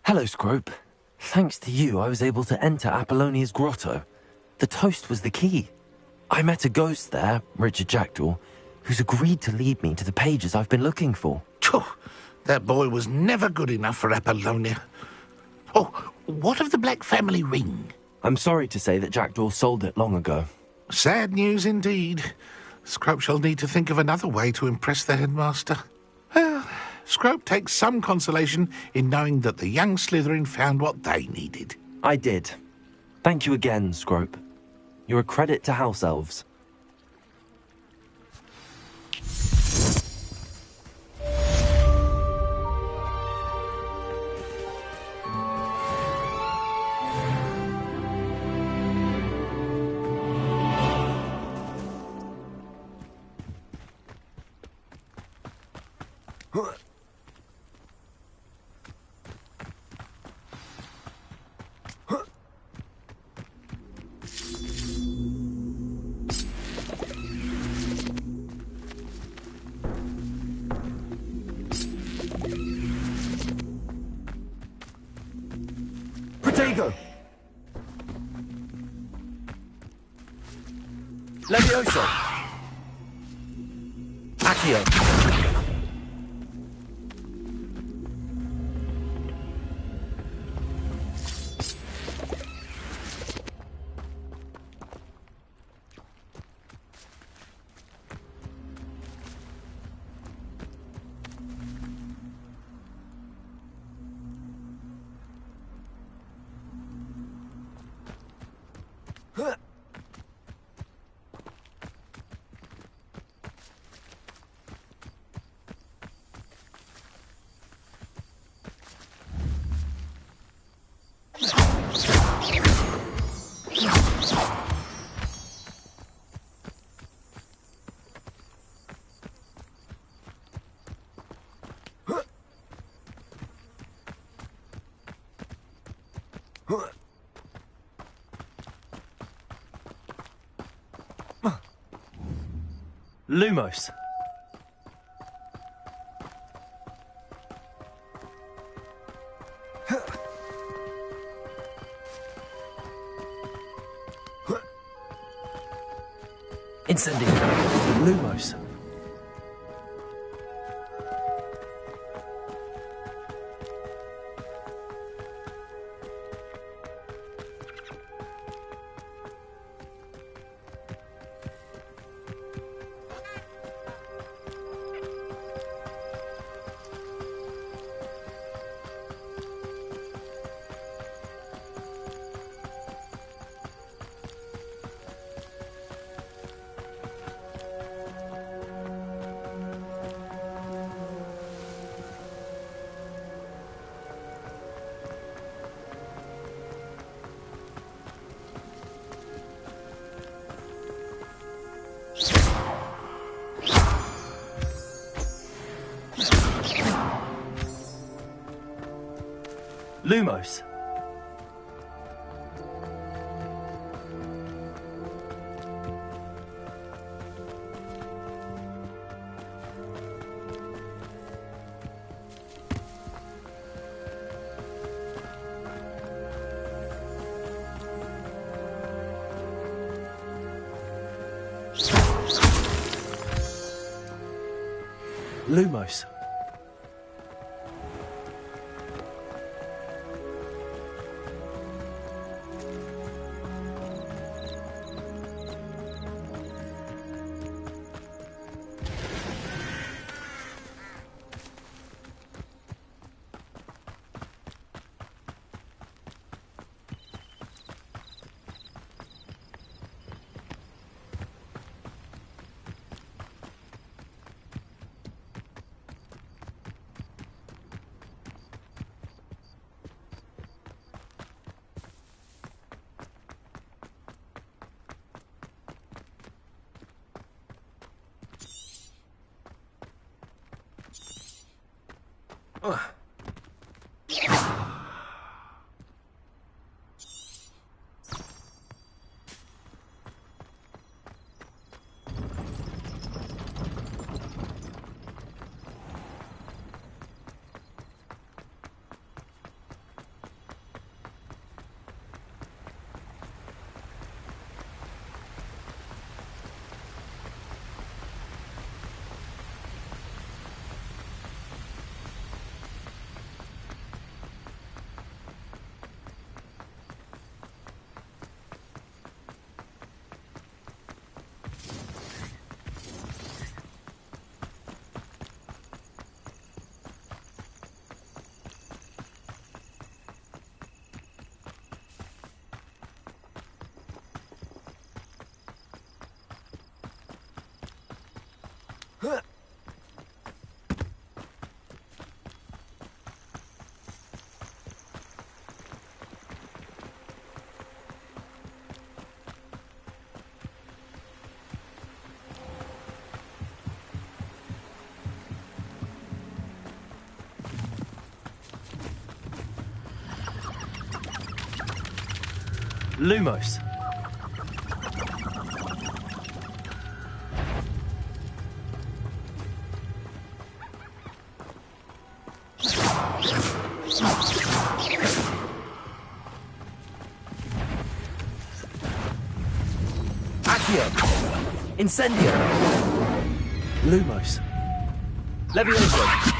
Hello, Scrope. Thanks to you, I was able to enter Apollonia's grotto. The toast was the key. I met a ghost there, Richard Jackdaw, who's agreed to lead me to the pages I've been looking for. That boy was never good enough for Apollonia. Oh, what of the Black family ring? I'm sorry to say that Jackdaw sold it long ago. Sad news indeed. Scrope shall need to think of another way to impress the headmaster. Well, Scrope takes some consolation in knowing that the young Slytherin found what they needed. I did. Thank you again, Scrope. You're a credit to House Elves. Protego! Levioso! Accio! Lumos. Incendio. Lumos. Lumos. Lumos. Lumos. Accio. Incendio. Lumos. Levioso.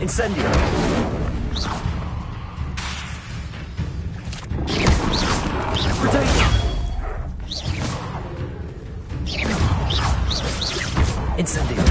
Incendio. Rotate. Incendio.